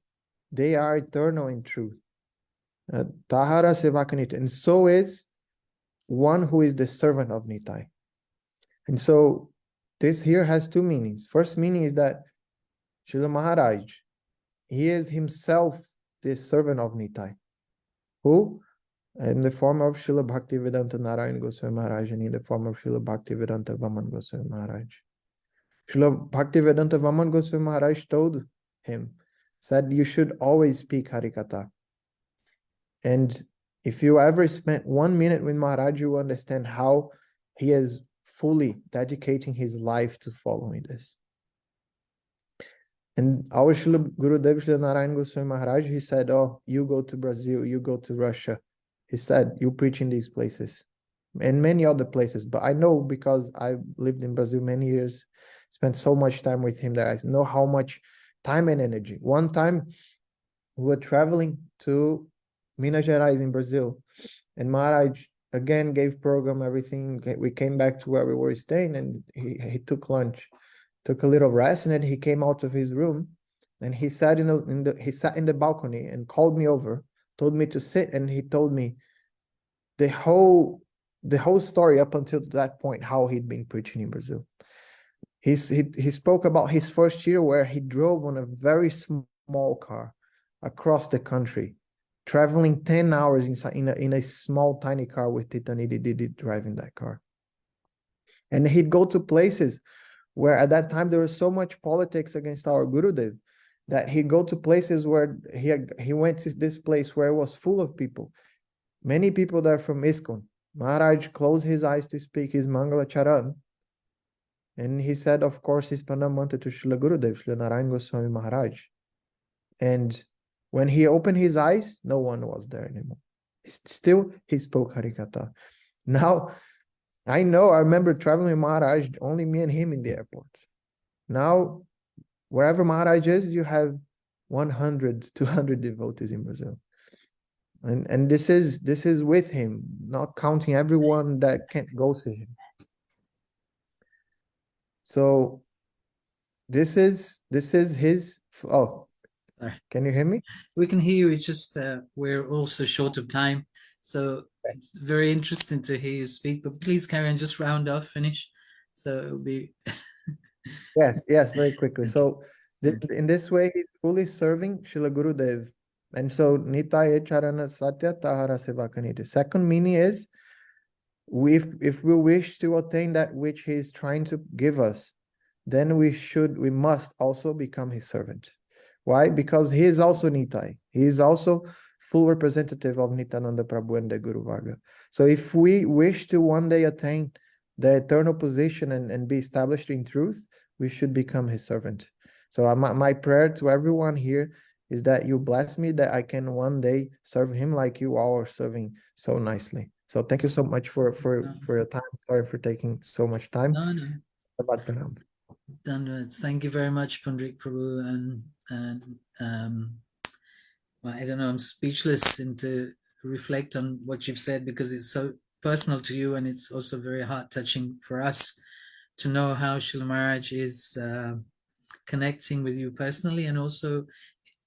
they are eternal in truth. Tahara Sevakanita. And so is one who is the servant of Nitai. And so this here has two meanings. First meaning is that Srila Maharaj, he is himself the servant of Nitai. Who? In the form of Srila Bhaktivedanta Narayan Goswami Maharaj, and in the form of Srila Bhaktivedanta Vaman Goswami Maharaj. Srila Bhaktivedanta Vaman Goswami Maharaj told him, said, "You should always speak Harikatha." And if you ever spent 1 minute with Maharaj, you understand how he is fully dedicating his life to following this. And our Srila Gurudev Srila Narayan Goswami Maharaj, he said, "Oh, you go to Brazil, you go to Russia." He said, "You preach in these places and many other places." But I know, because I lived in Brazil many years, spent so much time with him, that I know how much time and energy. One time we were traveling to Minas Gerais in Brazil, and Maharaj again gave program, everything. We came back to where we were staying, and he took lunch, took a little rest, and then he came out of his room, and he sat in the balcony and called me over, told me to sit, and he told me the whole story up until that point, how he'd been preaching in Brazil. He spoke about his first year, where he drove on a very small car across the country, traveling 10 hours in a small tiny car with Titanidi Didi driving that car. And he'd go to places where at that time there was so much politics against our Gurudev, that he'd go to places where he went to this place where it was full of people, many people there from ISKCON. Maharaj closed his eyes to speak his Mangala Charan, and he said, of course, his Pranamanta to Srila Gurudev, Srila Narayan Goswami Maharaj. And when he opened his eyes, no one was there anymore. Still, he spoke Harikatha. Now, I remember traveling with Maharaj, only me and him in the airport. Now, wherever Maharaj is, you have 100, 200 devotees in Brazil. And this is with him, not counting everyone that can't go see him. So this is his. Oh, sorry. Can you hear me? We can hear you. It's just we're also short of time, so it's very interesting to hear you speak. But please carry on. Just round off, finish. So it'll be. Yes, very quickly. So in this way, he's fully serving Srila Gurudev. And so Nitaya Charana Satya Tahara Sevakanita. Second meaning is, if we wish to attain that which he is trying to give us, then we must also become his servant. Why? Because he is also Nitai. He is also full representative of Nityananda Prabhu and the Guru Varga. So if we wish to one day attain the eternal position and be established in truth, we should become his servant. So my prayer to everyone here is that you bless me that I can one day serve him like you all are serving so nicely. So thank you so much for your time. Sorry for taking so much time. No, no. Dandads. Thank you very much, Pandrik Prabhu, and well, I don't know, I'm speechless and to reflect on what you've said, because it's so personal to you, and it's also very heart-touching for us to know how Srila Maharaj is connecting with you personally, and also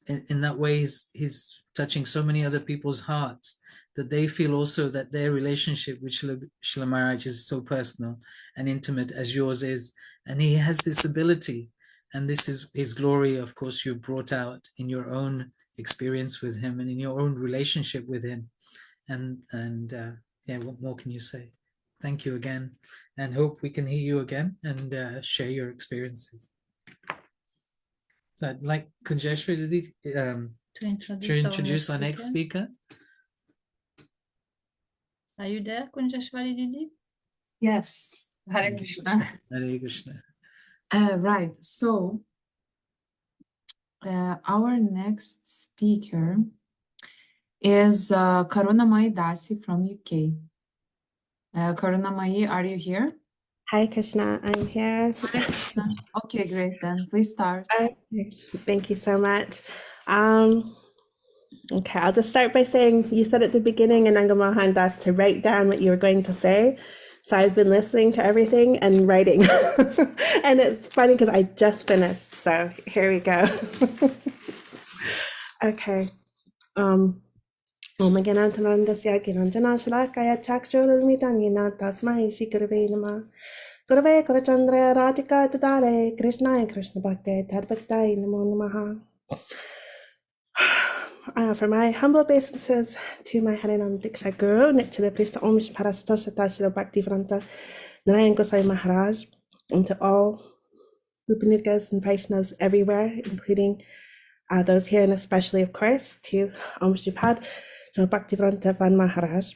in that way he's touching so many other people's hearts, that they feel also that their relationship with Srila Maharaj is so personal and intimate as yours is. And he has this ability, and this is his glory, of course, you brought out in your own experience with him and in your own relationship with him. And yeah, what more can you say? Thank you again, and hope we can hear you again and share your experiences. So I'd like Kunjeshwari to introduce our next speaker. Are you there, Kunjeshwari Didi? Yes. Hare Krishna. Hare Krishna. Right. So our next speaker is Karunamai Dasi from UK. Karunamai, are you here? Hi, Krishna. I'm here. Hare Krishna. Okay, great. Then please start. Okay. Thank you so much. Okay, I'll just start by saying you said at the beginning in Angamahan Das to write down what you were going to say. So I've been listening to everything and writing. And it's funny because I just finished. So here we go. Okay. Om Ganantanandasya Ginanjana Shalakaya Chakshurulmitanyina Tasmai Shikurave Nama Gurave Kurachandra Radhika Tadale Krishna Krishna Bhakti Tadbhaktai Namo Namaha. For my humble obeisances to my Harinam Diksha Guru, Nityada Prishna Om Parastosata Shilo Bhaktivedanta Narayan Gosai Maharaj, and to all Upanikas and Vaishnavas everywhere, including those here, and especially, of course, to Om Sripad, to Bhaktivedanta Vana Maharaj.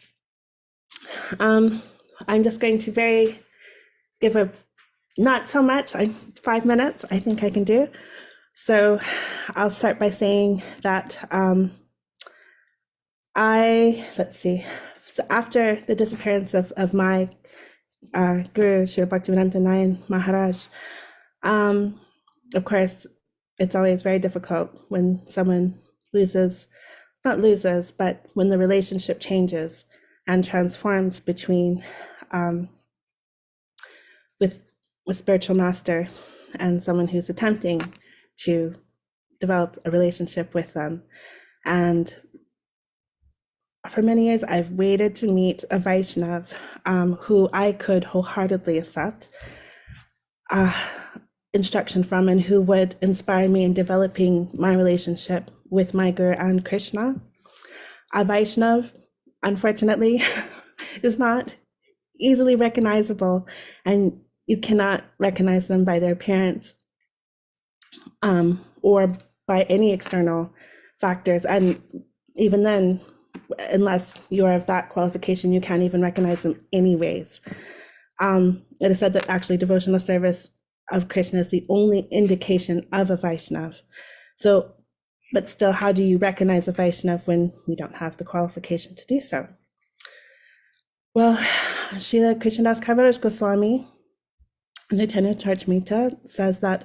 I'm just going to give a, not so much, 5 minutes, I think I can do. So I'll start by saying that so after the disappearance of my Guru, Srila Bhaktivedanta Nayan Maharaj, of course, it's always very difficult when someone not loses, but when the relationship changes and transforms between with spiritual master and someone who's attempting to develop a relationship with them. And for many years, I've waited to meet a Vaishnav who I could wholeheartedly accept instruction from, and who would inspire me in developing my relationship with my Guru and Krishna. A Vaishnav, unfortunately, is not easily recognizable, and you cannot recognize them by their appearance or by any external factors. And even then, unless you are of that qualification, you can't even recognize them anyways. It is said that actually devotional service of Krishna is the only indication of a Vaishnav. So, but still, how do you recognize a Vaishnav when you don't have the qualification to do so? Well, Srila Krishnadas Kaviraj Goswami, Chaitanya Charitamrita, says that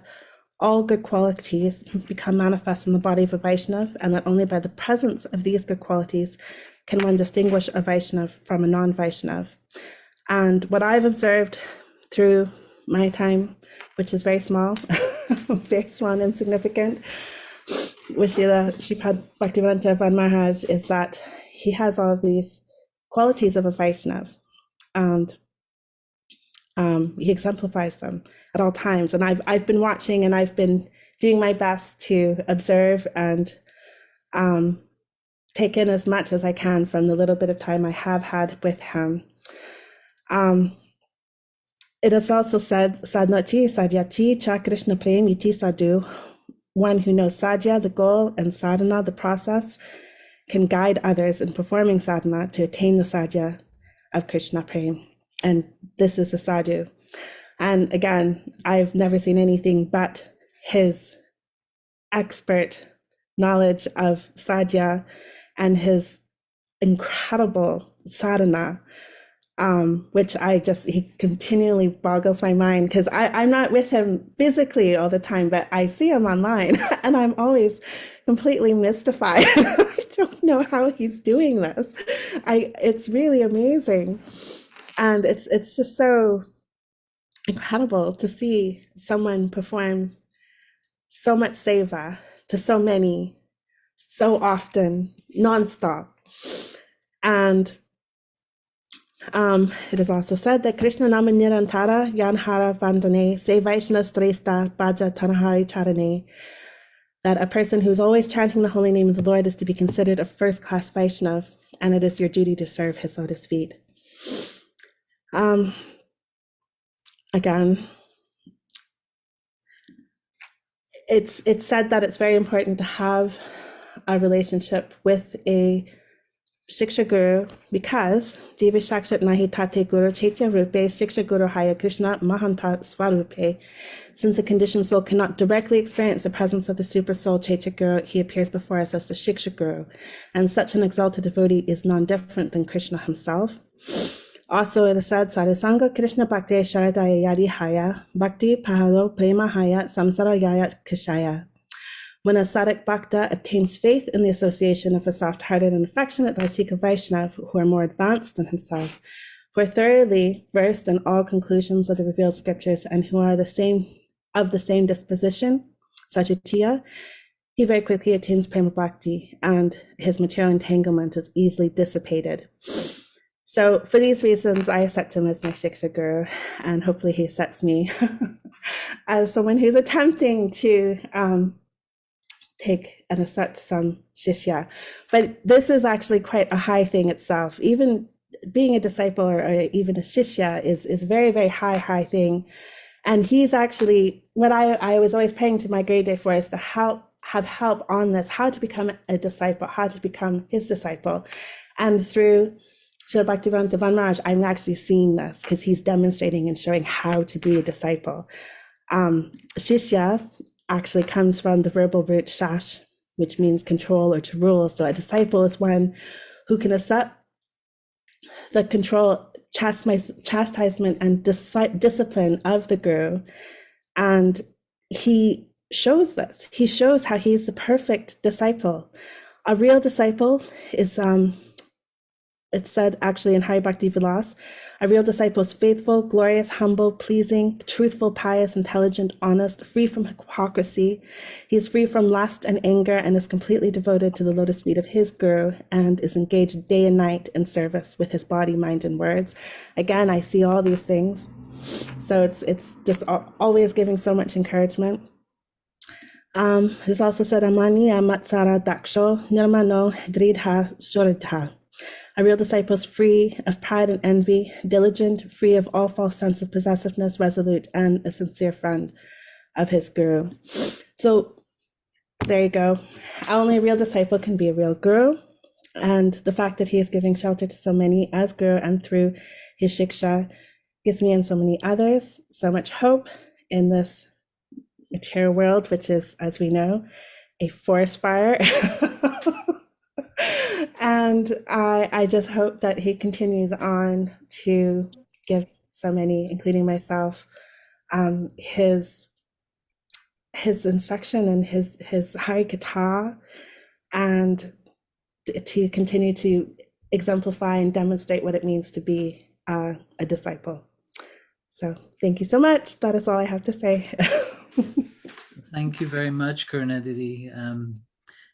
all good qualities become manifest in the body of a Vaishnav, and that only by the presence of these good qualities can one distinguish a Vaishnav from a non-Vaishnav. And what I've observed through my time, which is very small, very small and insignificant, with Sripad Bhaktivedanta Vana Maharaj, is that he has all of these qualities of a Vaishnav, and he exemplifies them at all times. And I've been watching, and I've been doing my best to observe and take in as much as I can from the little bit of time I have had with him. It is also said, Sadnati Sadyati Cha Krishna Prem Iti Sadhu. One who knows sadhya, the goal, and sadhana, the process, can guide others in performing sadhana to attain the sadhya of Krishna Prem. And this is a sadhu. And again, I've never seen anything but his expert knowledge of sadhya and his incredible sadhana, which he continually boggles my mind, because I'm not with him physically all the time, but I see him online and I'm always completely mystified. I don't know how he's doing this. It's really amazing. And it's just so incredible to see someone perform so much seva to so many, so often, nonstop. And it is also said that Krishna Nama Nirantara Yanhara Vandane Se Vaishna Sresta Bhaja Tanahari Charane, that a person who's always chanting the holy name of the Lord is to be considered a first-class Vaishnav, and it is your duty to serve his lotus feet. Again, it's said that it's very important to have a relationship with a Shiksha Guru, because Divi Shakshat Nahi Tate Guru Chaitya Rupe Shiksha Guru Haya Krishna Mahanta Swarupe. Since the conditioned soul cannot directly experience the presence of the super soul Chaitya Guru, he appears before us as the Shiksha Guru, and such an exalted devotee is non-different than Krishna himself. Also, it is said, Sarasanga Krishna Bhakti Sharadaya Yadi Haya Bhakti Pahalo Prema Haya Samsara Yaya Kishaya. When a Sadhak Bhakta obtains faith in the association of a soft-hearted and affectionate Vaisika Vaishnav who are more advanced than himself, who are thoroughly versed in all conclusions of the revealed scriptures, and who are of the same disposition, Sajatiya, he very quickly attains Prema Bhakti, and his material entanglement is easily dissipated. So for these reasons, I accept him as my Shiksha Guru, and hopefully he accepts me as someone who's attempting to take and accept some shishya. But this is actually quite a high thing itself. Even being a disciple or even a shishya is very, very high thing. And he's actually, what I was always praying to my Great Day for is to have help on this, how to become a disciple, how to become his disciple. And through Srila Bhaktivedanta Maharaj, I'm actually seeing this because he's demonstrating and showing how to be a disciple. Shishya actually comes from the verbal root shash, which means control or to rule. So a disciple is one who can accept the control, chastisement, and discipline of the guru. And he shows this. He shows how he's the perfect disciple. A real disciple is, it's said actually in Hari Bhakti Vilas, a real disciple is faithful, glorious, humble, pleasing, truthful, pious, intelligent, honest, free from hypocrisy. He is free from lust and anger and is completely devoted to the lotus feet of his guru and is engaged day and night in service with his body, mind, and words. Again, I see all these things. So it's just always giving so much encouragement. It's also said, Amani Amatsara Daksho Nirmano Dridha Shoridha. A real disciple is free of pride and envy, diligent, free of all false sense of possessiveness, resolute, and a sincere friend of his guru. So there you go. Only a real disciple can be a real guru. And the fact that he is giving shelter to so many as guru and through his shiksha gives me and so many others so much hope in this material world, which is, as we know, a forest fire. And I just hope that he continues on to give so many, including myself, his instruction and his Hari Katha, and to continue to exemplify and demonstrate what it means to be a disciple. So thank you so much. That is all I have to say. Thank you very much, Karunadidi.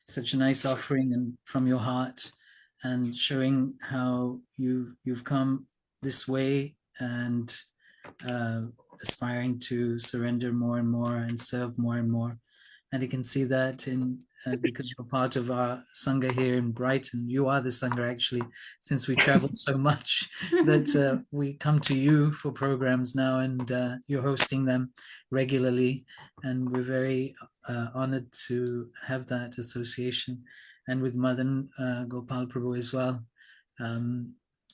Such a nice offering and from your heart, and showing how you've come this way and aspiring to surrender more and more and serve more and more. And you can see that in because you're part of our Sangha here in Brighton. You are the Sangha, actually, since we travel so much that we come to you for programs now, and you're hosting them regularly. And we're very honored to have that association. And with Madan Gopal Prabhu as well.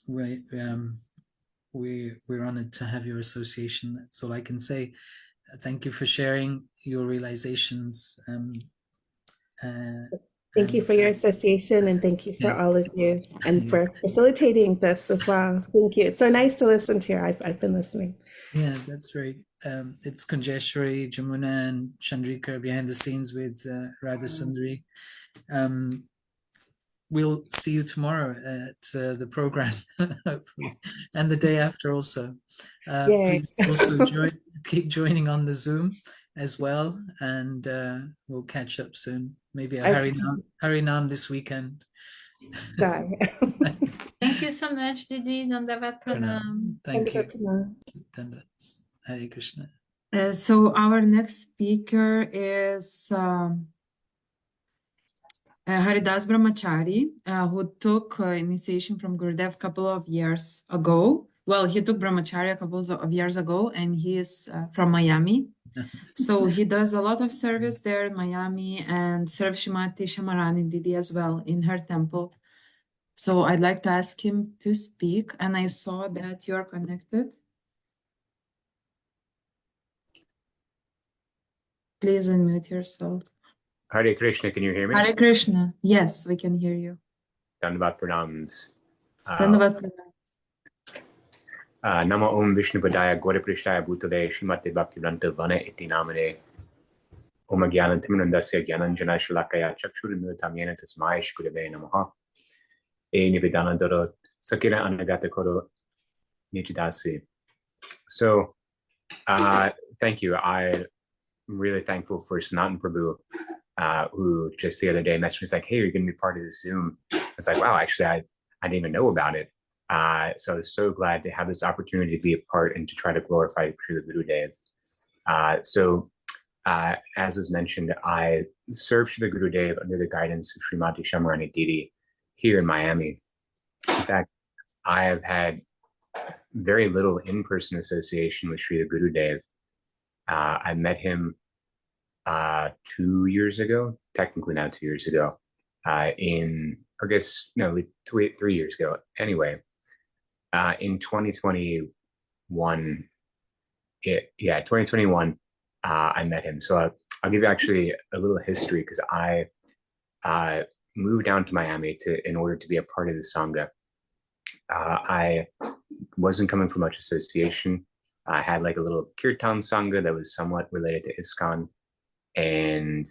We're honored to have your association. That's all I can say. Thank you for sharing your realizations Thank you for your association, and thank you for all of you, and for facilitating this as well. Thank you. It's so nice to listen to you. I've been listening. Yeah, that's right. It's Kunjeshwari, Jamuna, and Chandrika behind the scenes with Radha Sundari. We'll see you tomorrow at the program, hopefully, and the day after also. Please also keep joining on the Zoom as well, and we'll catch up soon. Maybe a Harinam this weekend. Thank you so much, Didi. Dandavat Pranam. Thank you. Dandavat. Hare Krishna. So our next speaker is Haridas Brahmachari, who took initiation from Gurudev a couple of years ago. Well, he took Brahmacharya a couple of years ago, and he is from Miami. So he does a lot of service there in Miami and serves Shrimati Shamarani Didi as well in her temple. So I'd like to ask him to speak, and I saw that you're connected. Please unmute yourself. Hare Krishna, can you hear me? Hare Krishna. Yes, we can hear you. Dandavat pranams. Dandavat pranams. Nama Om Vishnupadaya Gauraprishtaya Bhutale Srimate Bhaktivedanta Vana iti namane Om Jnanantimanandasya Jnananjana Shalakaya Chakshurumilitam Yena Tasmai Shri Namaha E Nivedanandara Sakira Anagata Koro Nijidasi. So, thank you. I'm really thankful for Sanatan Prabhu, who just the other day messaged me, like, hey, you're going to be part of this Zoom. I was like, wow, actually, I didn't even know about it. So I was so glad to have this opportunity to be a part and to try to glorify Srila Gurudev. As was mentioned, I served Srila Gurudev under the guidance of Srimati Shamarani Didi here in Miami. In fact, I have had very little in-person association with Srila Gurudev. I met him 2 years ago, technically now 2 years ago, in, I guess, no, 3 years ago. Anyway, in 2021, 2021, I met him. So I'll give you actually a little history, because I moved down to Miami in order to be a part of the Sangha. I wasn't coming from much association. I had like a little kirtan Sangha that was somewhat related to ISKCON. And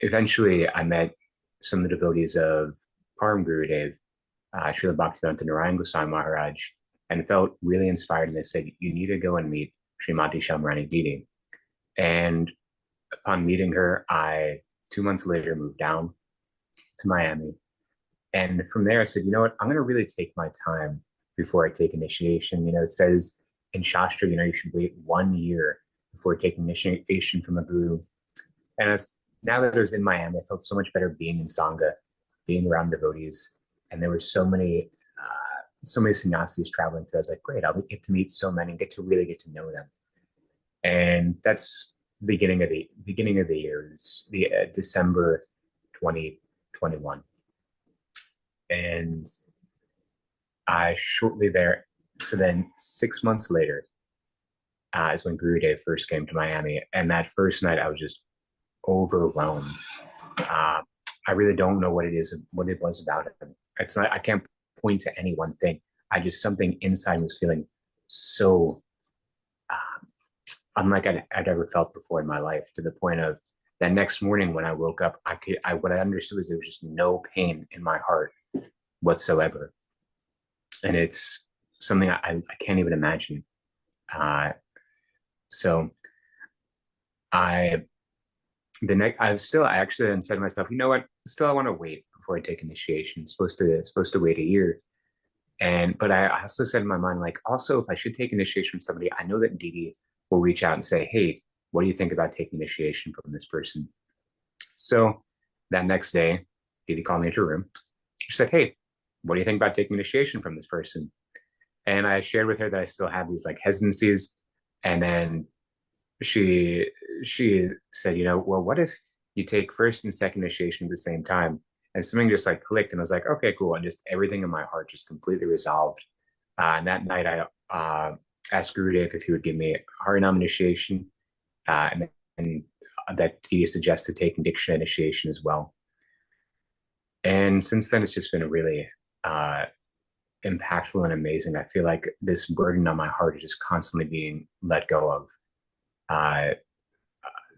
eventually I met some of the devotees of Param Gurudev, Srila Bhaktivedanta Narayan Goswami Maharaj, and felt really inspired. And they said, you need to go and meet Srimati Shamarani Didi. And upon meeting her, 2 months later, moved down to Miami. And from there, I said, you know what, I'm going to really take my time before I take initiation. You know, it says in Shastra, you know, you should wait 1 year before taking initiation from a guru. And now that I was in Miami, I felt so much better being in Sangha, being around devotees. And there were so many sannyasis traveling through. I was like, great, I'll get to meet so many, really get to know them. And that's the beginning of the year, the December 2021. And shortly there, so then 6 months later, is when Gurudev first came to Miami. And that first night, I was just overwhelmed. I really don't know what it was about him. It's not, I can't point to any one thing. Something inside was feeling so unlike I'd ever felt before in my life, to the point of that next morning when I woke up, what I understood was there was just no pain in my heart whatsoever. And it's something I can't even imagine. So I actually then said to myself, you know what, still I want to wait before I take initiation. It's supposed to wait a year. But I also said in my mind, like, also, if I should take initiation from somebody, I know that Didi will reach out and say, hey, what do you think about taking initiation from this person? So that next day, Didi called me into a room. She said, hey, what do you think about taking initiation from this person? And I shared with her that I still have these like hesitancies. And then she said, you know, well, what if you take first and second initiation at the same time? And something just like clicked, and I was like, okay, cool. And just everything in my heart just completely resolved. And that night I asked Gurudev if he would give me Harinam initiation. And that he suggests to take in Diksha initiation as well. And since then, it's just been really impactful and amazing. I feel like this burden on my heart is just constantly being let go of.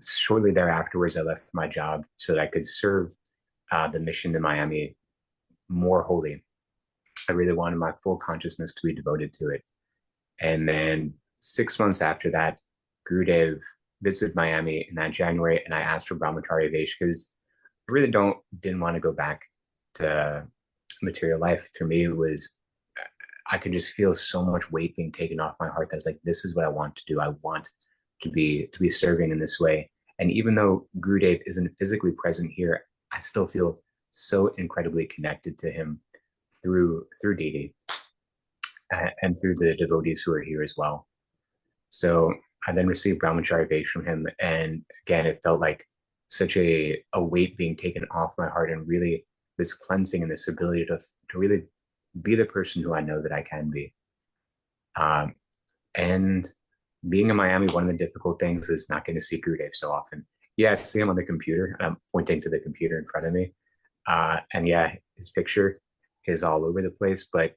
Shortly thereafterwards, I left my job so that I could serve the mission in Miami more wholly. I really wanted my full consciousness to be devoted to it. And then 6 months after that, Gurudev visited Miami in that January, and I asked for Brahmacharya Vesh because I really didn't want to go back to material life. For me, it was, I could just feel so much weight being taken off my heart that I was like, this is what I want to do. I want to be serving in this way. And even though Gurudev isn't physically present here, I still feel so incredibly connected to him through Didi and through the devotees who are here as well. So I then received Brahmacharya Vesh from him, and again, it felt like such a weight being taken off my heart, and really this cleansing and this ability to really be the person who I know that I can be. And being in Miami, one of the difficult things is not getting to see Gurudev so often. Yeah, I see him on the computer, and I'm pointing to the computer in front of me. And yeah, his picture is all over the place, but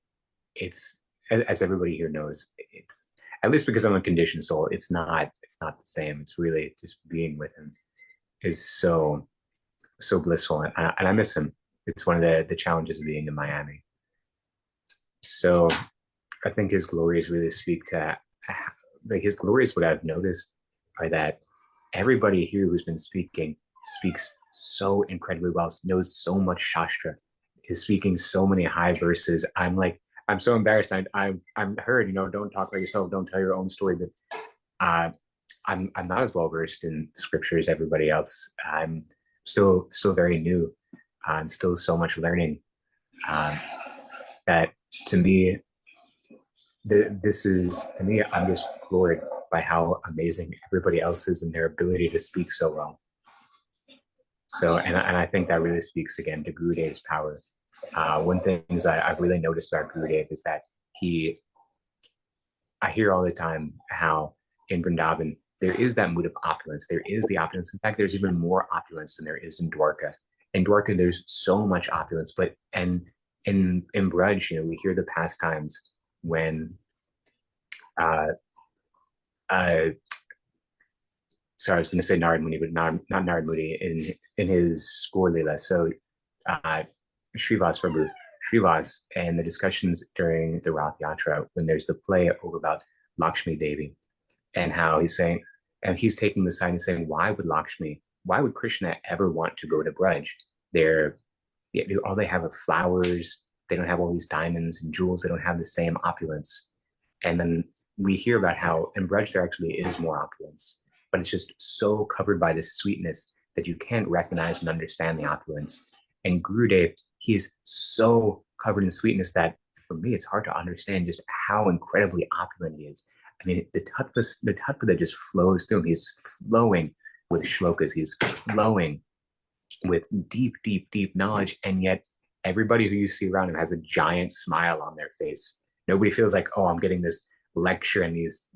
it's, as everybody here knows, it's, at least because I'm a conditioned soul, it's not the same. It's really just being with him is so blissful, and I miss him. It's one of the challenges of being in Miami. So I think his glories really speak to, like, his glories, what I've noticed are that everybody here who's been speaking speaks so incredibly well, knows so much Shastra, is speaking so many high verses. I'm so embarrassed. I'm heard, don't talk about yourself, don't tell your own story, but I'm not as well versed in scripture as everybody else. I'm still very new, and still so much learning. That to me, I'm just floored by how amazing everybody else is and their ability to speak so well. So, and I think that really speaks again to Gurudev's power. One thing I've really noticed about Gurudev is that I hear all the time how in Vrindavan, there is that mood of opulence. There is the opulence. In fact, there's even more opulence than there is in Dwarka. In Dwarka, there's so much opulence, but in Braj, we hear the pastimes when, sorry, I was going to say Narad Muni, but not Narad Muni, in his Gaur Leela. So Srivas Prabhu, Srivas, and the discussions during the Rath Yatra, when there's the play over about Lakshmi Devi, and how he's saying, and he's taking the side and saying, why would Krishna ever want to go to Braj? All they have are flowers. They don't have all these diamonds and jewels. They don't have the same opulence. And then we hear about how in Braj there actually is more opulence, but it's just so covered by this sweetness that you can't recognize and understand the opulence. And Gurudev, he is so covered in sweetness that for me, it's hard to understand just how incredibly opulent he is. I mean, the tattva that just flows through him, he's flowing with shlokas, he's flowing with deep, deep, deep knowledge. And yet everybody who you see around him has a giant smile on their face. Nobody feels like, oh, I'm getting this lecture and this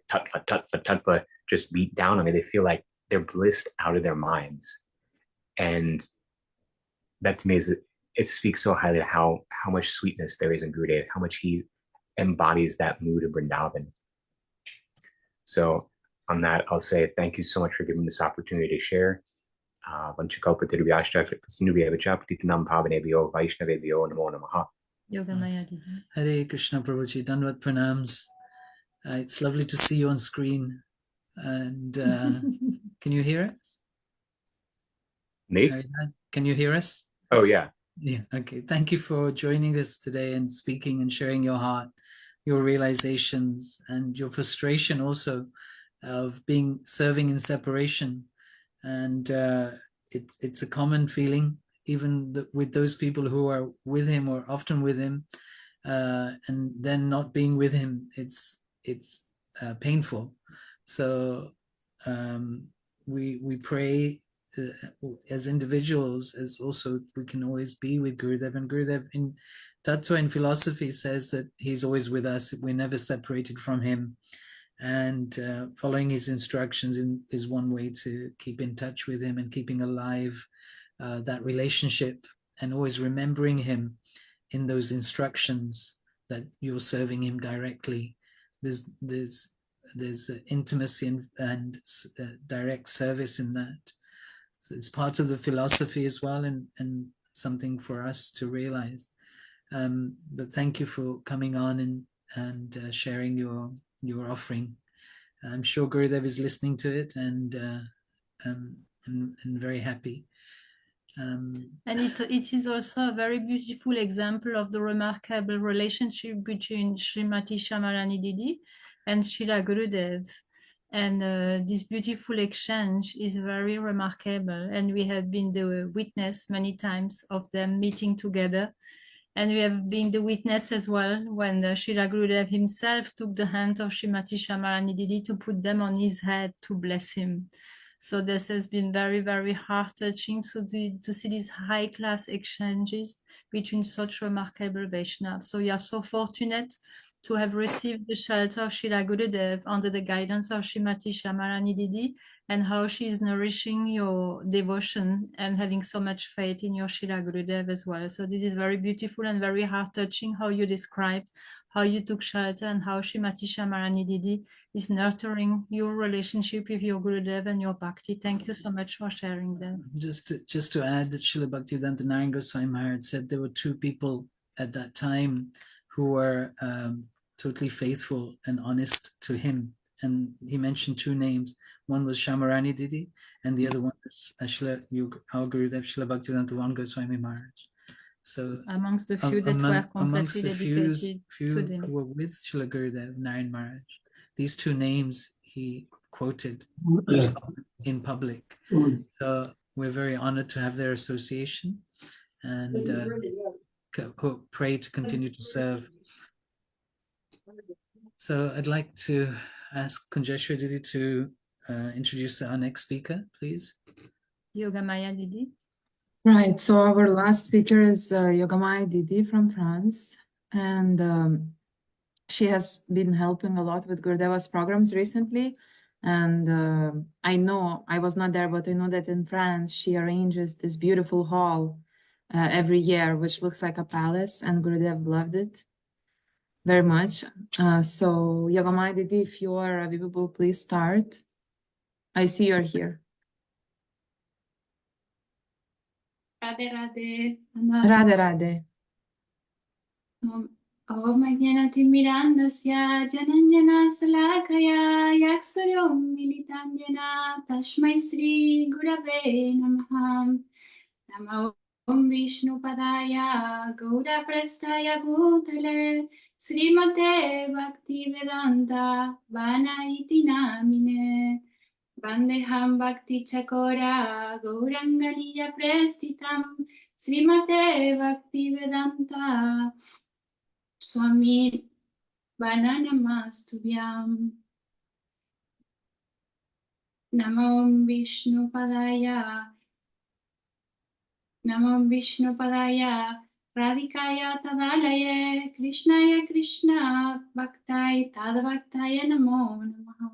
tattva just beat down on me. They feel like they're blissed out of their minds. And that to me it speaks so highly of how much sweetness there is in Gurudev, how much he embodies that mood of Vrindavan. So on that, I'll say thank you so much for giving me this opportunity to share. Hare Krishna Prabhuji, Dandavat Pranams. It's lovely to see you on screen. And can you hear us? Me? Can you hear us? Oh, yeah. Yeah, okay. Thank you for joining us today and speaking and sharing your heart, your realizations, and your frustration also of serving in separation. And it's a common feeling, even with those people who are with him or often with him, and then not being with him. It's painful. So we pray as individuals, as also we can always be with Gurudev. And Gurudev in Tattva and philosophy says that he's always with us. We're never separated from him. and following his instructions is one way to keep in touch with him and keeping alive that relationship, and always remembering him in those instructions that you're serving him directly. There's intimacy and direct service in that. So it's part of the philosophy as well, and something for us to realize. But thank you for coming on and sharing your offering. I'm sure Gurudev is listening to it and very happy. And it is also a very beautiful example of the remarkable relationship between Srimati Shamarani Didi and Srila Gurudev. And this beautiful exchange is very remarkable. And we have been the witness many times of them meeting together. And we have been the witness as well when Srila Gurudev himself took the hand of Srimati Shamarani Didi to put them on his head to bless him. So this has been very, very heart-touching to see these high-class exchanges between such remarkable Vaishnavas. So we are so fortunate to have received the shelter of Srila Gurudev under the guidance of Srimati Shamarani Didi, and how she is nourishing your devotion and having so much faith in your Srila Gurudev as well. So this is very beautiful and very heart-touching how you described how you took shelter and how Srimati Shamarani Didi is nurturing your relationship with your Gurudev and your Bhakti. Thank you so much for sharing that. Just to add that Srila Bhaktivedanta Narayan Goswami Maharaj said there were two people at that time who were totally faithful and honest to him. And he mentioned two names. One was Shamarani Didi, and the other one was our Gurudev Srila Bhaktivedanta Narayan Goswami Maharaj. So amongst the few that were completely dedicated few who were with Srila Gurudev Narayan Maharaj, these two names he quoted in public. So we're very honored to have their association, and pray to continue to serve. So I'd like to ask Kunjeshwar Didi to introduce our next speaker, please. Yogamaya Didi. Right, so our last speaker is Yogamaya Didi from France, and she has been helping a lot with Gurudeva's programs recently. And I know, I was not there, but I know that in France, she arranges this beautiful hall every year, which looks like a palace, and Gurudev loved it very much. So Yogamaya Didi, if you are available, please start. I see you're here. Radhe Radhe. Radhe Radhe. Om Ajnanatimmirandasya Jananjana Salakaya Yaksuryom Militanjana Tashmai Sri Gurave Namaha. Namo Om Vishnu Padaya Gaura Prastaya Bhutale Srimate Bhakti Vedanta Vana iti namine. Vandeham Bhakti Chakora Gaurangaliya Prestitam Srimate Bhakti Vedanta Swami Vana Namastubhyam. Namo Vishnu Padaya Radhikaya Tadalaye Krishnaya Krishna Bhaktai Tadavaktaya Namo Namaha.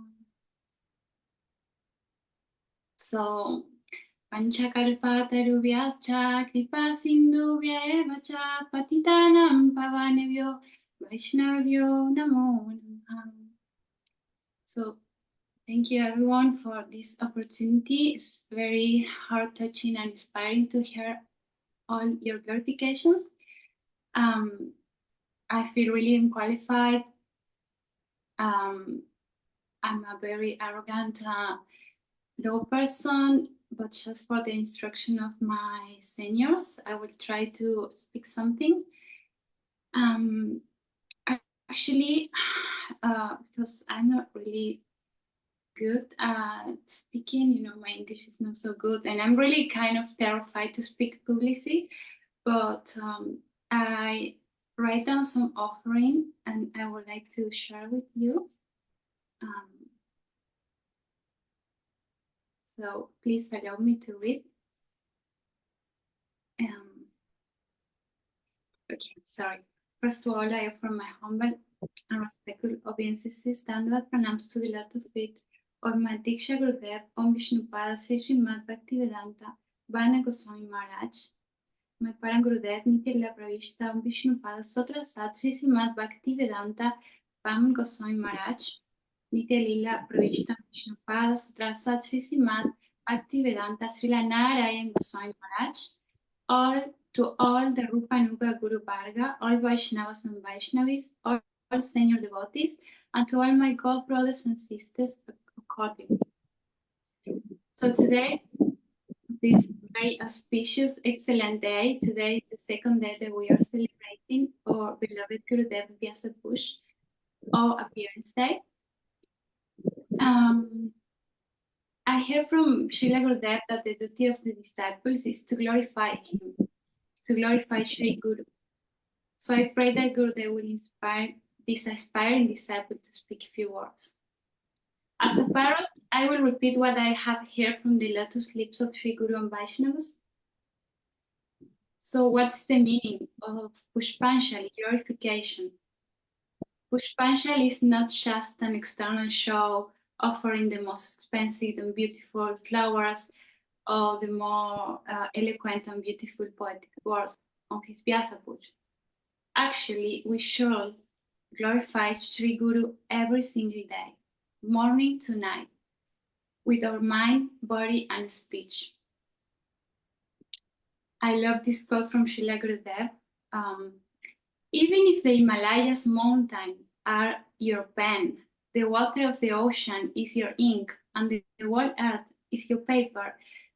So Panchakalpatarubhyascha Kripa Sindhubhya eva cha Patitanam Pavanebhyo Vaishnavyo Namo Namaha. So thank you everyone for this opportunity. It's very heart-touching and inspiring to hear all your glorifications. I feel really unqualified. I'm a very arrogant low person, but just for the instruction of my seniors, I will try to speak something. Actually, because I'm not really good at speaking, you know, my English is not so good, and I'm really kind of terrified to speak publicly, but I write down some offering and I would like to share with you. So please allow me to read. Okay, sorry. First of all, I offer my humble and respectful obeisances, dandavad pranams to the lotus feet of my Diksha Gurudev, Om Vishnupada Sri Srimad Bhaktivedanta Vana Goswami Maharaj. My Param Gurudev Nitya Pravishta Om Vishnupada Sotra Sat Sri Srimad Bhaktivedanta Vaman Goswami Maharaj. Nitya Lila Pravishta Vishnupada Sotra Sat Sri Srimad Bhaktivedanta Srila Narayan Goswami Maharaj. To all the Rupa Nuga Guru Varga, all Vaishnavas and Vaishnavis, all senior devotees, and to all my God brothers and sisters accordingly. So today, this very auspicious, excellent day, today is the second day that we are celebrating our beloved Gurudev Vyasa Push, or Appearance Day. I heard from Srila Gurudev that the duty of the disciples is to glorify him, to glorify Shri Guru. So I pray that Gurudev will inspire this aspiring disciple to speak a few words. As a parrot, I will repeat what I have heard from the lotus lips of Sri Guru and Vaishnavas. So what's the meaning of Pushpanjali, glorification? Pushpanjali is not just an external show offering the most expensive and beautiful flowers or the more eloquent and beautiful poetic words on his Vyasa Puja. Actually, we should glorify Sri Guru every single day, morning to night, with our mind, body, and speech. I love this quote from Srila Gurudev. Even if the Himalayas mountain are your pen, the water of the ocean is your ink, and the whole earth is your paper,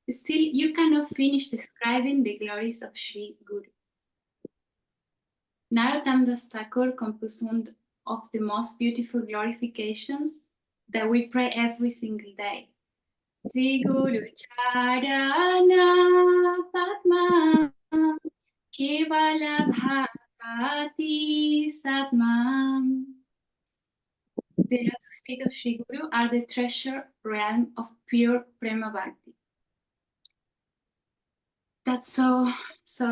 still you cannot finish describing the glories of Sri Guru. Narottam Das Thakur composed one of the most beautiful glorifications that we pray every single day. Sri Guru Charana Padma Kevala Bhakati Satmam. The lotus feet of Sri Guru are the treasure realm of pure Prema Bhakti. That's so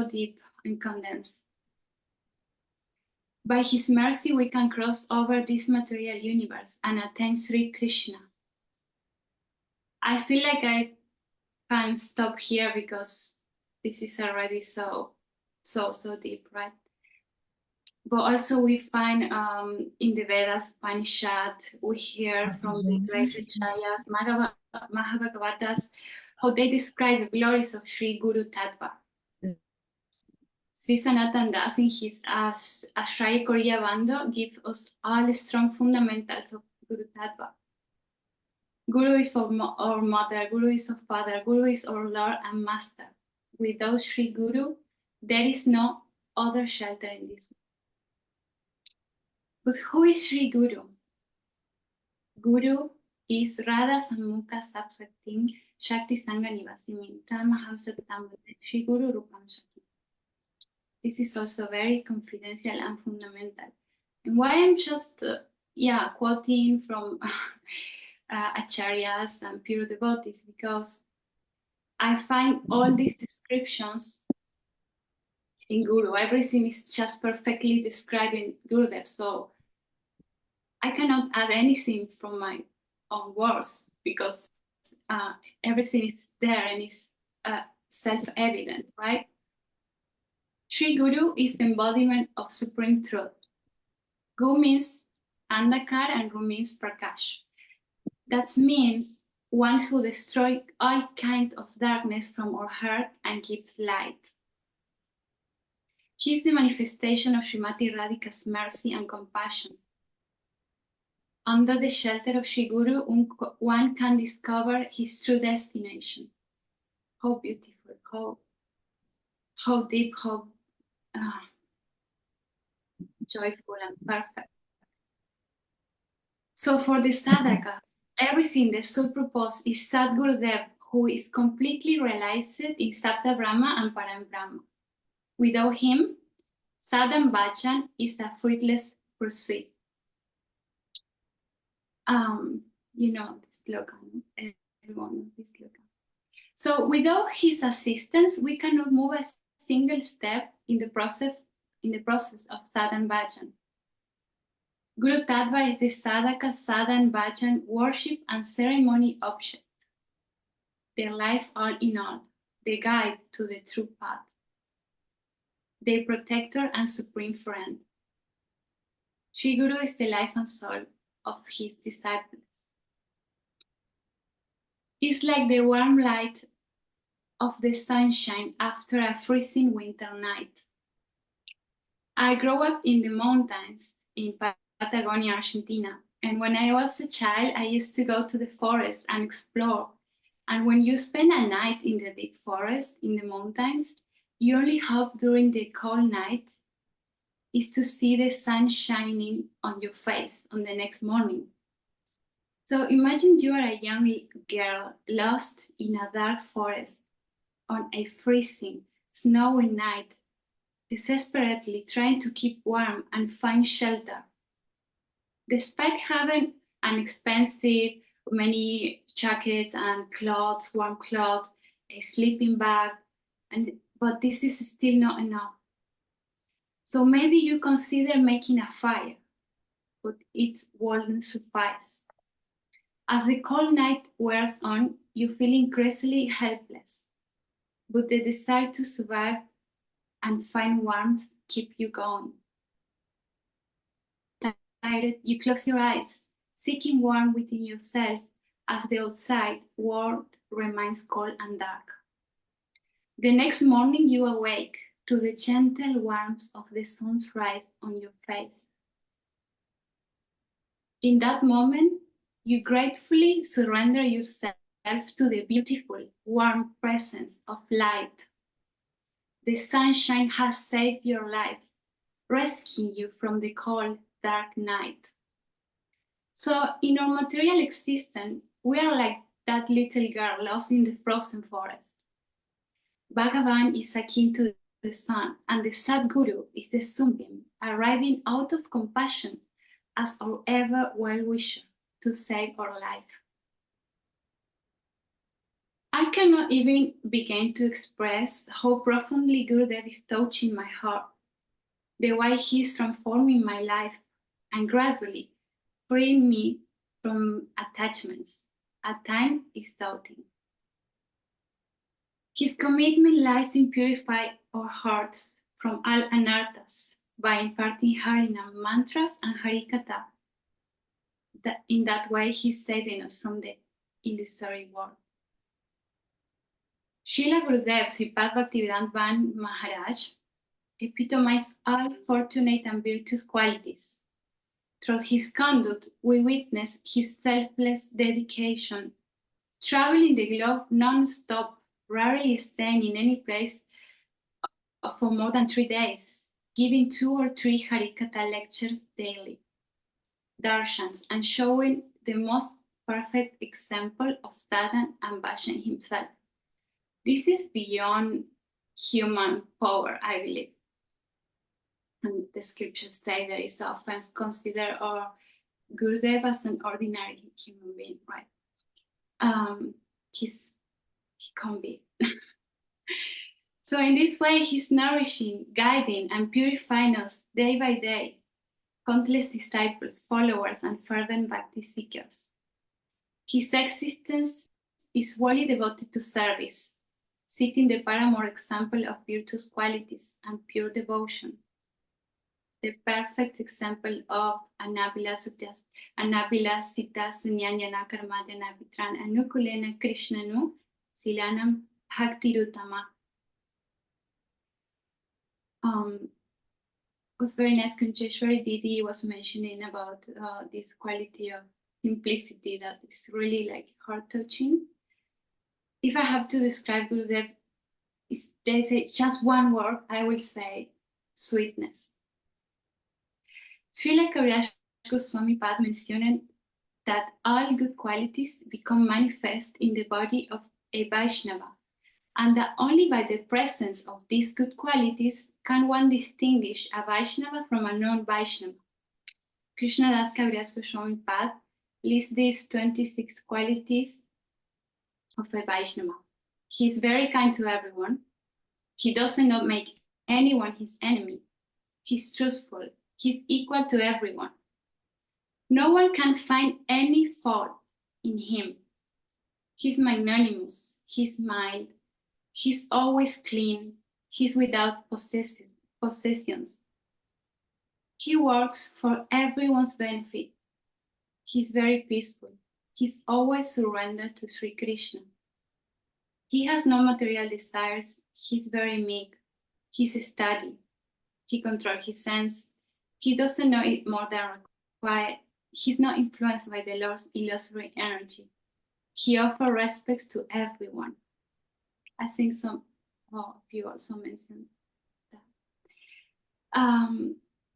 deep and condensed. By his mercy, we can cross over this material universe and attain Sri Krishna. I feel like I can't stop here because this is already so deep, right? But also we find in the Vedas, Upanishad, we hear from the great Acharyas, Mahabhagavatas, how they describe the glories of Sri Guru Tattva. Sri Sanatan Das in his Ashraya Koriya Bando gives us all the strong fundamentals of Guru Tattva. Guru is our mother, Guru is our father, Guru is our Lord and Master. Without Sri Guru, there is no other shelter in this. But who is Sri Guru? Guru is Radha Sammukha Sapsatim Shakti Sangha Nivasimin Tamaham Satam Sri Guru Rupam Shakti. This is also very confidential and fundamental. And why I'm just quoting from Acharyas and pure devotees, because I find all these descriptions in Guru. Everything is just perfectly describing Gurudev. So I cannot add anything from my own words because everything is there and is self-evident, right? Sri Guru is the embodiment of supreme truth. Gu means Andhakar and Ru means Prakash. That means one who destroys all kinds of darkness from our heart and gives light. He is the manifestation of Srimati Radhika's mercy and compassion. Under the shelter of Sri Guru, one can discover his true destination. How beautiful, how deep, how joyful and perfect. So for the sadhakas, everything the soul proposes is Sadgurudev, who is completely realized in Sapta Brahma and Param Brahma. Without him, sadhan bhajan is a fruitless pursuit. You know the slogan, everyone knows this slogan. So without his assistance, we cannot move a single step in the process in the process of sadhan bhajan. Guru Tattva is the sadhaka sadhan bhajan worship and ceremony object, their life all in all, the guide to the true path, their protector and supreme friend. Sri Guru is the life and soul of his disciples. It's like the warm light of the sunshine after a freezing winter night. I grew up in the mountains in Patagonia, Argentina, and when I was a child, I used to go to the forest and explore. And when you spend a night in the deep forest, in the mountains, you only hope during the cold night is to see the sun shining on your face on the next morning. So imagine you are a young girl lost in a dark forest on a freezing, snowy night, desperately trying to keep warm and find shelter. Despite having an expensive, many jackets and clothes, warm clothes, a sleeping bag, but this is still not enough. So maybe you consider making a fire, but it won't suffice. As the cold night wears on, you feel increasingly helpless, but the desire to survive and find warmth keep you going. Tired, you close your eyes, seeking warmth within yourself as the outside world remains cold and dark. The next morning you awake to the gentle warmth of the sun's rise on your face. In that moment, you gratefully surrender yourself to the beautiful, warm presence of light. The sunshine has saved your life, rescuing you from the cold, dark night. So in our material existence, we are like that little girl lost in the frozen forest. Bhagavan is akin to the sun, and the Sadguru is the sunbeam, arriving out of compassion as our ever well-wisher to save our life. I cannot even begin to express how profoundly Gurudev is touching my heart, the way he is transforming my life and gradually freeing me from attachments. At times, is doubting. His commitment lies in purifying our hearts from all anarthas by imparting Harinam mantras and Harikatha. In that way, he's saving us from the illusory world. Srila Gurudev Sripad Bhaktivedanta Vana Maharaj epitomized all fortunate and virtuous qualities. Through his conduct, we witness his selfless dedication, traveling the globe non-stop, rarely staying in any place for more than 3 days, giving 2 or 3 Harikatha lectures daily, darshans, and showing the most perfect example of sadhan and bhajan himself. This is beyond human power, I believe. And the scriptures say that it's often considered our Gurudev as an ordinary human being, right? He can't be. So in this way, he's nourishing, guiding, and purifying us day by day, countless disciples, followers, and fervent bhakti seekers. His existence is wholly devoted to service, seeking the paramour example of virtuous qualities and pure devotion, the perfect example of Anabila Sita Sunyanjana Karmadana Vitran Anukulena Krishnanu Silanam Bhaktirutama. It was very nice. Kunjeshwari Didi was mentioning about this quality of simplicity that is really like heart-touching. If I have to describe Gurudev, there's just one word, I will say sweetness. Srila Kaviraj Goswami Pad mentioned that all good qualities become manifest in the body of a Vaishnava, and that only by the presence of these good qualities can one distinguish a Vaishnava from a non-Vaishnava. Krishnadas Kaviraj Goswami Pad lists these 26 qualities of a Vaishnava. He is very kind to everyone. He does not make anyone his enemy. He's truthful. He's equal to everyone. No one can find any fault in him. He's magnanimous. He's mild. He's always clean. He's without possessions. He works for everyone's benefit. He's very peaceful. He's always surrendered to Sri Krishna. He has no material desires. He's very meek. He's steady. He controls his sense. He doesn't know it more than required. He's not influenced by the Lord's illusory energy. He offers respect to everyone. I think some of you also mentioned that.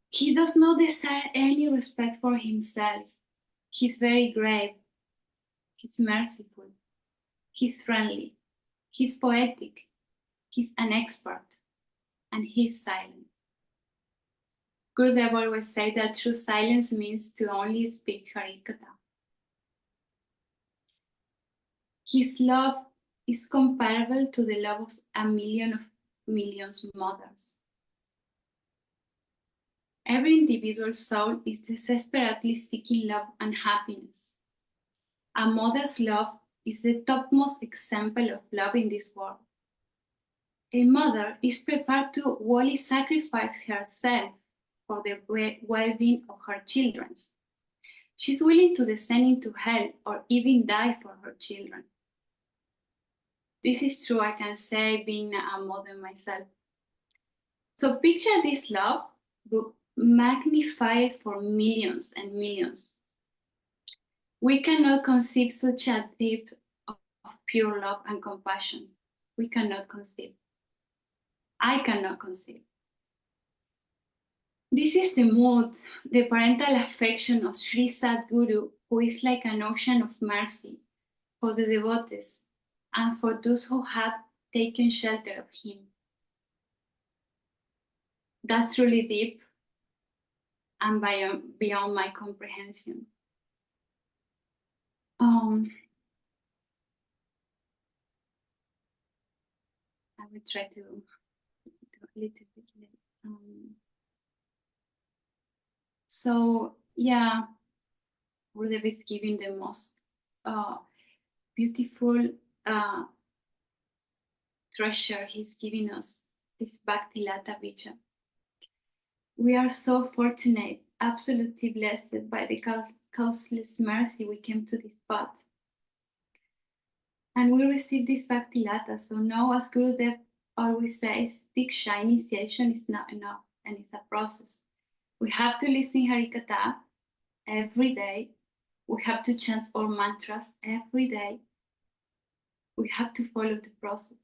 He does not desire any respect for himself. He's very grave. He's merciful. He's friendly. He's poetic. He's an expert. And he's silent. Gurudev always said that true silence means to only speak Harikatha. His love is comparable to the love of a million of millions mothers. Every individual soul is desperately seeking love and happiness. A mother's love is the topmost example of love in this world. A mother is prepared to wholly sacrifice herself for the well-being of her children. She's willing to descend into hell or even die for her children. This is true, I can say, being a mother myself. So picture this love, magnified for millions and millions. We cannot conceive such a deep of pure love and compassion. We cannot conceive. I cannot conceive. This is the mood, the parental affection of Sri Sadguru, who is like an ocean of mercy for the devotees and for those who have taken shelter of him. That's truly deep and beyond my comprehension. I will try to do a little bit. So yeah, Gurudev is giving the most beautiful treasure. He's giving us this Bhakti Lata Bija. We are so fortunate, absolutely blessed by the causeless mercy we came to this path. And we received this Bhakti Lata. So now, as Gurudev always says, Diksha initiation is not enough, and it's a process. We have to listen Harikatha every day. We have to chant all mantras every day. We have to follow the process.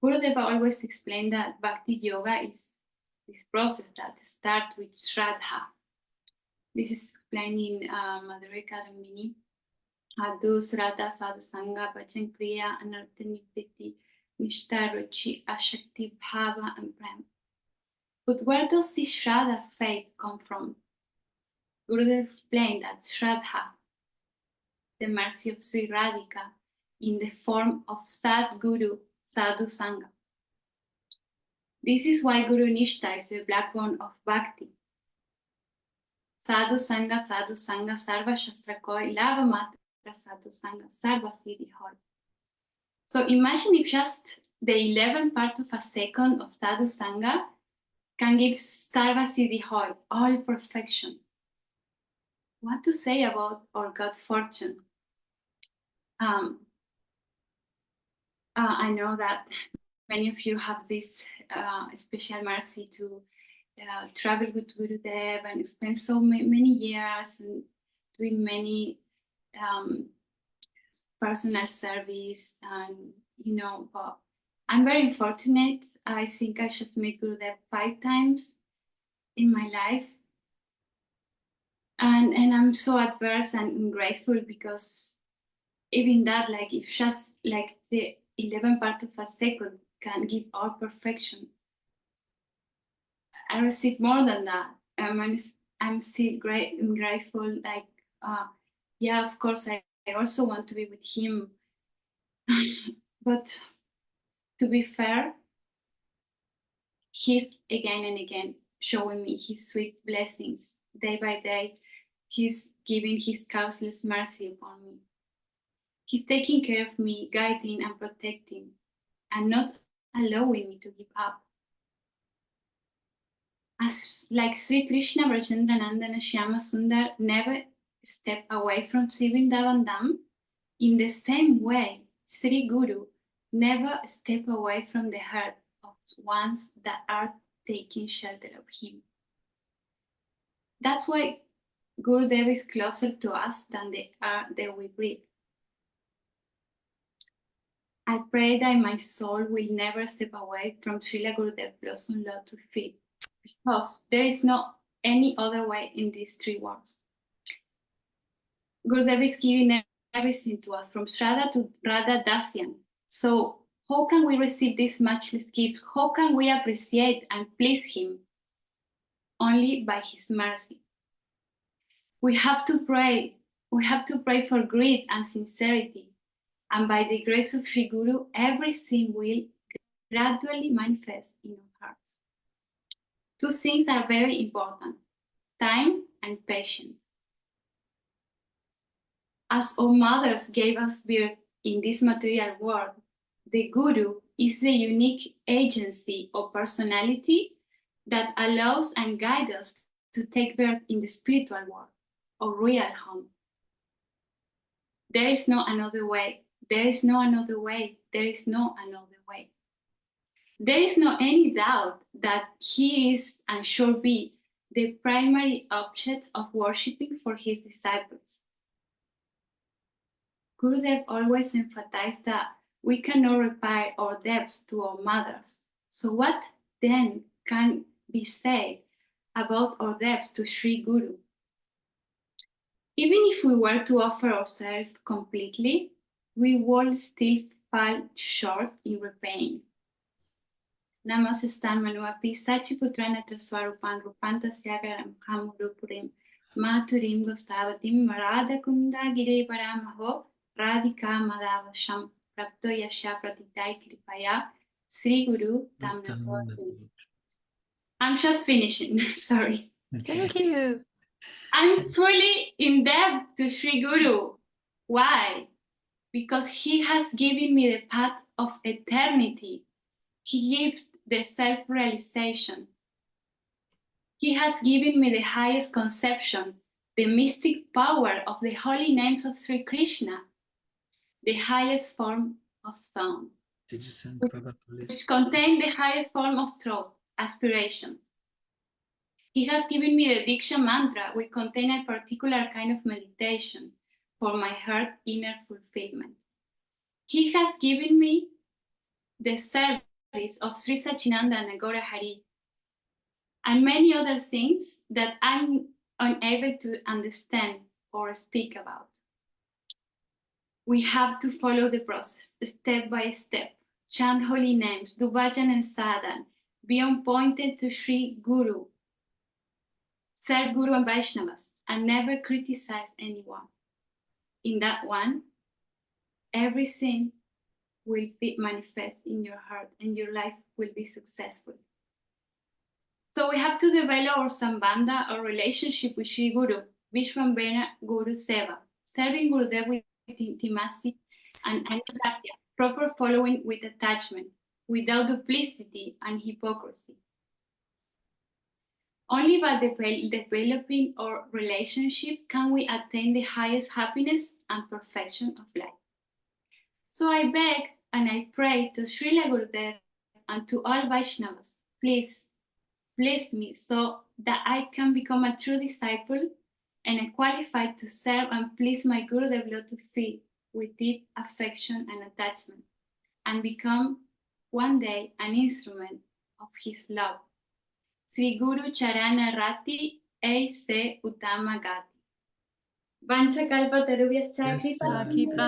Gurudev always explained that Bhakti Yoga is this process that starts with Shraddha. This is explained in Madhurya Kadambini. Adu, Shraddha, Sadhu Sangha, Bhajan Kriya, Anartha Nivriti, Nishta, Ruchi, Ashakti, Bhava, and Prem. But where does this Shraddha faith come from? Gurudev explained that Shraddha, the mercy of Sri Radhika, in the form of Sadguru, Sadhu Sangha. This is why Guru Nishta is the backbone of Bhakti. Sadhu Sangha, Sarva Shastra Koi, Lava Matra Sadhu Sangha, Sarva Siddhi Hoy. So imagine if just the 11th part of a second of Sadhu Sangha can give Sarva Siddhi Hoy, all perfection. What to say about our good fortune? I know that many of you have this special mercy to travel with Gurudev and spend so many years and doing many personal service, and but I'm very fortunate. I think I just met Gurudev 5 times in my life, and I'm so adverse and grateful, because even that, like, if just like the 11th part of a second can give all perfection, I receive more than that. I'm still grateful. Like, yeah, of course, I also want to be with him. But to be fair, He's again and again showing me his sweet blessings. Day by day, he's giving his causeless mercy upon me. He's taking care of me, guiding and protecting, and not allowing me to give up. As like Sri Krishna, Brajendrananda and Shyama Sundar never step away from Sri Vrindavan Dham, in the same way, Sri Guru never step away from the heart of ones that are taking shelter of him. That's why Gurudev is closer to us than the air that we breathe. I pray that my soul will never step away from Srila Gurudev blossom lotus feet, because there is no any other way in these three worlds. Gurudev is giving everything to us, from Shraddha to Radha Dasyan. So how can we receive these matchless gifts? How can we appreciate and please him? Only by his mercy. We have to pray. We have to pray for greed and sincerity. And by the grace of Sri Guru, everything will gradually manifest in our hearts. Two things are very important: time and patience. As our mothers gave us birth in this material world, the Guru is the unique agency or personality that allows and guides us to take birth in the spiritual world, or real home. There is no another way. There is no another way. There is no another way. There is no any doubt that he is and should be the primary object of worshipping for his disciples. Gurudev always emphasized that we cannot repair our debts to our mothers. So what then can be said about our debts to Sri Guru? Even if we were to offer ourselves completely, we will still fall short in repaying. Namasastam Manuapi Sachiputrana Swarupan Rupanta Syagaram Hamurupurim Maturim Gostavatim Marada Kunda Gire Paramaho Radhika Madavasham Prapto Yasha Pratitai Kripaya Sri Guru Tamnato. I'm just finishing, sorry. Thank you. I'm truly in debt to Sri Guru. Why? Because he has given me the path of eternity. He gives the self-realization. He has given me the highest conception, the mystic power of the holy names of Sri Krishna, the highest form of song, Did you send Prabhupada, please? which contain the highest form of truth, aspirations. He has given me the Diksha mantra, which contain a particular kind of meditation for my heart inner fulfillment. He has given me the service of Sri Sachinanda and Agora Hari, and many other things that I'm unable to understand or speak about. We have to follow the process step by step, chant holy names, do bhajan and sadhan, be on pointed to Sri Guru, serve Guru and Vaishnavas, and never criticize anyone. In that one, everything will be manifest in your heart and your life will be successful. So we have to develop our sambandha, our relationship with Sri Guru, Vishwambhara Guru Seva, serving Gurudev with intimacy and anuragya, proper following with attachment, without duplicity and hypocrisy. Only by developing our relationship can we attain the highest happiness and perfection of life. So I beg and I pray to Srila Gurudev and to all Vaishnavas, please bless me so that I can become a true disciple and qualified to serve and please my Gurudev lotus feet with deep affection and attachment, and become one day an instrument of his love. Sri Guru Charana Rati E Se Uttama Gati. Vancha kalpa tarubhyascha kripa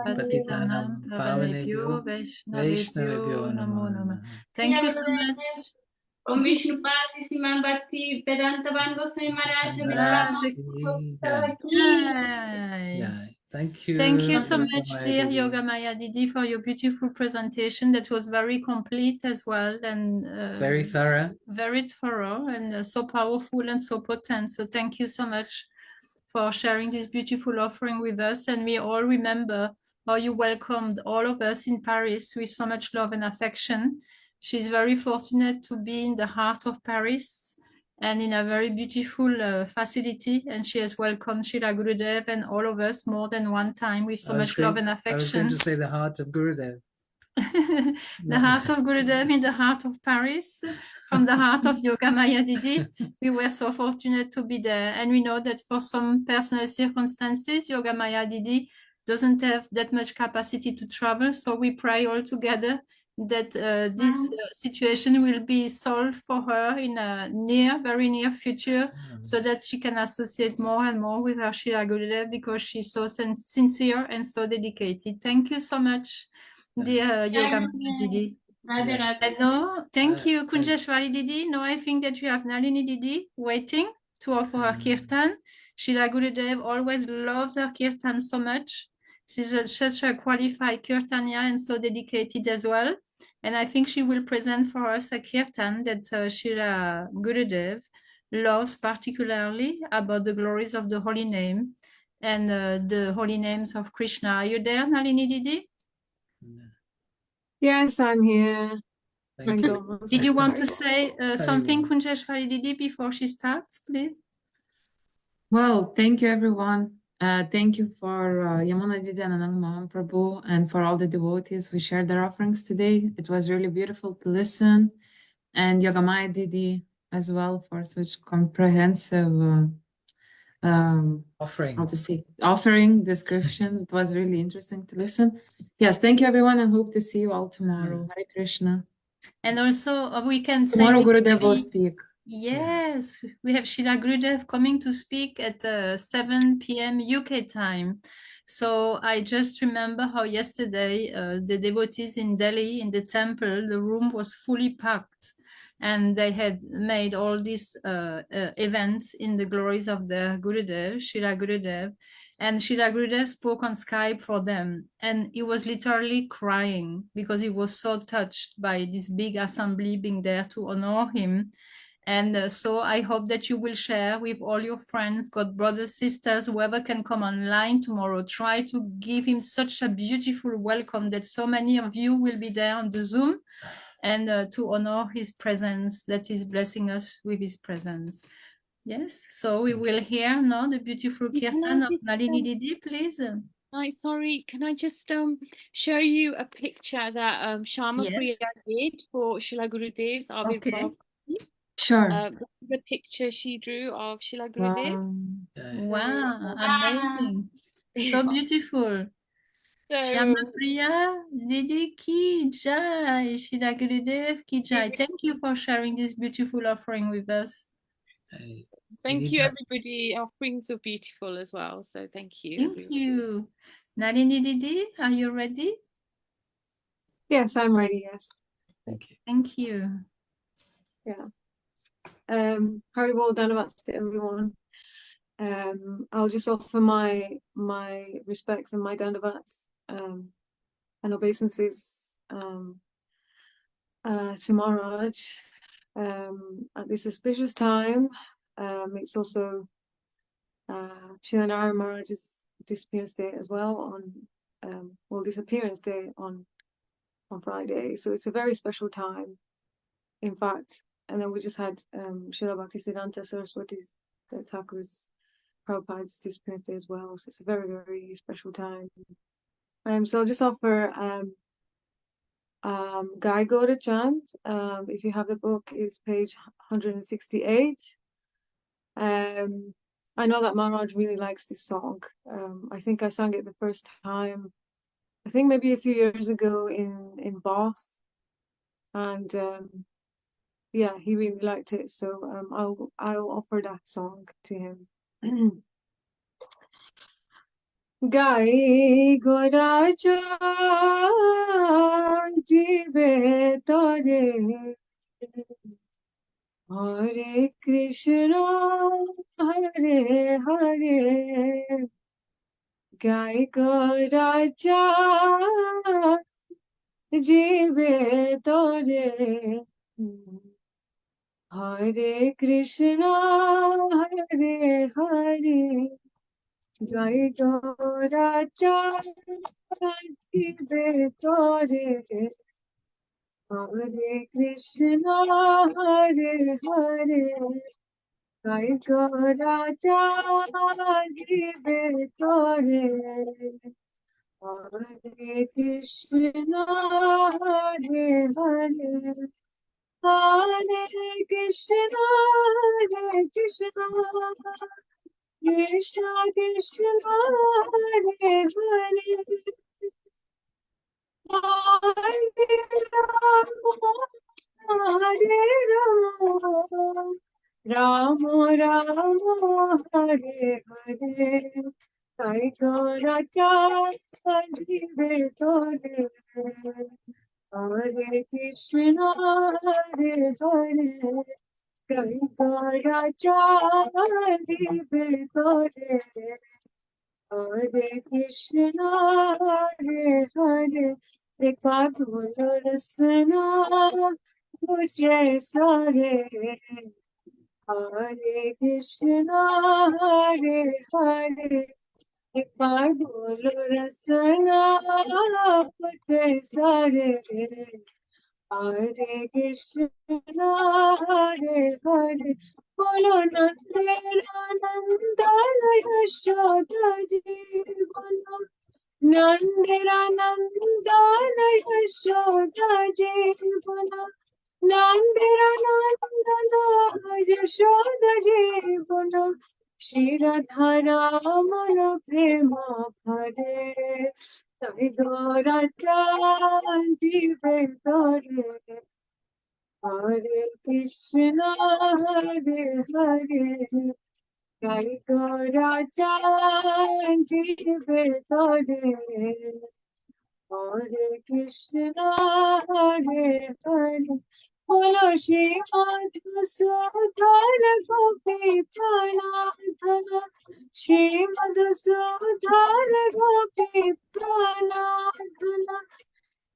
Patitanam Pavanebhyo Vaishnavebhyo Namo Namah. Thank you so much. Om Vishnu Pasi Siman Bhakti Vedanta Van Goswami Maharaja Jai. Thank you. Thank you so Yoga much, Maya dear Didi. Yoga Maya Didi, for your beautiful presentation. That was very complete as well, and Very thorough. very thorough, and so powerful and so potent. So thank you so much for sharing this beautiful offering with us. And we all remember how you welcomed all of us in Paris with so much love and affection. She's very fortunate to be in the heart of Paris and in a very beautiful facility. And she has welcomed Srila Gurudev and all of us more than one time with so much love and I was affection. going to say the heart of Gurudev. The heart of Gurudev in the heart of Paris, from the heart of Yoga Maya Didi. We were so fortunate to be there. And we know that for some personal circumstances, Yoga Maya Didi doesn't have that much capacity to travel. So we pray all together that this situation will be solved for her in a very near future, so that she can associate more and more with her Srila Gurudev, because she's so sincere and so dedicated. Thank you so much, dear Yoga Maya Didi. And now, thank you, Kunjeshwari Didi. Now I think that you have Nalini Didi waiting to offer her kirtan. Srila Gurudev always loves her kirtan so much. She's such a qualified kirtanya and so dedicated as well. And I think she will present for us a kirtan that Srila Gurudev loves particularly, about the glories of the holy name and the holy names of Krishna. Are you there, Nalini Didi? Yes, I'm here. Thank you. Did you want to say something, Kunjeshwari Didi, before she starts, please? Well, thank you, everyone. Thank you for Yamuna Didi and Anang Mahaprabhu, and for all the devotees who shared their offerings today. It was really beautiful to listen. And Yogamaya Didi as well, for such comprehensive offering description. It was really interesting to listen. Yes, thank you, everyone, and hope to see you all tomorrow. Hare Krishna. And also we can say Tomorrow Gurudev will speak. Yes, we have Srila Gurudev coming to speak at 7 p.m. UK time. So I just remember how yesterday the devotees in Delhi, in the temple, the room was fully packed. And they had made all these events in the glories of the Gurudev, Srila Gurudev. And Srila Gurudev spoke on Skype for them. And he was literally crying because he was so touched by this big assembly being there to honor him. And so I hope that you will share with all your friends, God brothers, sisters, whoever can come online tomorrow. Try to give him such a beautiful welcome that so many of you will be there on the Zoom, and to honor his presence, that he's blessing us with his presence. Yes, so we will hear now the beautiful kirtan of Nalini Didi, please. Sorry, can I just show you a picture that Shama Yes. Priya did for Srila Gurudev's Avirbhav? Sure. The picture she drew of Srila Gurudev. Wow, amazing. So beautiful. Shama Priya Didi ki jai, Srila Gurudev ki jai. Thank you for sharing this beautiful offering with us. Thank you, everybody. Offerings were beautiful as well. So thank you. Thank you. Nalini Didi, are you ready? Yes, I'm ready. Yes. Thank you. Thank you. Yeah. Haribol Dhanavats to everyone. I'll just offer my respects and my Dhanavats and obeisances to Maharaj at this auspicious time. It's also Srila Narayan Maharaj's disappearance day as well disappearance day on Friday. So it's a very special time, in fact. And then we just had Srila Bhaktisiddhanta Saraswati Thakur's Prabhupada's disappearance day as well. So it's a very, very special time. So I'll just offer Gai Gauda Chant. If you have the book, it's page 168. I know that Maharaj really likes this song. I think I sang it the first time, I think maybe a few years ago in Bath. And yeah, he really liked it. So I'll offer that song to him. Gai Gauda Chant Jive Tore Hare Krishna Hare Hare Gai Raja Jive Tore Hare Krishna Hare Hare Gai Raja Jive Tore Hare Krishna Hare Hare Gai Raja Jive Tore Hare Krishna, Hare Hare, Hare Krishna, Hare Krishna, Krishna Krishna, Hare Hare, Ram, Ram, Hare Hare, Sai Gauracha, Jive Tore, Hare Krishna, Hare Hare, Sai Gauracha, Jive Tore, Hare Krishna, Hare Hare, एक बार बोलो रसना मुझे सारे Hare Krishna, Hare Hare, एक बार बोलो रसना मुझे सारे Hare Krishna, Hare Hare, बोलो नंदन यशोदा जी बोलो नंदन यशोदा जी बोलो नंदन यशोदा जी बोलो श्री राधा रमन प्रेम भरे तै गौरा जीवे तोरे Hare Krishna, Hare Hare, Jai Raja Jive Tore, Hare Krishna, Hare Hare, Bolo Shri Madhusudan Gopi Pranadhana, Shri Madhusudan Gopi Pranadhana,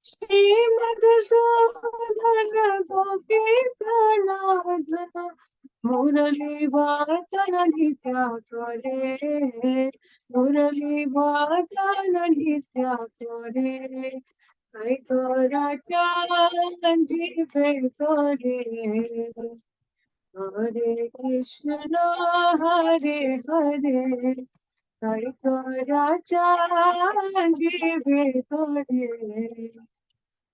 Shri Madhusudan Gopi Pranadhana, Murali Vatana Nitya Kore, Murali Vatana Nitya Kore, Sai Gora Jive Tore, Hare Krishna, Hare Hare, Sai Gora Jive Tore,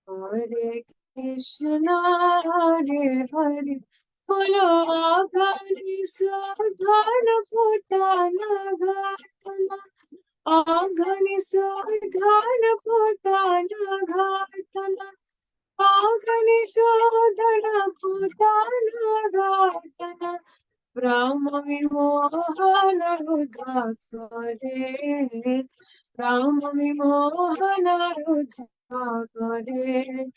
Hare Krishna, Hare Hare, Bolo Aghani Sudhana Putana Ghatana, Aghani Sudhana Putana Ghatana, Aghani Sudhana Putana Ghatana, Brahma Vimohana Rudha Kare, Brahma Vimohana Rudha Kare,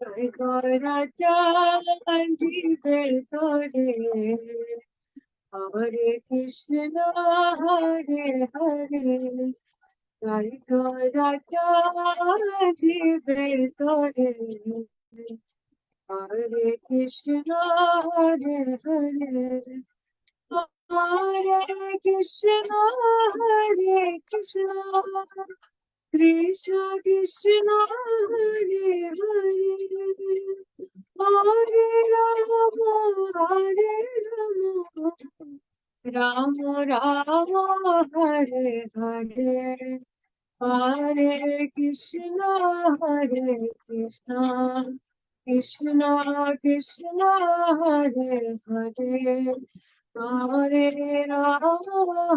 Sai Gaura Jive Tore, Hare Krishna, Hare Hare, Sai Gaura Jive Tore, Hare Krishna, Hare Hare, Hare Krishna, Hare Krishna, Krishna Krishna, Hare Hare, Hare Rama, Hare Hare, Hare Krishna, Hare Krishna, Krishna Krishna, Hare Hare, Hare Rama,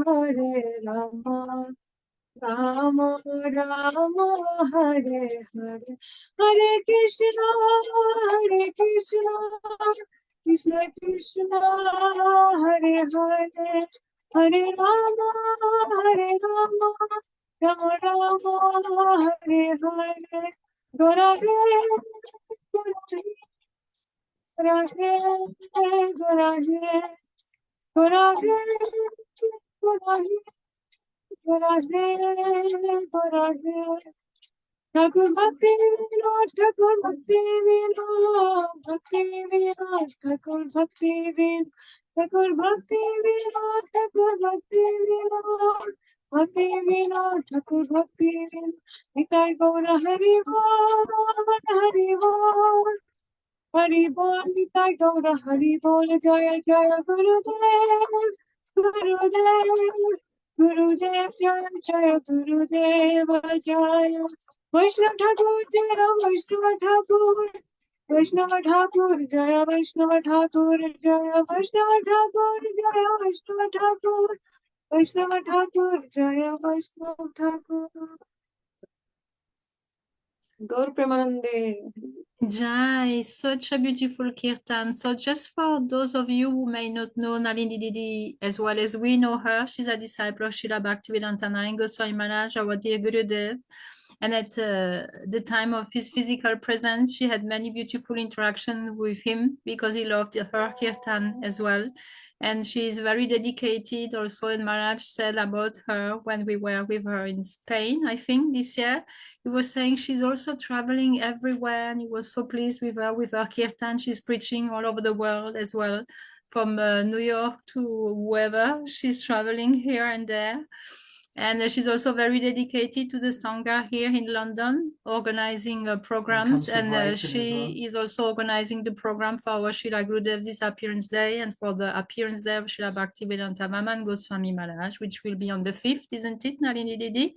Hare Rama, Rama Rama, Hare Hare, Hare Krishna, Hare Krishna, Krishna Krishna, Hare Hare, Hare Rama, Hare Rama, Rama Rama, Hare Hare, Gora Gora Gora Gora Gora Thakur Bhakti Vinod, Thakur Bhakti Vinod, Bhakti Vinod, Thakur Bhakti Vinod, Thakur Bhakti Vinod, Thakur Bhakti Vinod, Bhakti Vinod, Thakur Bhakti Vinod, Nitai Gaura Hari Bol, Hari Bol, Hari Bol, Nitai Gaura Hari Bol, Jaya Jaya Gurudev, Gurudev, Gurudev, Jaya Jaya Gurudev, Jaya. Vaishnav Thakur, Jaya Vaishnava Thakur, Vaishnava Thakur, Jaya Vaishnava Thakur, Jaya Vaishnava Thakur, Jaya Vaishnava Thakur, Vaishnava Thakur, Jaya Vaishnava Thakur. Gaur Premanande. Jai, such a beautiful kirtan. So just for those of you who may not know Nalini Didi as well as we know her, she's a disciple of Srila Bhaktivedanta Goswami Maharaj, our dear Gurudev. And at the time of his physical presence, she had many beautiful interactions with him because he loved her kirtan as well. And she is very dedicated also, and Maharaj said about her when we were with her in Spain, I think this year, he was saying she's also traveling everywhere, and he was so pleased with her kirtan. She's preaching all over the world as well, from New York to wherever. She's traveling here and there. And she's also very dedicated to the Sangha here in London, organizing programs. And she is also organizing the program for our Srila Gurudev Disappearance Day and for the Appearance Day of Srila Bhaktivedanta Maman Goswami Maharaj, which will be on the 5th, isn't it, Nalini Didi?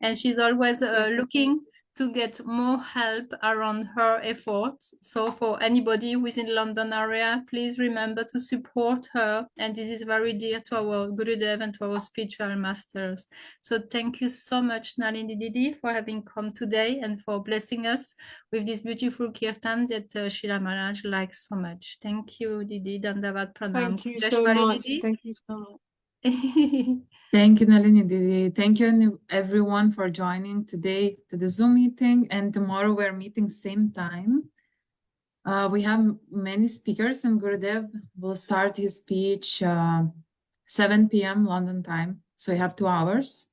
And she's always looking to get more help around her efforts. So for anybody who is in London area, please remember to support her. And this is very dear to our Gurudev and to our spiritual masters. So thank you so much, Nalini Didi, for having come today and for blessing us with this beautiful kirtan that Srila Maharaj likes so much. Thank you, Didi. Dandavat Pranam. Thank you so much. Thank you so much. Thank you, Nalini Didi. Thank you everyone for joining today to the Zoom meeting, and tomorrow we're meeting same time. We have many speakers, and Gurudev will start his speech 7 p.m. London time, so you have 2 hours.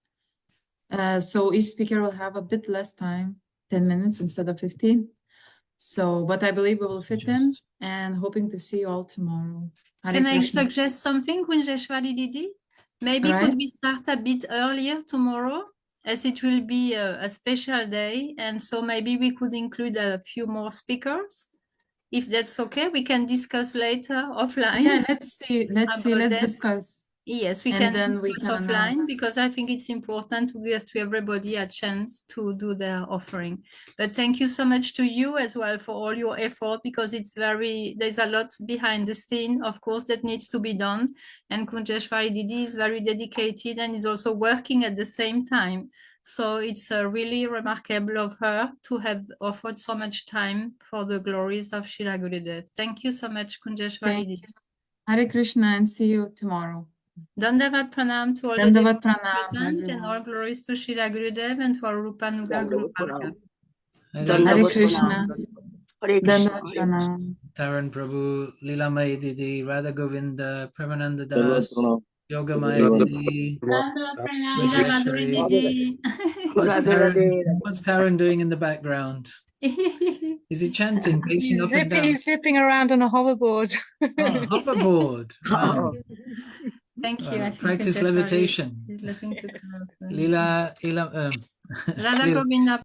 So each speaker will have a bit less time, 10 minutes instead of 15. So, but I believe we will fit in, and hoping to see you all tomorrow. Hare Can I Krishna. suggest something, Kunjeshwari Didi? Maybe could we start a bit earlier tomorrow, as it will be a special day, and so maybe we could include a few more speakers. If that's okay, we can discuss later offline. Yeah, let's see. Let's discuss. Yes, we can discuss offline because I think it's important to give to everybody a chance to do their offering. But thank you so much to you as well for all your effort, because there's a lot behind the scene, of course, that needs to be done. And Kunjeshwari Didi is very dedicated and is also working at the same time. So it's really remarkable of her to have offered so much time for the glories of Srila Gurudev. Thank you so much, Kunjeshwari Didi. Hare Krishna, and see you tomorrow. Dandavat Pranam to all the devotees present, and all glories to Srila Gurudev and to our Rupanuga Guru Parka. Hare Krishna. Dandavat Pranam. Taran Prabhu, Leelamai Didi, Radha Govinda, Premananda Das, Yogamaya Didi, Madhuri Didi. What's Taran doing in the background? Is he chanting, pacing up and down? He's zipping around on a hoverboard. Oh, hoverboard. Wow. Thank you. Practice levitation. He's looking to Leela, Radha Govinda.